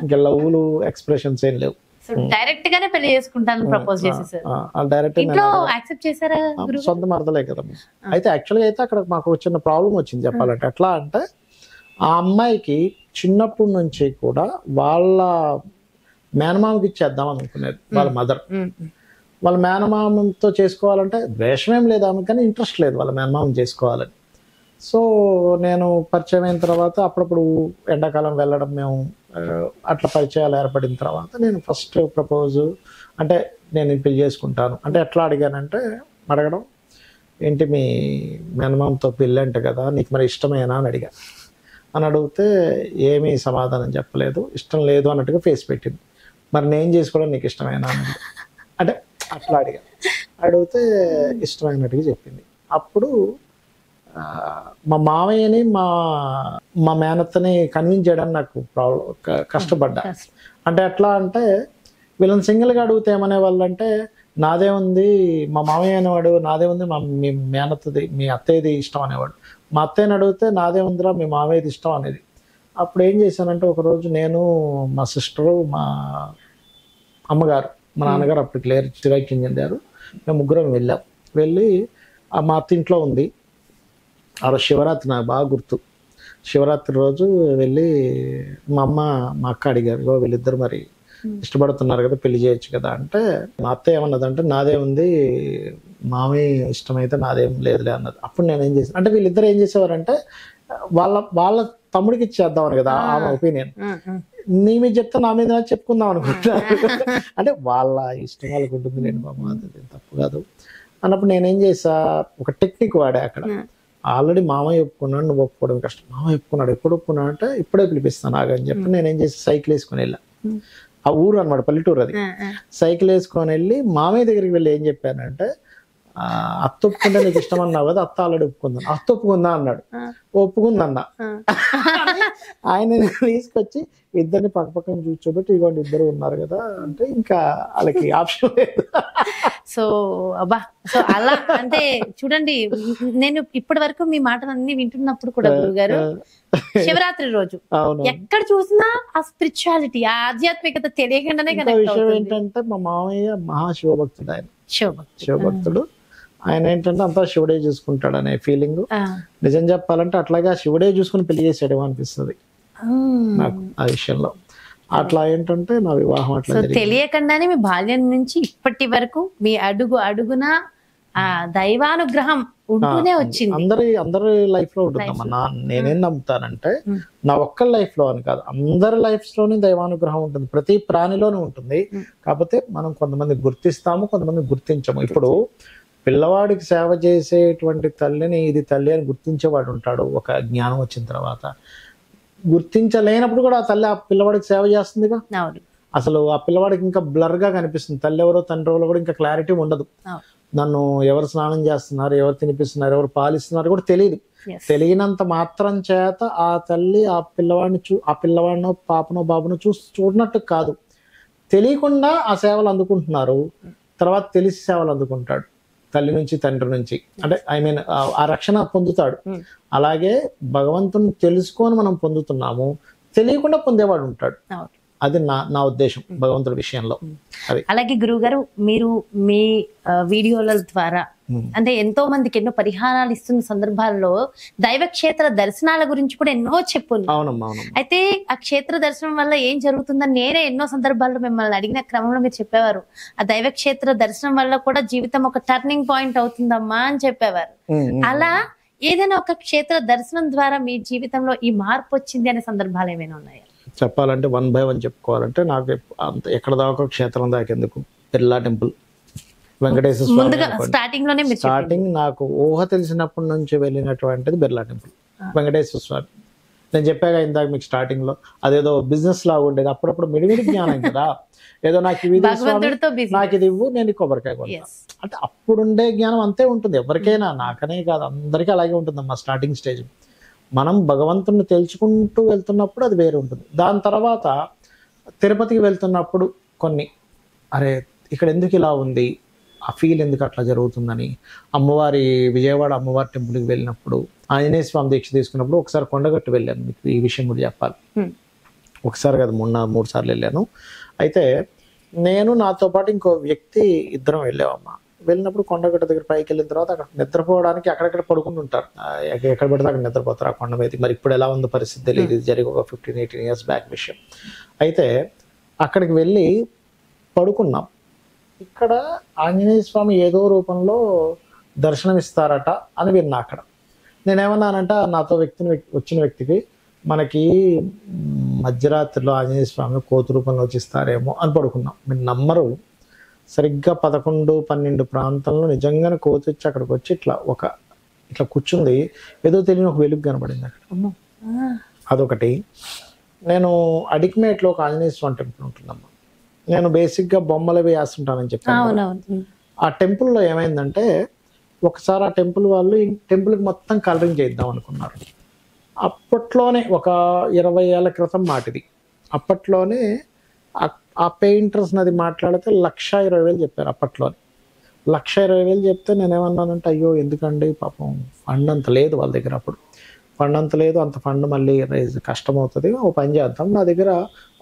S3: ఇంకా లవ్లు ఎక్స్ప్రెషన్స్ ఏం లేవు,
S1: డైరెక్ట్ గానే పెళ్లి చేసుకుంటాను ప్రపోజ్ చేసేసారు.
S3: డైరెక్ట్
S1: యాక్సెప్ట్ చేశారా?
S3: సొంత మరదలే కదా. అయితే యాక్చువల్గా అయితే అక్కడ మాకు చిన్న ప్రాబ్లం వచ్చింది చెప్పాలంటే. ఎట్లా అంటే ఆ అమ్మాయికి చిన్నప్పటి నుంచి కూడా వాళ్ళ మేనమామకి ఇచ్చేద్దాం అనుకునేది వాళ్ళ మదర్. వాళ్ళ మేనమామతో చేసుకోవాలంటే ద్వేషమేం లేదు ఆమె, కానీ ఇంట్రెస్ట్ లేదు వాళ్ళ మేనమామం చేసుకోవాలని. సో నేను పరిచయం అయిన తర్వాత అప్పుడప్పుడు ఎండాకాలం వెళ్ళడం, మేము అట్లా పరిచయాలు ఏర్పడిన తర్వాత నేను ఫస్ట్ ప్రపోజ్ అంటే నేను పెళ్లి చేసుకుంటాను అంటే ఎట్లా అడిగానంటే, అడగడం ఏంటి మీ మేనమామతో పెళ్ళి అంటే కదా, నీకు మరి ఇష్టమేనా అని అడిగా. అని అడిగితే ఏమీ సమాధానం చెప్పలేదు, ఇష్టం లేదు అన్నట్టుగా ఫేస్ పెట్టింది. మరి నేను చేసుకోవడం నీకు ఇష్టమేనా అని అంటే అట్లా అడిగితే ఇష్టమైనట్టుగా చెప్పింది. అప్పుడు మా మామయ్యని మా మేనత్తని కన్విన్స్ చేయడానికి నాకు కష్టపడ్డా. అంటే ఎట్లా అంటే వీళ్ళని సింగిల్గా అడిగితే ఏమనే వాళ్ళు అంటే నాదే ఉంది మా మామయ్య అనేవాడు, నాదే ఉంది మీ మేనత్తది మీ అత్తయ్యది ఇష్టం అనేవాడు. మా అత్తయ్యని అడిగితే నాదే ఉందిరా మీ మామయ్యది ఇష్టం అనేది. అప్పుడు ఏం చేశానంటే ఒకరోజు నేను మా సిస్టరు మా అమ్మగారు మా నాన్నగారు అప్పుడు క్లియర్ చిరాయికి చెందారు, మేము ముగ్గురం వెళ్ళి మా అత్త ఇంట్లో ఉంది. ఆ రోజు శివరాత్రి నాకు బాగా గుర్తు. శివరాత్రి రోజు వెళ్ళి మా అమ్మ మా అక్క అడిగారు, వీళ్ళిద్దరు మరి ఇష్టపడుతున్నారు కదా పెళ్లి చేయొచ్చు కదా అంటే మా అత్త ఏమన్నదంటే నాదే ఉంది మామయ్య ఇష్టమైతే నాదేం లేదులే అన్నది. అప్పుడు నేను ఏం చేశాను అంటే వీళ్ళిద్దరు ఏం చేసేవారంటే వాళ్ళ తమ్ముడికి ఇచ్చేద్దామని కదా ఆమె ఒపీనియన్, నీ మీద చెప్తే నా మీద చెప్పుకుందాం అనుకుంటున్నారు. అంటే వాళ్ళ ఇష్టం వాళ్ళకు ఉంటుంది, నేను బాబు అది తప్పు కాదు అన్నప్పుడు నేనేం చేసా ఒక టెక్నిక్ వాడా. అక్కడ ఆల్రెడీ మామయ్య ఒప్పుకున్నాడు, నువ్వు ఒప్పుకోవడం కష్టం. మామయ్య ఒప్పుకున్నాడు, ఎప్పుడు ఒప్పుకున్నాడు అంటే ఇప్పుడే పిలిపిస్తాను ఆగని చెప్పి నేనేం చేసి సైకిల్ వేసుకొని వెళ్ళా. ఆ ఊరు అనమాట పల్లెటూరు అది. సైకిల్ వేసుకొని వెళ్ళి మామయ్య దగ్గరికి వెళ్ళి ఏం చెప్పానంటే అత్త ఒప్పుకుంటే నీకు ఇష్టం అన్నావు కదా, అత్త ఆల్రెడీ ఒప్పుకుందాను. అత్త ఒప్పుకుందా అన్నాడు, ఒప్పుకుందన్నా. ఆయన తీసుకొచ్చి ఇద్దరిని పక్కపక్కన కూర్చోబెట్టి ఇదిగోండి ఇద్దరు ఉన్నారు కదా అంటే ఇంకా వాళ్ళకి ఆప్షన్ లేదు.
S1: సో అబ్బా, సో అలా అంటే చూడండి, నేను ఇప్పటి వరకు మీ మాటలన్నీ వింటున్నప్పుడు కూడా గురుగారు శివరాత్రి రోజు ఎక్కడ చూసినా ఆ స్పిరిచువాలిటీ ఆ ఆధ్యాత్మికత తెలియకుండానే కదా.
S3: విషయం ఏంటంటే మా మామయ్య మహాశివభక్తుడు, ఆయన శివభక్తుడు. ఆయన ఏంటంటే అంతా శివుడే చూసుకుంటాడు అనే ఫీలింగ్. నిజం చెప్పాలంటే అట్లాగా శివుడే చూసుకుని పెళ్లి చేసాడేమో అనిపిస్తుంది నాకు ఆ విషయంలో. అట్లా ఏంటంటే నా వివాహం అట్లా
S1: తెలియకుండానే మీ బాల్యం నుంచి ఇప్పటి వరకు మీ అడుగు అడుగున ఆ దైవానుగ్రహం ఉంటూనే వచ్చింది.
S3: అందరి లైఫ్ లో ఉంటుందమ్మా. నేనేం నమ్ముతానంటే నా ఒక్క లైఫ్ లో అని కాదు, అందరి లైఫ్స్ లోనే దైవానుగ్రహం ఉంటుంది, ప్రతి ప్రాణిలోనూ ఉంటుంది. కాకపోతే మనం కొంతమంది గుర్తిస్తాము, కొంతమంది గుర్తించము. ఇప్పుడు పిల్లవాడికి సేవ చేసేటువంటి తల్లిని ఇది తల్లి అని గుర్తించేవాడు ఉంటాడు ఒక జ్ఞానం వచ్చిన తర్వాత. గుర్తించలేనప్పుడు కూడా ఆ తల్లి ఆ పిల్లవాడికి సేవ చేస్తుందిగా. అసలు ఆ పిల్లవాడికి ఇంకా బ్లర్ గా కనిపిస్తుంది, తల్లి ఎవరో తండ్రి ఎవరో కూడా ఇంకా క్లారిటీ ఉండదు. నన్ను ఎవరు స్నానం చేస్తున్నారు, ఎవరు తినిపిస్తున్నారు, ఎవరు పాలిస్తున్నారు కూడా తెలియదు. తెలియనంత మాత్రం చేత ఆ తల్లి ఆ పిల్లవాడినో పాపనో బాబునో చూడనట్టు కాదు, తెలియకుండా ఆ సేవలు అందుకుంటున్నారు. తర్వాత తెలిసి సేవలు అందుకుంటాడు తల్లి నుంచి తండ్రి నుంచి, అంటే ఆ రక్షణ పొందుతాడు. అలాగే భగవంతుని తెలుసుకొని మనం పొందుతున్నాము, తెలియకుండా పొందేవాడు ఉంటాడు. అది నా ఉద్దేశం భగవంతుడి విషయంలో.
S1: అలాగే గురువు గారు, మీరు మీ వీడియోల ద్వారా అంటే ఎంతో మందికి ఎన్నో పరిహారాలు ఇస్తున్న సందర్భాల్లో దైవ క్షేత్ర దర్శనాల గురించి కూడా ఎన్నో చెప్పున్నారు. అయితే ఆ క్షేత్ర దర్శనం వల్ల ఏం జరుగుతుందని నేనే ఎన్నో సందర్భాల్లో మిమ్మల్ని అడిగిన క్రమంలో మీరు చెప్పేవారు, ఆ దైవ క్షేత్ర దర్శనం వల్ల కూడా జీవితం ఒక టర్నింగ్ పాయింట్ అవుతుందమ్మా అని చెప్పేవారు. అలా ఏదైనా ఒక క్షేత్ర దర్శనం ద్వారా మీ జీవితంలో ఈ మార్పు వచ్చింది అనే సందర్భాలు ఏమైనా ఉన్నాయా?
S3: చెప్పాలంటే 1 by 1 చెప్పుకోవాలంటే నాకు అంత ఎక్కడ దాకా క్షేత్రం దాకేందుకు, బిర్లా టెంపుల్, వెంకటేశ్వర స్వామి. స్టార్టింగ్ నాకు ఊహ తెలిసినప్పటి నుంచి వెళ్ళినటువంటిది బిర్లా టెంపుల్, వెంకటేశ్వర స్వామి. నేను చెప్పాగా ఇందాక మీకు స్టార్టింగ్ లో అదేదో బిజినెస్ లాగా ఉండేది. అప్పుడప్పుడు మిడిమిడి జ్ఞానం కదా, ఏదో నాకు ఇది నాకు ఇది ఇవ్వు నేను కొబ్బరికాయ కొంటా అంటే అప్పుడుండే జ్ఞానం అంతే ఉంటుంది ఎవరికైనా, నాకనే కాదు అందరికీ అలాగే ఉంటుందమ్మా. స్టార్టింగ్ స్టేజ్ మనం భగవంతుని తెలుసుకుంటూ వెళ్తున్నప్పుడు అది వేరే ఉంటుంది. దాని తర్వాత తిరుపతికి వెళ్తున్నప్పుడు కొన్ని అరే ఇక్కడ ఎందుకు ఇలా ఉంది, ఆ ఫీల్ ఎందుకు అట్లా జరుగుతుందని, విజయవాడ అమ్మవారి టెంపుల్కి వెళ్ళినప్పుడు, ఆంజనేయ స్వామి దీక్ష తీసుకున్నప్పుడు ఒకసారి కొండగట్టు వెళ్ళాను. మీకు ఈ విషయం కూడా చెప్పాలి. ఒకసారి కదా 3 సార్లు వెళ్ళాను. అయితే నేను నాతో పాటు ఇంకో వ్యక్తి ఇద్దరం వెళ్ళామమ్మా. వెళ్ళినప్పుడు కొండగట్ట దగ్గర పైకి వెళ్ళిన తర్వాత అక్కడ నిద్రపోవడానికి అక్కడెక్కడ పడుకుని ఉంటారు, ఎక్కడ పడితే అక్కడ నిద్రపోతారు ఆ కొండ మీద. మరి ఇప్పుడు ఎలా ఉంది పరిస్థితి తెలియదు, ఇది జరిగి ఒక 15-18 years బ్యాక్ విషయం. అయితే అక్కడికి వెళ్ళి పడుకున్నాం. ఇక్కడ ఆంజనేయ స్వామి ఏదో రూపంలో దర్శనం ఇస్తారట అని విన్నా. అక్కడ నేనేమన్నానంటే నాతో వచ్చిన వ్యక్తికి, మనకి మధ్యరాత్రిలో ఆంజనేయ స్వామి కోతి రూపంలో వచ్చిస్తారేమో అని పడుకున్నాం. మీరు నమ్మరు, సరిగ్గా 11-12 ప్రాంతంలో నిజంగానే కోతి వచ్చి అక్కడికి వచ్చి ఇట్లా కూర్చుంది. ఏదో తెలియని ఒక వెలుగు కనబడింది అక్కడ. అదొకటి. నేను అడిక్మేట్లో ఒక ఆంజనేయ స్వామి టెంపుల్ ఉంటుందమ్మా. నేను బేసిక్గా బొమ్మలు వేస్తుంటానని చెప్పాను. ఆ టెంపుల్లో ఏమైందంటే ఒకసారి ఆ టెంపుల్ వాళ్ళు ఈ టెంపుల్కి మొత్తం కలరింగ్ చేద్దాం అనుకున్నారు. అప్పట్లోనే ఒక 20 ఏళ్ల క్రితం మాటిది. అప్పట్లోనే ఆ పెయింటర్స్ అది మాట్లాడితే 1,20,000 చెప్పారు అప్పట్లో. 1,20,000 చెప్తే నేనేమన్నానంటే అయ్యో ఎందుకండి పాపం ఫండ్ అంత లేదు వాళ్ళ దగ్గర, అప్పుడు ఫండ్ అంత లేదు, అంత ఫండ్ మళ్ళీ రైజ్ కష్టం అవుతుంది, ఓ పని చేద్దాం, నా దగ్గర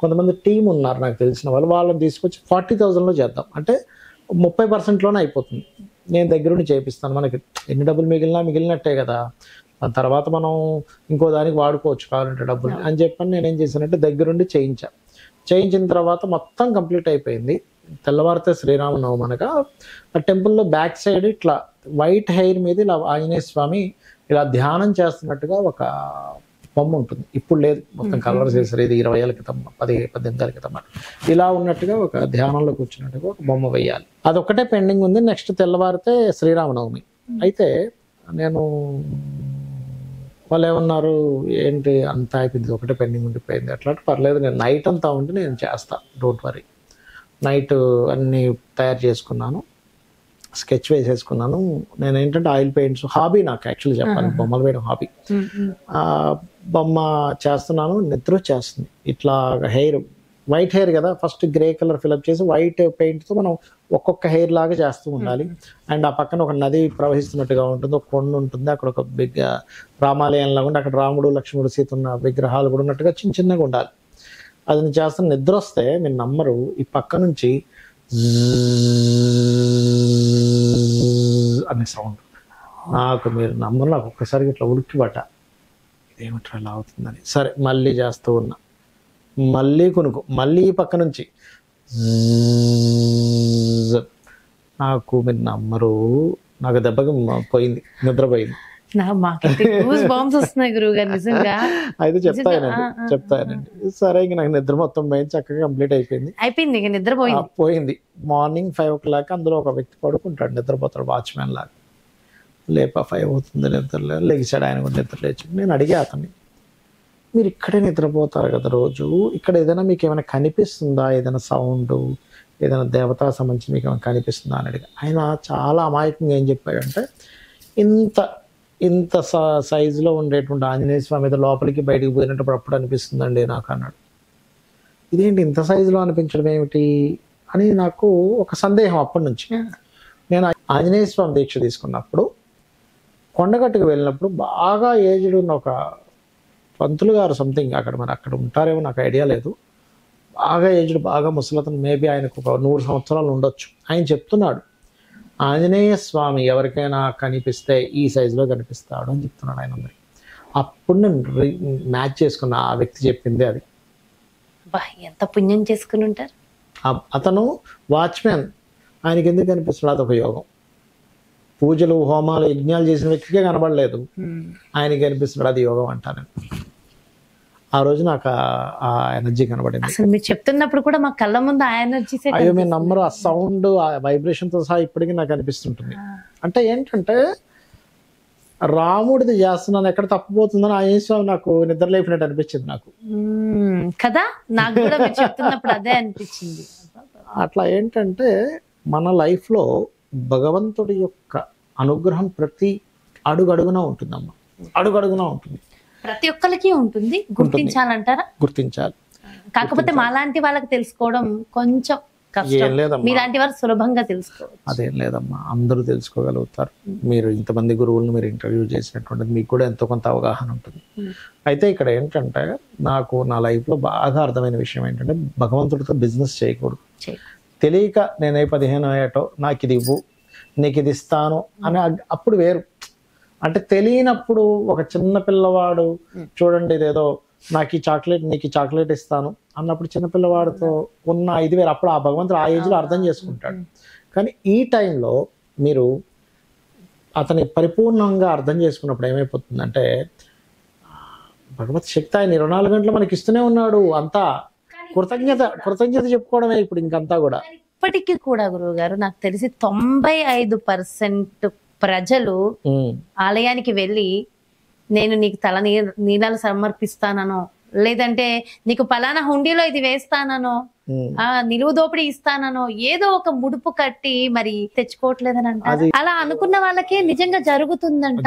S3: కొంతమంది టీం ఉన్నారు నాకు తెలిసిన వాళ్ళు, వాళ్ళని తీసుకొచ్చి 40,000లో చేద్దాం, అంటే 30%లోనే అయిపోతుంది, నేను దగ్గరుండి చేపిస్తాను, మనకి ఎన్ని డబ్బులు మిగిలినట్టే కదా, దాని తర్వాత మనం ఇంకో దానికి వాడుకోవచ్చు కావాలంటే డబ్బులు అని చెప్పని నేనేం చేశానంటే దగ్గరుండి చేయించిన తర్వాత మొత్తం కంప్లీట్ అయిపోయింది. తెల్లవారితే శ్రీరామనవమి అనగా ఆ టెంపుల్లో బ్యాక్ సైడ్ ఇట్లా వైట్ హెయిర్ మీద ఇలా ఆంజనేయ స్వామి ఇలా ధ్యానం చేస్తున్నట్టుగా ఒక బొమ్మ ఉంటుంది, ఇప్పుడు లేదు, మొత్తం కలర్ చేశారు, ఇది 20 ఏళ్ళ క్రితం 18 ఏళ్ళ క్రితం ఇలా ఉన్నట్టుగా ఒక ధ్యానంలో కూర్చున్నట్టుగా ఒక బొమ్మ వేయాలి. అదొక్కటే పెండింగ్ ఉంది. నెక్స్ట్ తెల్లవారితే శ్రీరామనవమి. అయితే నేను వాళ్ళు ఏమన్నారు, ఏంటి అంతా అయిపోయింది, ఒకటే పెండింగ్ ఉండిపోయింది, అట్లా పర్లేదు, నేను నైట్ అంతా ఉండి నేను చేస్తాను, డోంట్ వరీ. నైట్ అన్నీ తయారు చేసుకున్నాను, స్కెచ్ వేసేసుకున్నాను. నేను ఏంటంటే ఆయిల్ పెయింట్స్ హాబీ నాకు, యాక్చువల్లీ చెప్పాలి బొమ్మలు వేయడం హాబీ. బొమ్మ చేస్తున్నాను, నిద్ర వచ్చేస్తుంది, ఇట్లా హెయిర్ వైట్ హెయిర్ కదా, ఫస్ట్ గ్రే కలర్ ఫిలప్ చేసి వైట్ పెయింట్తో మనం ఒక్కొక్క హెయిర్ లాగా చేస్తూ ఉండాలి. అండ్ ఆ పక్కన ఒక నది ప్రవహిస్తున్నట్టుగా ఉంటుంది, ఒక కొండ ఉంటుంది, అక్కడ ఒక బిగ్ రామాలయం లాగా ఉండి అక్కడ రాముడు లక్ష్మణుడు సీత ఉన్న విగ్రహాలు కూడా ఉన్నట్టుగా చిన్నగా ఉండాలి. అది నేను చేస్తున్న నిద్ర వస్తే మీరు నమ్మరు, ఈ పక్క నుంచి అనే సౌండ్, నాకు మీరు నమ్మరు, నాకు ఒక్కసారి ఇట్లా ఉలిక్కిపడ్డ, ఇదేమిట్రా ఇలా అవుతుందని. సరే మళ్ళీ చేస్తూ ఉన్నా, మళ్ళీ కొనుక్కు, మళ్ళీ ఈ పక్క నుంచి నాకు మీరు నమ్మరు, నాకు దెబ్బకి పోయింది, నిద్రపోయింది. అయితే చెప్తానండి. సరే ఇంక నాకు నిద్ర మొత్తం పోయింది, చక్కగా కంప్లీట్ అయిపోయింది, పోయింది. మార్నింగ్ 5 o'clock అందులో ఒక వ్యక్తి పడుకుంటాడు, నిద్రపోతాడు, వాచ్మెన్ లాగా. లేప 5 అవుతుంది, నిద్ర లెగిసాడు, ఆయన కూడా నిద్ర లేచి. నేను అడిగా అతన్ని, మీరు ఇక్కడే నిద్రపోతారు కదా రోజు, ఇక్కడ ఏదైనా మీకు ఏమైనా కనిపిస్తుందా, ఏదైనా సౌండ్, ఏదైనా దేవతా సంబంధించి మీకు ఏమైనా కనిపిస్తుందా అని అడిగా. ఆయన చాలా అమాయకంగా ఏం చెప్పాడంటే, ఇంత సైజులో ఉండేటువంటి ఆంజనేయ స్వామి మీద లోపలికి బయటికి పోయినప్పుడు అప్పుడు అనిపిస్తుందండి నాకు అన్నాడు. ఇదేంటి ఇంత సైజులో అనిపించడం ఏమిటి అని నాకు ఒక సందేహం అప్పటి నుంచి. నేను ఆంజనేయ స్వామి దీక్ష తీసుకున్నప్పుడు కొండగట్టుకు వెళ్ళినప్పుడు బాగా ఏజ్డ్ ఉన్న ఒక పంతులు గారు సంథింగ్, అక్కడ ఉంటారేమో నాకు ఐడియా లేదు, బాగా ఏజ్డ్, బాగా ముసలతను, మేబీ ఆయనకు ఒక 100 సంవత్సరాలు ఉండొచ్చు. ఆయన చెప్తున్నాడు, ఆంజనేయ స్వామి ఎవరికైనా కనిపిస్తే ఈ సైజులో కనిపిస్తాడు అని చెప్తున్నాడు ఆయన అందరికి. అప్పుడు నేను మ్యాచ్ చేసుకున్న ఆ వ్యక్తి చెప్పింది అది.
S1: ఎంత పుణ్యం చేసుకుని ఉంటారు.
S3: అతను వాచ్మెన్, ఆయనకి ఎందుకు కనిపిస్తున్నాడు, అదొక యోగం. పూజలు హోమాలు యజ్ఞాలు చేసిన వ్యక్తికే కనబడలేదు, ఆయనకి కనిపిస్తున్నాడు, అది యోగం అంటాను. ఆ రోజు నాకు ఆ ఎనర్జీ కనబడింది.
S1: అసలు మీరు చెప్తున్నప్పుడు కూడా మా కళ్ళ ముందు ఆ ఎనర్జీ,
S3: అయ్యో మీరు నమ్మరు, ఆ సౌండ్, ఆ వైబ్రేషన్తో సహా ఇప్పటికీ నాకు అనిపిస్తుంటుంది. అంటే ఏంటంటే రాముడిది చేస్తున్నాను, ఎక్కడ తప్పిపోతుందని ఆంజనేయ స్వామి నాకు నిద్ర లేపినట్టు అనిపించింది నాకు
S1: కదా. నాకు కూడా మీరు చెప్తున్నప్పుడు అదే అనిపించింది.
S3: అట్లా ఏంటంటే మన లైఫ్లో భగవంతుడి యొక్క అనుగ్రహం ప్రతి అడుగడుగునా ఉంటుందమ్మా, అడుగడుగునా ఉంటుంది,
S1: ప్రతి ఒక్కరికి ఉంటుంది. గుర్తించాలంటారా?
S3: గుర్తించాలి.
S1: కాకపోతే మాలాంటి వాళ్ళకి తెలుసుకోవడం కొంచెం కష్టం, మీలాంటి వారు సులభంగా తెలుసుకోవచ్చు.
S3: అదేం లేదమ్మా, అందరూ తెలుసుకోగలుగుతారు. మీరు ఇంతమంది గురువులను మీరు ఇంటర్వ్యూ చేసినటువంటిది మీకు కూడా ఎంతో కొంత అవగాహన ఉంటుంది. అయితే ఇక్కడ ఏంటంటే నాకు నా లైఫ్లో బాగా అర్థమైన విషయం ఏంటంటే, భగవంతుడితో బిజినెస్ చేయకూడదు. తెలియక నేనే 15 ఏటో నాకు ఇది ఇవ్వు, నీకు ఇది ఇస్తాను అని, అప్పుడు వేరు. అంటే తెలియనప్పుడు ఒక చిన్న పిల్లవాడు చూడండి, ఇదేదో నాకు ఈ చాక్లెట్, నీకు ఈ చాక్లెట్ ఇస్తాను అన్నప్పుడు చిన్నపిల్లవాడితో ఉన్న ఇది వేరు. అప్పుడు ఆ భగవంతుడు ఆ ఏజ్లో అర్థం చేసుకుంటాడు. కానీ ఈ టైంలో మీరు అతని పరిపూర్ణంగా అర్థం చేసుకున్నప్పుడు ఏమైపోతుందంటే, భగవత్ శక్తి ఆయన 24 గంటలు మనకి ఇస్తూనే ఉన్నాడు. అంతా కృతజ్ఞత చెప్పుకోవడమే ఇప్పుడు ఇంకంతా కూడా.
S1: ఇప్పటికీ కూడా గురువు గారు నాకు తెలిసి 95% ప్రజలు ఆలయానికి వెళ్ళి నేను నీకు నీళ్ళలు సమర్పిస్తానో, లేదంటే నీకు పలానా హుండీలో ఇది వేస్తానో, నిలువు దోపిడీ ఇస్తానో, ఏదో ఒక ముడుపు కట్టి మరి తెచ్చుకోవట్లేదని అంటారు. అలా అనుకున్న వాళ్ళకే నిజంగా జరుగుతుందంట.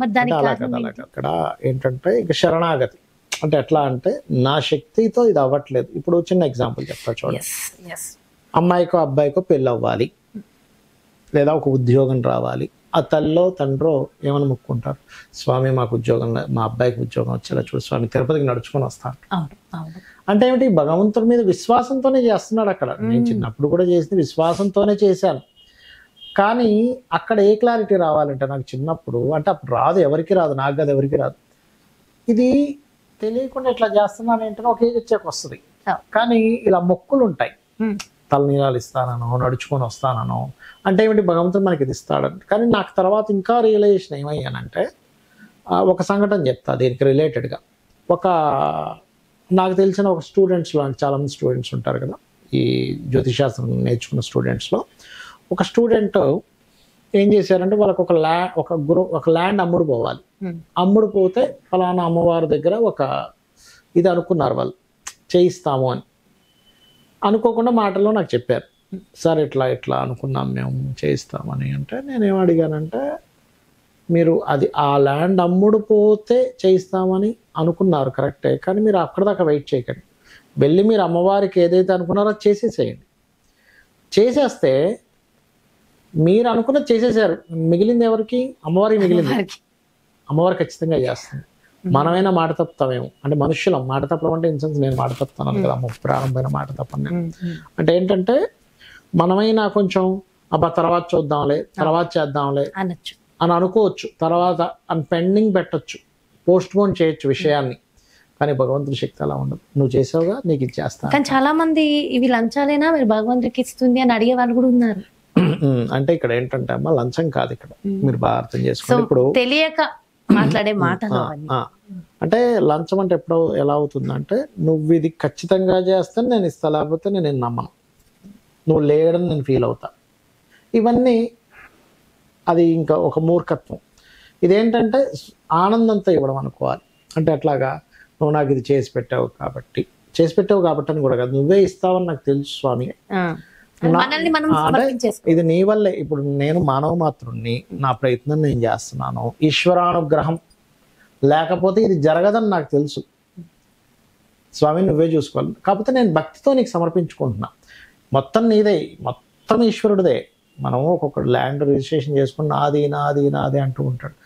S1: మరి దానికి
S3: అక్కడ ఏంటంటే ఇక శరణాగతి, అంటే ఎట్లా అంటే నా శక్తితో ఇది అవ్వట్లేదు. ఇప్పుడు చిన్న ఎగ్జాంపుల్ చెప్తా చూడండి. అమ్మాయికో అబ్బాయికో పెళ్ళి అవ్వాలి, లేదా ఒక ఉద్యోగం రావాలి. ఆ తల్లో తండ్రో ఏమని మొక్కుంటారు, స్వామి మాకు ఉద్యోగం, మా అబ్బాయికి ఉద్యోగం వచ్చేలా చూడు స్వామి, తిరుపతికి నడుచుకొని వస్తాను. అంటే ఏమిటి, భగవంతుడి మీద విశ్వాసంతోనే చేస్తున్నాడు. అక్కడ నేను చిన్నప్పుడు కూడా చేసింది విశ్వాసంతోనే చేశాను. కానీ అక్కడ ఏ క్లారిటీ రావాలంటే నాకు చిన్నప్పుడు, అంటే అప్పుడు రాదు, ఎవరికి రాదు, నాకు కదా ఎవరికి రాదు. ఇది తెలియకుండా ఇట్లా చేస్తున్నాను ఏంటనే ఒక ఏజ్ వచ్చాక వస్తుంది. కానీ ఇలా మొక్కులు ఉంటాయి, తలనీలాలు ఇస్తానో నడుచుకొని వస్తానో, అంటే ఏమిటి భగవంతుడు మనకి ఇది ఇస్తాడని. కానీ నాకు తర్వాత ఇంకా రియలైజేషన్ ఏమయ్యానంటే, ఒక సంఘటన చెప్తా దీనికి రిలేటెడ్గా. నాకు తెలిసిన ఒక స్టూడెంట్స్లో, చాలామంది స్టూడెంట్స్ ఉంటారు కదా ఈ జ్యోతిషాస్త్రం నేర్చుకున్న స్టూడెంట్స్లో, ఒక స్టూడెంట్ ఏం చేశారంటే వాళ్ళకి ఒక ల్యాండ్ అమ్ముడు పోవాలి. అమ్ముడు పోతే ఫలానా అమ్మవారి దగ్గర ఒక ఇది అనుకున్నారు, వాళ్ళు చేయిస్తాము అని. అనుకోకుండా మాటల్లో నాకు చెప్పారు, సార్ ఇట్లా అనుకున్నాం మేము చేయిస్తామని. అంటే నేనేం అడిగానంటే, మీరు అది ఆ ల్యాండ్ అమ్ముడు పోతే చేయిస్తామని అనుకున్నారు కరెక్టే, కానీ మీరు అక్కడ దాకా వెయిట్ చేయకండి, వెళ్ళి మీరు అమ్మవారికి ఏదైతే అనుకున్నారో అది చేసేసేయండి. చేసేస్తే మీరు అనుకున్నది చేసేసారు, మిగిలింది ఎవరికి? అమ్మవారికి మిగిలింది. అమ్మవారు ఖచ్చితంగా చేస్తుంది. మనమైనా మాట తప్పుతామేమో, అంటే మనుషులం మాట తప్పడం అంటే ఇన్సెన్స్ నేను మాట తప్పుతాను కదా, ప్రారంభమైన మాట తప్పను నేను. అంటే ఏంటంటే మనమైనా కొంచెం అబ్బా తర్వాత చూద్దాంలే, తర్వాత చేద్దాంలే అని అనుకోవచ్చు, తర్వాత అని పెండింగ్ పెట్టచ్చు, పోస్ట్ పోన్ చేయొచ్చు విషయాన్ని. కానీ భగవంతుడి శక్తి అలా ఉండదు. నువ్వు చేసావుగా, నీకు ఇది చేస్తాను.
S1: కానీ చాలా మంది ఇవి లంచాలైనా మీరు భగవంతుడికి ఇస్తుంది అని అడిగే వాళ్ళు కూడా ఉన్నారు.
S3: అంటే ఇక్కడ ఏంటంటే అమ్మా, లంచం కాదు ఇక్కడ, మీరు బాగా అర్థం చేసుకోండి. ఇప్పుడు
S1: తెలియక మాట్లాడే మాటలు
S3: అంటే లంచం అంటే ఎప్పుడు ఎలా అవుతుందంటే, నువ్వు ఇది ఖచ్చితంగా చేస్తే నేను ఇస్తా, లేకపోతే నేను నమ్మను, నువ్వు లేడని నేను ఫీల్ అవుతా. ఇవన్నీ అది ఇంకా ఒక మూర్ఖత్వం. ఇదేంటంటే ఆనందంతో ఇవ్వడం అనుకోవాలి. అంటే అట్లాగా నువ్వు నాకు ఇది చేసి పెట్టావు కాబట్టి అని కూడా కాదు, నువ్వే ఇస్తావని నాకు తెలుసు స్వామి, ఇది నీ వల్లే. ఇప్పుడు నేను మానవ మాత్రుణ్ణి, నా ప్రయత్నం నేను చేస్తున్నాను, ఈశ్వరానుగ్రహం లేకపోతే ఇది జరగదని నాకు తెలుసు స్వామి, నువ్వే చూసుకోవాలి. కాకపోతే నేను భక్తితో నీకు సమర్పించుకుంటున్నా, మొత్తం నీదే, మొత్తం ఈశ్వరుడిదే. మనము ఒక్కొక్క ల్యాండ్ రిజిస్ట్రేషన్ చేసుకుని నాది అంటూ ఉంటాడు,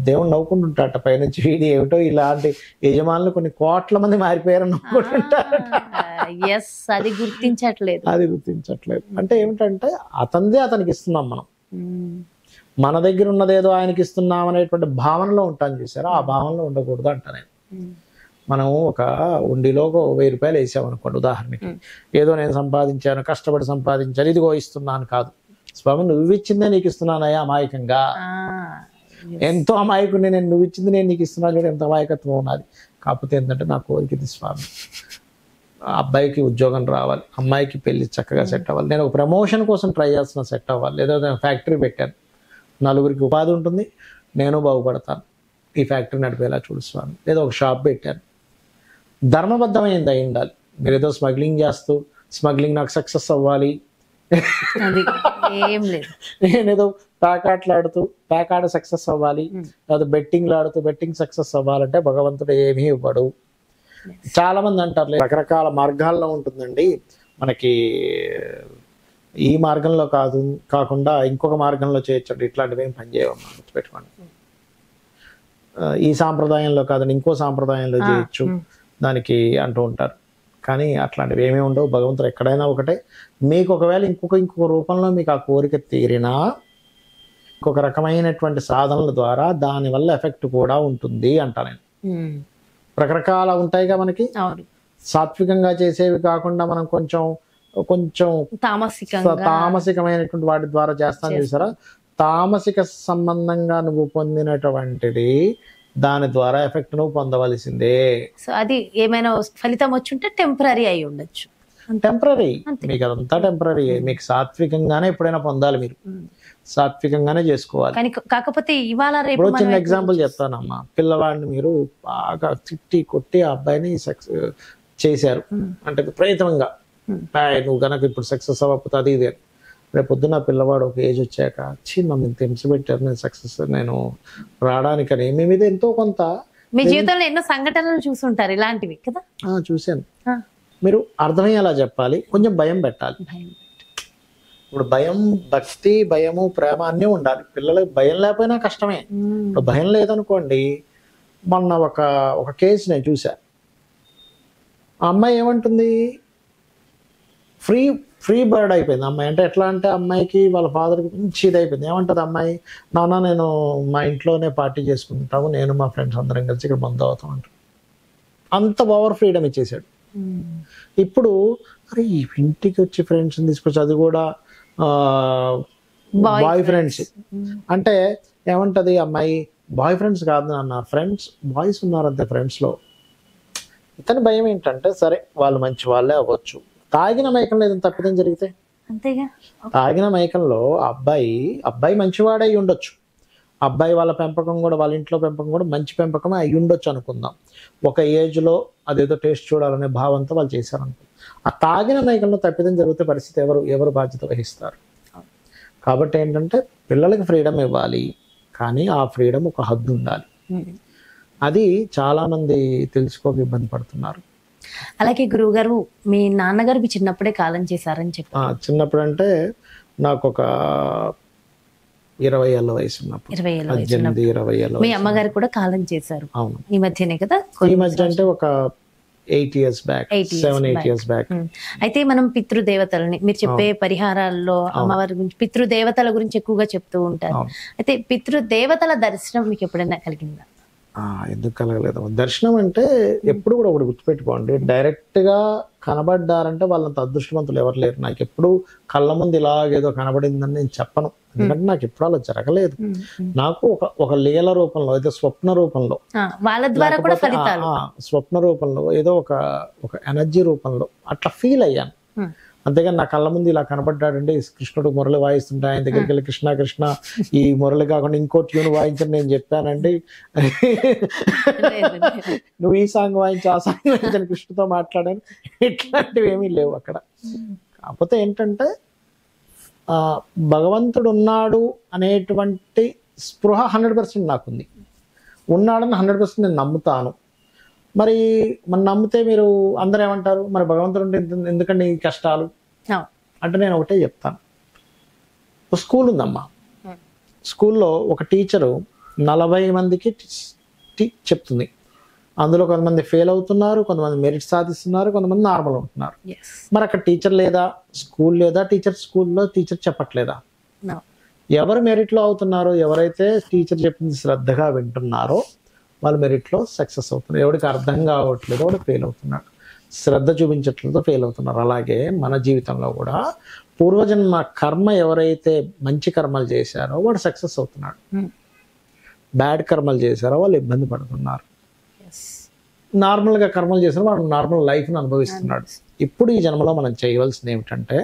S3: దేవుడు నవ్వుకుంటుంటాట పైనుంచి, వీడి ఏమిటో ఇలాంటి యజమానులు కొన్ని కోట్ల మంది మారిపోయారని నవ్వుకుంటుంటారట.
S1: అది గుర్తించట్లేదు.
S3: అంటే ఏమిటంటే అతనిదే అతనికి ఇస్తున్నాం మనం, మన దగ్గర ఉన్నదేదో ఆయనకి ఇస్తున్నాం అనేటువంటి భావనలో ఉంటాను చూసారా, ఆ భావనలో ఉండకూడదు అంట నేను. మనం ఒక ఉండిలో 1000 రూపాయలు వేసామనుకోండి ఉదాహరణకి, ఏదో నేను సంపాదించాను, కష్టపడి సంపాదించాను, ఇదిగో ఇస్తున్నాను కాదు, స్వామి నువ్వు ఇచ్చిందే నీకు ఇస్తున్నానయ్యా అమాయకంగా. ఎంతో అమాయకుడిని నేను, నువ్వు ఇచ్చింది నేను నీకు ఇస్తున్నాను చూడ, ఎంత అమాయకత్వం ఉన్నది. కాకపోతే ఏంటంటే నా కోరిక ఇది స్వామి, అబ్బాయికి ఉద్యోగం రావాలి, అమ్మాయికి పెళ్లి చక్కగా సెట్ అవ్వాలి, నేను ఒక ప్రమోషన్ కోసం ట్రై చేస్తున్నా సెట్ అవ్వాలి, లేదా నేను ఫ్యాక్టరీ పెట్టాను, నలుగురికి ఉపాధి ఉంటుంది, నేను బాగుపడతాను, ఈ ఫ్యాక్టరీ నడిపేలా చూడు స్వామి, లేదా ఒక షాప్ పెట్టాను, ధర్మబద్ధమైంది అయి ఉండాలి. మీరు ఏదో స్మగ్లింగ్ చేస్తూ స్మగ్లింగ్ నాకు సక్సెస్ అవ్వాలి, నేనేదో ప్యాకాడ సక్సెస్ అవ్వాలి, లేదా బెట్టింగ్లు ఆడుతూ బెట్టింగ్ సక్సెస్ అవ్వాలంటే భగవంతుడు ఏమీ ఇవ్వడు. చాలా మంది అంటారు రకరకాల మార్గాల్లో ఉంటుందండి, మనకి ఈ మార్గంలో కాకుండా ఇంకొక మార్గంలో చేయొచ్చు, ఇట్లాంటివి ఏం పనిచేయవమ్మా, గుర్తుపెట్టుకోండి. ఈ సాంప్రదాయంలో కాదని ఇంకో సాంప్రదాయంలో చేయొచ్చు దానికి అంటూ ఉంటారు. కానీ అట్లాంటివి ఏమీ ఉండవు. భగవంతుడు ఎక్కడైనా ఒకటే. మీకు ఒకవేళ ఇంకొక రూపంలో మీకు ఆ కోరిక తీరినా ఇంకొక రకమైనటువంటి సాధనల ద్వారా దానివల్ల ఎఫెక్ట్ కూడా ఉంటుంది అంట నేను. రకరకాల ఉంటాయిగా మనకి, సాత్వికంగా చేసేవి కాకుండా మనం కొంచెం తామసికమైనటువంటి వాటి ద్వారా చేస్తాను చూసారా, తామసిక సంబంధంగా నువ్వు పొందినటువంటిది దాని ద్వారా ఎఫెక్ట్ నువ్వు పొందవలసిందే.
S1: సో అది ఏమైనా ఫలితం వచ్చుంటే టెంపరీ అయి ఉండొచ్చు,
S3: టెంపరీ, మీకు అదంతా టెంపరీ. మీకు సాత్వికంగానే ఎప్పుడైనా పొందాలి, మీరు సాత్వికంగానే చేసుకోవాలి.
S1: కాకపోతే ఇవాళ రేపు
S3: చిన్న ఎగ్జాంపుల్ చెప్తానమ్మా, పిల్లవాడిని మీరు బాగా తిట్టి కొట్టి ఆ అబ్బాయిని చేశారు అంటే విపరీతంగా, నువ్వు కనుక ఇప్పుడు సక్సెస్ అవ్వకపోతే అది ఇది. రేపు పొద్దున్న పిల్లవాడు ఒక ఏజ్ వచ్చాక, మమ్మల్ని హింస పెట్టారు, నేను సక్సెస్ నేను రావడానికని మీ మీద ఎంతో కొంత
S1: మీ జీవితంలో ఎన్నో సంఘటనలు చూసుంటారు ఇలాంటివి కదా.
S3: చూశాను. మీరు అర్థమయ్యేలా చెప్పాలి, కొంచెం భయం పెట్టాలి. ఇప్పుడు భయం, భక్తి, భయము, ప్రేమ అన్నీ ఉండాలి. పిల్లలకు భయం లేకపోయినా కష్టమే. ఇప్పుడు భయం లేదనుకోండి, మొన్న ఒక కేసు నేను చూసా. ఆ అమ్మాయి ఏమంటుంది, ఫ్రీ బర్డ్ అయిపోయింది అమ్మాయి. అంటే ఎట్లా అంటే అమ్మాయికి వాళ్ళ ఫాదర్కి మంచి ఇది అయిపోయింది. ఏమంటుంది అమ్మాయి, నాన్న నేను మా ఇంట్లోనే పార్టీ చేసుకుంటాము, నేను మా ఫ్రెండ్స్ అందరం కలిసి ఇక్కడ మందు అవుతాం అంటారు. అంత ఓవర్ ఫ్రీడమ్ ఇచ్చేసాడు. ఇప్పుడు అరే ఇంటికి వచ్చి ఫ్రెండ్స్ని తీసుకొచ్చి, అది కూడా బాయ్ ఫ్రెండ్స్ అంటే ఏమంటది అమ్మాయి, బాయ్ ఫ్రెండ్స్ కాదు నాన్న, ఫ్రెండ్స్ బాయ్స్ ఉన్నారు అంతే ఫ్రెండ్స్లో. ఇతని భయం ఏంటంటే సరే వాళ్ళు మంచి వాళ్ళే అవ్వచ్చు, తాగిన మైకంలో ఏదైనా తప్పిదం జరిగితే,
S1: అంతేగా
S3: తాగిన మైకంలో అబ్బాయి మంచివాడై ఉండొచ్చు, అబ్బాయి వాళ్ళ పెంపకం కూడా, వాళ్ళ ఇంట్లో పెంపకం కూడా మంచి పెంపకమే అయి ఉండొచ్చు అనుకుందాం. ఒక ఏజ్లో అదేదో టేస్ట్ చూడాలనే భావంతో వాళ్ళు చేశారనుకో, ఆ తాగిన మైకంలో తప్పిదం జరిగితే పరిస్థితి ఎవరు బాధ్యత వహిస్తారు? కాబట్టి ఏంటంటే పిల్లలకి ఫ్రీడమ్ ఇవ్వాలి, కానీ ఆ ఫ్రీడమ్ ఒక హద్దు ఉండాలి. అది చాలా మంది తెలుసుకోక ఇబ్బంది పడుతున్నారు.
S1: అలాగే గురువు గారు, మీ నాన్నగారు మీ చిన్నప్పుడే కాలం చేశారని చెప్పారు.
S3: చిన్నప్పుడు అంటే నాకు ఒక 20 ఏళ్ళ వయసు ఉన్నప్పుడు, 20 ఏళ్ళ.
S1: మీ అమ్మగారు కూడా కాలం చేశారు.
S3: అవును,
S1: ఈ మధ్యనే కదా.
S3: ఈ మధ్య అంటే ఒక 8 years బ్యాక్, 7-8 years బ్యాక్.
S1: అయితే మనం పితృదేవతలని మీరు చెప్పే పరిహారాల్లో అమ్మవారి గురించి, పితృదేవతల గురించి ఎక్కువగా చెప్తూ ఉంటారు. అయితే పితృదేవతల దర్శనం మీకు ఎప్పుడైనా కలిగిందా?
S3: ఎందుకు కలగలేదు. దర్శనం అంటే ఎప్పుడు కూడా ఒకటి గుర్తుపెట్టుకోండి, డైరెక్ట్గా కనబడ్డారంటే వాళ్ళంత అదృష్టవంతులు ఎవరు లేరు. నాకు ఎప్పుడు కళ్ళ ముందు ఇలాగేదో కనబడిందని నేను చెప్పను, ఎందుకంటే నాకు ఎప్పుడు అలా జరగలేదు. నాకు ఒక లీల రూపంలో, అయితే స్వప్న రూపంలో,
S1: వాళ్ళ ద్వారా కూడా ఫలితాలు,
S3: స్వప్న రూపంలో, ఏదో ఒక ఎనర్జీ రూపంలో అట్లా ఫీల్ అయ్యాను. అంతేగాని నా కళ్ళ ముందు ఇలా కనబడ్డాడండి, కృష్ణుడు మురళి వాయిస్తుంటే ఆయన దగ్గరికి వెళ్ళి కృష్ణ కృష్ణ ఈ మురళి కాకుండా ఇంకో ట్యూన్ వాయించని నేను చెప్పానండి, నువ్వు ఈ సాంగ్ వాయించి ఆ సాంగ్ వాయించని కృష్ణుతో మాట్లాడాను, ఇట్లాంటివి ఏమీ లేవు అక్కడ. కాకపోతే ఏంటంటే భగవంతుడు ఉన్నాడు అనేటువంటి స్పృహ 100% నాకుంది. ఉన్నాడని 100% నేను నమ్ముతాను. మరి మనం నమ్మితే మీరు అందరూ ఏమంటారు, మరి భగవంతుడు ఉంటే ఎందుకండి ఈ కష్టాలు అంటే నేను ఒకటే చెప్తాను. స్కూల్ ఉందమ్మా, స్కూల్లో ఒక టీచరు 40 మందికి చెప్తుంది. అందులో కొంతమంది ఫెయిల్ అవుతున్నారు, కొంతమంది మెరిట్ సాధిస్తున్నారు, కొంతమంది నార్మల్ ఉంటున్నారు. మరి అక్కడ టీచర్ లేదా, స్కూల్ లేదా, స్కూల్లో టీచర్ చెప్పట్లేదా? ఎవరు మెరిట్లో అవుతున్నారో, ఎవరైతే టీచర్ చెప్పింది శ్రద్ధగా వింటున్నారో వాళ్ళు మెరిట్లో సక్సెస్ అవుతున్నారు. ఎవరికి అర్థం కావట్లేదు వాడు ఫెయిల్ అవుతున్నాడు, శ్రద్ధ చూపించట్లేదో ఫెయిల్ అవుతున్నారు. అలాగే మన జీవితంలో కూడా పూర్వజన్మ కర్మ ఎవరైతే మంచి కర్మలు చేశారో వాడు సక్సెస్ అవుతున్నాడు, బ్యాడ్ కర్మలు చేశారో వాళ్ళు ఇబ్బంది పడుతున్నారు. నార్మల్గా కర్మలు చేశారో వాడు నార్మల్ లైఫ్ని అనుభవిస్తున్నాడు. ఇప్పుడు ఈ జన్మలో మనం చేయవలసింది ఏమిటంటే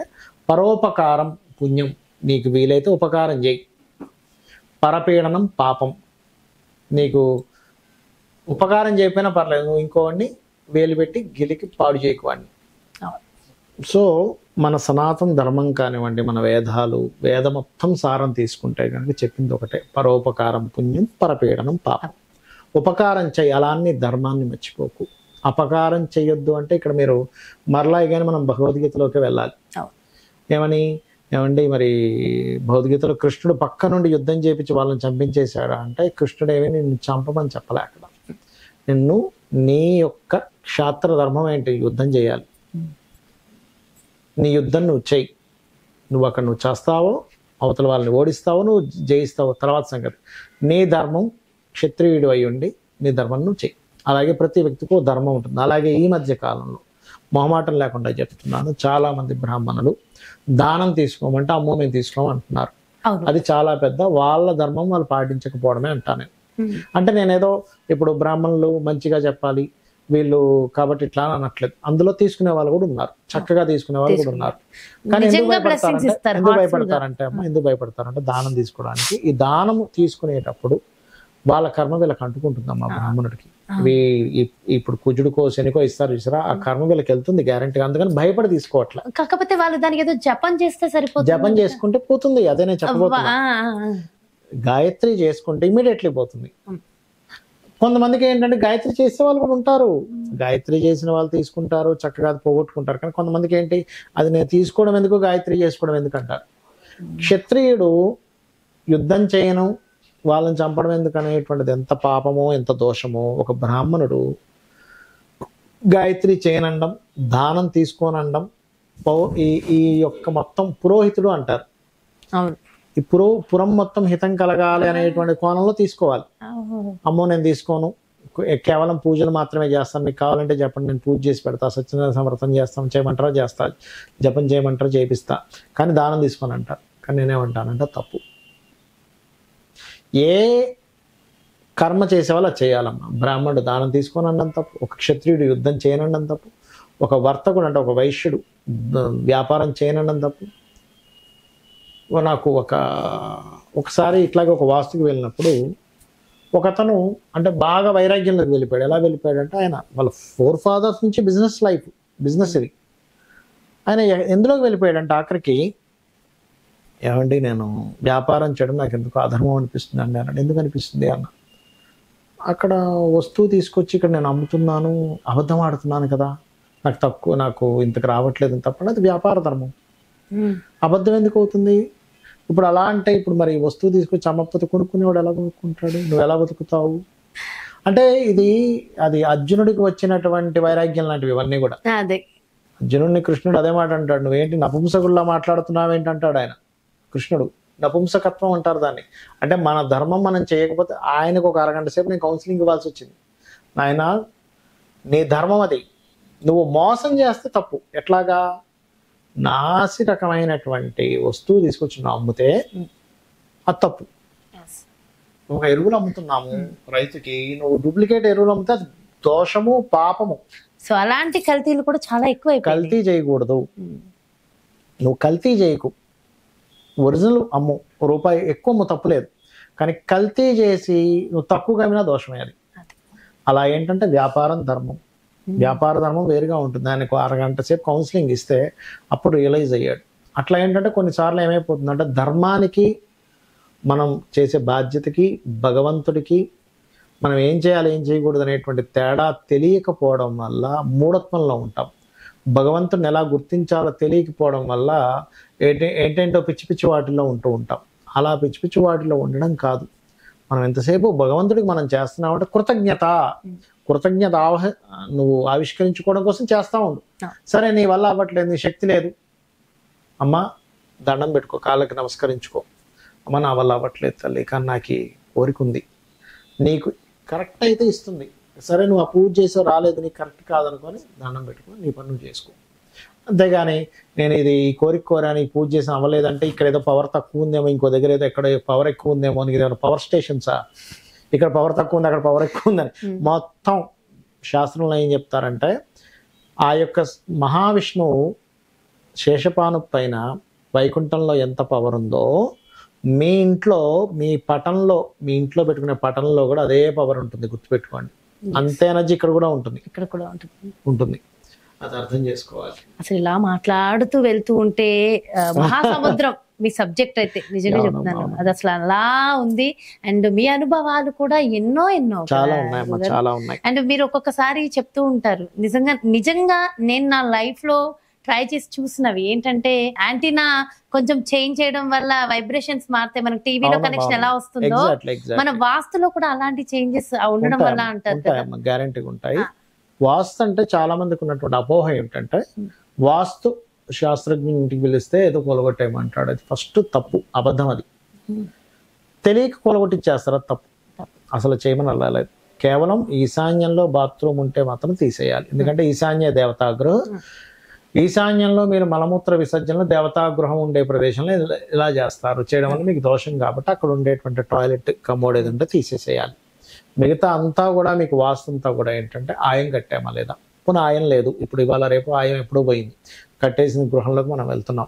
S3: పరోపకారం పుణ్యం. నీకు వీలైతే ఉపకారం చేయి, పరపీడనం పాపం. నీకు ఉపకారం చేయకపోయినా పర్లేదు, నువ్వు ఇంకోవాడిని వేలు పెట్టి గిలికి పాడు చేయకువాడిని. సో మన సనాతన ధర్మం కానివ్వండి, మన వేద మొత్తం సారం తీసుకుంటే కనుక చెప్పింది ఒకటే, పరోపకారం పుణ్యం, పరపీడనం పాపం. ఉపకారం చేయాలని ధర్మాన్ని మర్చిపోకు, అపకారం చేయొద్దు. అంటే ఇక్కడ మీరు మరలా కానీ మనం భగవద్గీతలోకి వెళ్ళాలి. ఏమండి మరి భగవద్గీతలో కృష్ణుడు పక్క నుండి యుద్ధం చేపించి వాళ్ళని చంపించేశాడా అంటే, కృష్ణుడు ఏమీ నిన్ను చంపమని చెప్పలే. అక్కడ నిన్ను నీ యొక్క క్షాత్ర ధర్మం ఏంటి, యుద్ధం చేయాలి. నీ యుద్ధం నువ్వు చెయ్యి, నువ్వు అక్కడ నువ్వు చేస్తావో, అవతల వాళ్ళని ఓడిస్తావో, నువ్వు జయిస్తావో తర్వాత సంగతి. నీ ధర్మం క్షత్రియుడు అయి ఉండి నీ ధర్మం నువ్వు చెయ్యి. అలాగే ప్రతి వ్యక్తికి ధర్మం ఉంటుంది. అలాగే ఈ మధ్య కాలంలో మొహమాటం లేకుండా చెప్తున్నాను, చాలా మంది బ్రాహ్మణులు దానం తీసుకోమంటే అమ్మో మేము తీసుకోమంటున్నారు. అది చాలా పెద్ద వాళ్ళ ధర్మం వాళ్ళు పాటించకపోవడమే అంటాను. అంటే నేనేదో ఇప్పుడు బ్రాహ్మణులు మంచిగా చెప్పాలి వీళ్ళు కాబట్టి ఇట్లా అనట్లేదు, అందులో తీసుకునే వాళ్ళు కూడా ఉన్నారు, చక్కగా తీసుకునే వాళ్ళు కూడా ఉన్నారు. కానీ ఎందుకు భయపడతారంటే దానం తీసుకోవడానికి. ఈ దానం తీసుకునేటప్పుడు వాళ్ళ కర్మ వీళ్ళకి అంటుకుంటుందమ్మా బ్రాహ్మణుడికి. ఇప్పుడు కుజుడికో శనికో ఇస్తారు చూసారా, ఆ కర్మ వీళ్ళకి వెళ్తుంది గ్యారంటీగా, అందుకని భయపడి తీసుకోవట్లే.
S1: కాకపోతే వాళ్ళు దానికి ఏదో జపం చేస్తే సరిపోతుంది,
S3: జపం చేసుకుంటే పోతుంది. అదే నేను చెప్పబోతున్నా, గాయత్రి చేసుకుంటే ఇమీడియట్లీ పోతుంది. కొంతమందికి ఏంటంటే గాయత్రి చేసే వాళ్ళు కూడా ఉంటారు, గాయత్రి చేసిన వాళ్ళు తీసుకుంటారు, చక్కగా అది పోగొట్టుకుంటారు. కానీ కొంతమందికి ఏంటి, అది నేను తీసుకోవడం ఎందుకు, గాయత్రి చేసుకోవడం ఎందుకు అంటారు. క్షత్రియుడు యుద్ధం చేయను, వాళ్ళని చంపడం ఎందుకు అనేటువంటిది ఎంత పాపమో ఎంత దోషమో. ఒక బ్రాహ్మణుడు గాయత్రి చేయనండం, దానం తీసుకోనండం, ఈ యొక్క మొత్తం పురోహితుడు అంటారు.
S1: అవును,
S3: ఈ పురం మొత్తం హితం కలగాలి అనేటువంటి కోణంలో తీసుకోవాలి. అమ్మో నేను తీసుకోను, కేవలం పూజలు మాత్రమే చేస్తాను, మీకు కావాలంటే చెప్పండి నేను పూజ చేసి పెడతా, సత్యనారాయణ సమర్థం చేస్తాం, చేయమంటారా చేస్తా, జపం చేయమంటారా చేపిస్తా, కానీ దానం తీసుకొని అంటారు. కానీ నేనేమంటానంటే తప్పు. ఏ కర్మ చేసేవాళ్ళు అది చేయాలమ్మా. బ్రాహ్మణుడు దానం తీసుకొని అనడం తప్పు, ఒక క్షత్రియుడు యుద్ధం చేయనడం తప్పు, ఒక వర్తకుడు అంటే ఒక వైశ్యుడు వ్యాపారం చేయనడం తప్పు. నాకు ఒకసారి ఇట్లాగే ఒక వాస్తుకి వెళ్ళినప్పుడు ఒక అతను అంటే బాగా వైరాగ్యంలోకి వెళ్ళిపోయాడు. ఎలా వెళ్ళిపోయాడంటే, ఆయన వాళ్ళ 4 fathers నుంచి బిజినెస్ ఇది. ఆయన ఎందులోకి వెళ్ళిపోయాడంటే ఆఖరికి, ఏమండి నేను వ్యాపారం చేయడం నాకు ఎందుకు అధర్మం అనిపిస్తుంది అండి అన్నాడు. ఎందుకు అనిపిస్తుంది అన్న, అక్కడ వస్తువు తీసుకొచ్చి ఇక్కడ నేను అమ్ముతున్నాను, అబద్ధం ఆడుతున్నాను కదా, నాకు ఇంతకు రావట్లేదు అని తప్ప, అది వ్యాపార ధర్మం. అబద్ధం ఎందుకు అవుతుంది? ఇప్పుడు అలా అంటే ఇప్పుడు మరి వస్తువు తీసుకొచ్చి అమ్మకపోతే కొనుక్కునేవాడు ఎలా కొనుక్కుంటాడు, నువ్వు ఎలా బతుకుతావు అంటే అది అర్జునుడికి వచ్చినటువంటి వైరాగ్యం లాంటివి ఇవన్నీ కూడా.
S1: అదే
S3: అర్జునుడిని కృష్ణుడు అదే మాట అంటాడు, నువ్వేంటి నపుంసకుల్లా మాట్లాడుతున్నావు ఏంటంటాడు ఆయన. కృష్ణుడు నపుంసకత్వం అంటారు దాన్ని. అంటే మన ధర్మం మనం చేయకపోతే ఆయనకు ఒక అరగంట సేపు నేను కౌన్సిలింగ్ ఇవ్వాల్సి వచ్చింది. నాయన నీ ధర్మం అది, నువ్వు మోసం చేస్తే తప్పు. ఎట్లాగా, నాసి రకమైనటువంటి వస్తువు తీసుకొచ్చి నువ్వు అమ్మితే అది తప్పు. ఒక ఎరువులు అమ్ముతున్నాము రైతుకి, నువ్వు డూప్లికేట్ ఎరువులు అమ్మితే అది దోషము, పాపము.
S1: సో అలాంటి కల్తీలు కూడా చాలా ఎక్కువ.
S3: కల్తీ చేయకూడదు, నువ్వు కల్తీ చేయకు, ఒరిజినల్ అమ్ము, రూపాయి ఎక్కువ అమ్ము తప్పులేదు, కానీ కల్తీ చేసి నువ్వు తక్కువగా అమ్మినా దోషమే అది. అలా ఏంటంటే వ్యాపారం ధర్మం, వ్యాపార ధర్మం వేరుగా ఉంటుంది. ఆయనకు అరగంట సేపు కౌన్సిలింగ్ ఇస్తే అప్పుడు రియలైజ్ అయ్యాడు. అట్లా ఏంటంటే కొన్నిసార్లు ఏమైపోతుందంటే ధర్మానికి, మనం చేసే బాధ్యతకి, భగవంతుడికి మనం ఏం చేయాలి ఏం చేయకూడదు అనేటువంటి తేడా తెలియకపోవడం వల్ల మూఢత్వంలో ఉంటాం. భగవంతుడిని ఎలా గుర్తించాలో తెలియకపోవడం వల్ల ఏంటేంటో పిచ్చి పిచ్చి వాటిల్లో ఉంటూ ఉంటాం. అలా పిచ్చి పిచ్చి వాటిలో ఉండడం కాదు. మనం ఎంతసేపు భగవంతుడికి మనం చేస్తున్నామంటే కృతజ్ఞత నువ్వు ఆవిష్కరించుకోవడం కోసం చేస్తా ఉండు. సరే నీ వల్ల అవ్వట్లేదు, నీ శక్తి లేదు, అమ్మ దండం పెట్టుకో, కాళ్ళకి నమస్కరించుకో, అమ్మ నా వల్ల అవ్వట్లేదు తల్లి, కానీ నాకు కోరిక ఉంది, నీకు కరెక్ట్ అయితే ఇస్తుంది. సరే నువ్వు ఆ పూజ చేసావు, రాలేదు, నీకు కరెక్ట్ కాదనుకొని దండం పెట్టుకో, నీ పని నువ్వు చేసుకో. అంతేగాని నేను ఈ కోరిక కోరాను, ఈ పూజ చేసిన అవ్వలేదంటే ఇక్కడ ఏదో పవర్ తక్కువ ఉందేమో, ఇంకో దగ్గర ఏదో ఎక్కడ పవర్ ఎక్కువ ఉందేమో, నీకు పవర్ స్టేషన్సా, ఇక్కడ పవర్ తక్కువ ఉంది, అక్కడ పవర్ ఎక్కువ ఉందని. మొత్తం శాస్త్రంలో ఏం చెప్తారంటే, ఆ యొక్క మహావిష్ణువు శేషపాను పైన వైకుంఠంలో ఎంత పవర్ ఉందో, మీ ఇంట్లో మీ ఇంట్లో పెట్టుకునే పటంలో కూడా అదే పవర్ ఉంటుంది, గుర్తుపెట్టుకోండి. అంతే ఎనర్జీ ఇక్కడ కూడా ఉంటుంది, ఉంటుంది. అది అర్థం చేసుకోవాలి.
S1: అసలు ఇలా మాట్లాడుతూ వెళ్తూ ఉంటే మహాసముద్రం మీ సబ్జెక్ట్ అయితే నిజంగా చెప్తున్నాను, అది అసలు అలా ఉంది. అండ్ మీ అనుభవాలు కూడా ఎన్నో
S3: చాలా ఉన్నాయి.
S1: అండ్ మీరు ఒక్కొక్కసారి చెప్తూ ఉంటారు, నిజంగా నేను నా లైఫ్ లో ట్రై చేసి చూసినవి ఏంటంటే, యాంటీనా కొంచెం చేంజ్ చేయడం వల్ల వైబ్రేషన్స్ మారితే మనకి టీవీలో కనెక్షన్ ఎలా వస్తుందో, మన వాస్తులో కూడా అలాంటి చేంజెస్ ఉండడం వల్ల అంటారు.
S3: గ్యారంటీగా ఉంటాయి. వాస్తు అంటే చాలా మందికి ఉన్నటువంటి అపోహ ఏమిటంటే, వాస్తు శాస్త్రజ్ఞుని ఇంటికి పిలిస్తే ఏదో కొలగొట్టేయమంటాడు. అది ఫస్ట్ తప్పు, అబద్ధం. అది తెలియక కొలగొట్టిచ్చేస్తారు, అది తప్పు. అసలు చేయమని వెళ్ళలేదు. కేవలం ఈశాన్యంలో బాత్రూమ్ ఉంటే మాత్రం తీసేయాలి. ఎందుకంటే ఈశాన్య దేవతాగృహం, ఈశాన్యంలో మీరు మలమూత్ర విసర్జనలో దేవతాగృహం ఉండే ప్రదేశంలో ఇలా చేస్తారు. చేయడం వల్ల మీకు దోషం కాబట్టి అక్కడ ఉండేటువంటి టాయిలెట్ కమోడ్ ఏదంటే తీసేసేయాలి. మిగతా అంతా కూడా మీకు వాస్తు అంతా కూడా ఏంటంటే ఆయం కట్టామా లేదా, పునః ఆయం లేదు, ఇప్పుడు ఇవాళ రేపు ఆయం ఎప్పుడూ పోయింది, కట్టేసిన గృహంలోకి మనం వెళ్తున్నాం.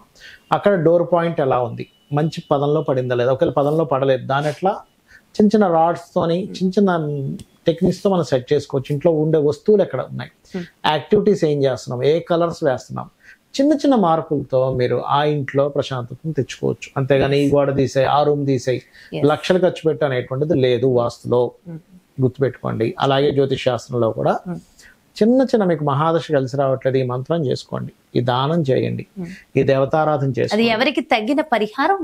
S3: అక్కడ డోర్ పాయింట్ ఎలా ఉంది, మంచి పదంలో పడిందా లేదా, ఒకవేళ పదంలో పడలేదు, దాని ఎట్లా చిన్న చిన్న రాడ్స్తోని చిన్న చిన్న టెక్నిక్స్తో మనం సెట్ చేసుకోవచ్చు. ఇంట్లో ఉండే వస్తువులు ఎక్కడ ఉన్నాయి, యాక్టివిటీస్ ఏం చేస్తున్నాం, ఏ కలర్స్ వేస్తున్నాం, చిన్న చిన్న మార్పులతో మీరు ఆ ఇంట్లో ప్రశాంతతను తెచ్చుకోవచ్చు. అంతేగాని ఈ గోడ తీసేయి, ఆ రూమ్ తీసేయి, లక్షలు ఖర్చు పెట్టు అనేటువంటిది లేదు వాస్తులో. గుర్తుపెట్టుకోండి. అలాగే జ్యోతిష్ శాస్త్రంలో కూడా చిన్న చిన్న మీకు మహాదశ కలిసి రావట్లేదు, ఈ మంత్రం చేసుకోండి, ఈ దానం చేయండి, ఈ దేవతారాధన
S1: అది
S3: చేసుకోండి,
S1: ఎవరికి తగిన పరిహారం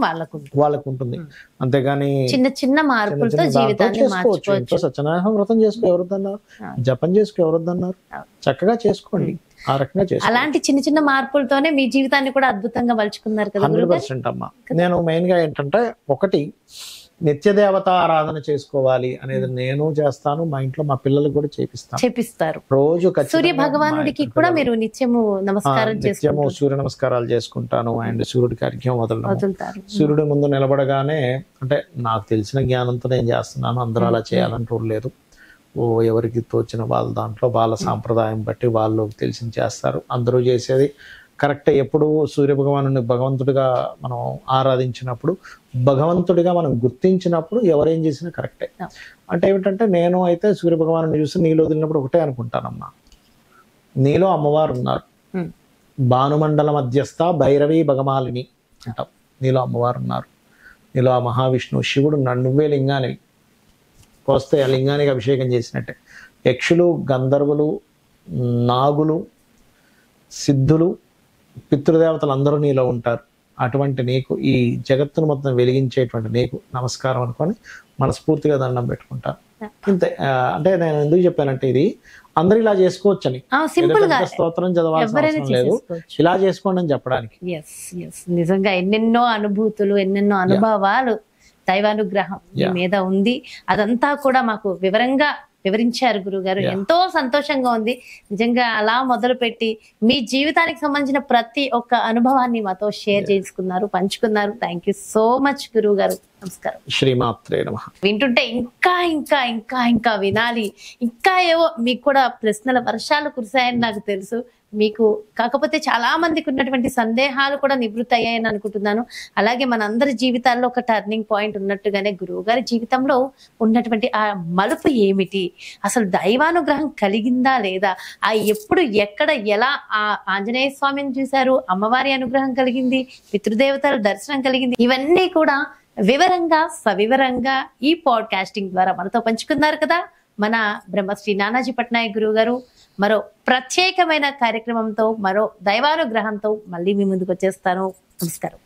S3: వాళ్ళకు ఉంటుంది. అంతేగాని
S1: చిన్న చిన్న మార్పులతో జీవితాన్ని
S3: చేసుకోవచ్చు. ఇంట్లో
S1: మార్చుకోవచ్చు.
S3: సత్యనారాయణ వ్రతం చేసుకో ఎవరుద్దన్నారు, జపం చేసుకో ఎవరుద్దన్నారు, చక్కగా చేసుకోండి. ఆ రకంగా చేసుకోండి.
S1: అలాంటి చిన్న చిన్న మార్పులతోనే మీ జీవితాన్ని కూడా అద్భుతంగా మలుచుకున్నారు కదా గురుగారు.
S3: 100% అమ్మా. నేను మెయిన్ గా ఏంటంటే ఒకటి నిత్య దేవత ఆరాధన చేసుకోవాలి అనేది నేను చేస్తాను, మా ఇంట్లో మా పిల్లలకు కూడా
S1: చేపిస్తారు.
S3: రోజు ఖచ్చితంగా
S1: సూర్య భగవానుడికి కూడా మీరు నిత్యము నమస్కారం
S3: నిత్యము సూర్య నమస్కారాలు చేసుకుంటాను. అండ్ సూర్యుడికి అర్ఘ్యం
S1: వదులుతారు.
S3: సూర్యుడి ముందు నిలబడగానే, అంటే నాకు తెలిసిన జ్ఞానంతో నేను చేస్తున్నాను, అందరూ అలా చేయాలని రూల్ లేదు. ఎవరికి తోచిన వాళ్ళ దాంట్లో వాళ్ళ సాంప్రదాయం బట్టి వాళ్ళు తెలిసి చేస్తారు. అందరూ చేసేది కరెక్ట్. ఎప్పుడు సూర్య భగవంతుడిగా మనం ఆరాధించినప్పుడు, భగవంతుడిగా మనం గుర్తించినప్పుడు ఎవరేం చేసినా కరెక్టే. అంటే ఏమిటంటే నేను అయితే సూర్య భగవాను చూసి నీళ్ళు వదిలినప్పుడు ఒకటే అనుకుంటానమ్మా, నీలో అమ్మవారు ఉన్నారు, భానుమండల మధ్యస్థ భైరవి భగమాలిని అంటాం. నీలో అమ్మవారు ఉన్నారు, నీలో ఆ మహావిష్ణువు శివుడు ఉన్నాడు, నువ్వే లింగానివి. వస్తే ఆ లింగానికి అభిషేకం చేసినట్టే. యక్షులు, గంధర్వులు, నాగులు, సిద్ధులు, పితృదేవతలు అందరూ నీలో ఉంటారు. అటువంటి నీకు, ఈ జగత్తును మొత్తం వెలిగించేటువంటి నీకు నమస్కారం అనుకొని మనస్ఫూర్తిగా దండం పెట్టుకుంటాను. ఇంతే. అంటే నేను ఎందుకు చెప్పానంటే ఇది అందరూ ఇలా చేసుకోవచ్చని, స్తోత్రం చదవాల్సిన లేదు, ఇలా చేసుకోండి అని చెప్పడానికి.
S1: నిజంగా ఎన్నెన్నో అనుభూతులు, ఎన్నెన్నో అనుభవాలు దైవానుగ్రహం మీ మీద ఉంది. అదంతా కూడా మాకు వివరించారు గురుగారు. ఎంతో సంతోషంగా ఉంది నిజంగా. అలా మొదలు పెట్టి మీ జీవితానికి సంబంధించిన ప్రతి ఒక్క అనుభవాన్ని మాతో షేర్ చేసుకున్నారు, పంచుకున్నారు. థ్యాంక్ యూ సో మచ్ గురువు గారు. నమస్కారం.
S3: శ్రీమాత్రే నమః.
S1: వింటుంటే ఇంకా ఇంకా ఇంకా ఇంకా వినాలి, ఇంకా ఏవో మీకు కూడా ప్రశ్నల వర్షాలు కురిశాయని నాకు తెలుసు. మీకు కాకపోతే చాలా మందికి ఉన్నటువంటి సందేహాలు కూడా నివృత్తి అయ్యాయని అనుకుంటున్నాను. అలాగే మనందరి జీవితాల్లో ఒక టర్నింగ్ పాయింట్ ఉన్నట్టుగానే గురువు గారి జీవితంలో ఉన్నటువంటి ఆ మలుపు ఏమిటి, అసలు దైవానుగ్రహం కలిగిందా లేదా, ఆ ఎప్పుడు ఎక్కడ ఎలా ఆ ఆంజనేయ స్వామిని చూశారు, అమ్మవారి అనుగ్రహం కలిగింది, పితృదేవతల దర్శనం కలిగింది, ఇవన్నీ కూడా వివరంగా సవివరంగా ఈ పాడ్కాస్టింగ్ ద్వారా మనతో పంచుకున్నారు కదా మన బ్రహ్మశ్రీ నానాజీ పట్నాయక్ గురువు గారు. మరో ప్రత్యేకమైన కార్యక్రమంతో, మరో దైవానుగ్రహంతో మళ్ళీ మీ ముందుకు వచ్చేస్తాను. నమస్కారం.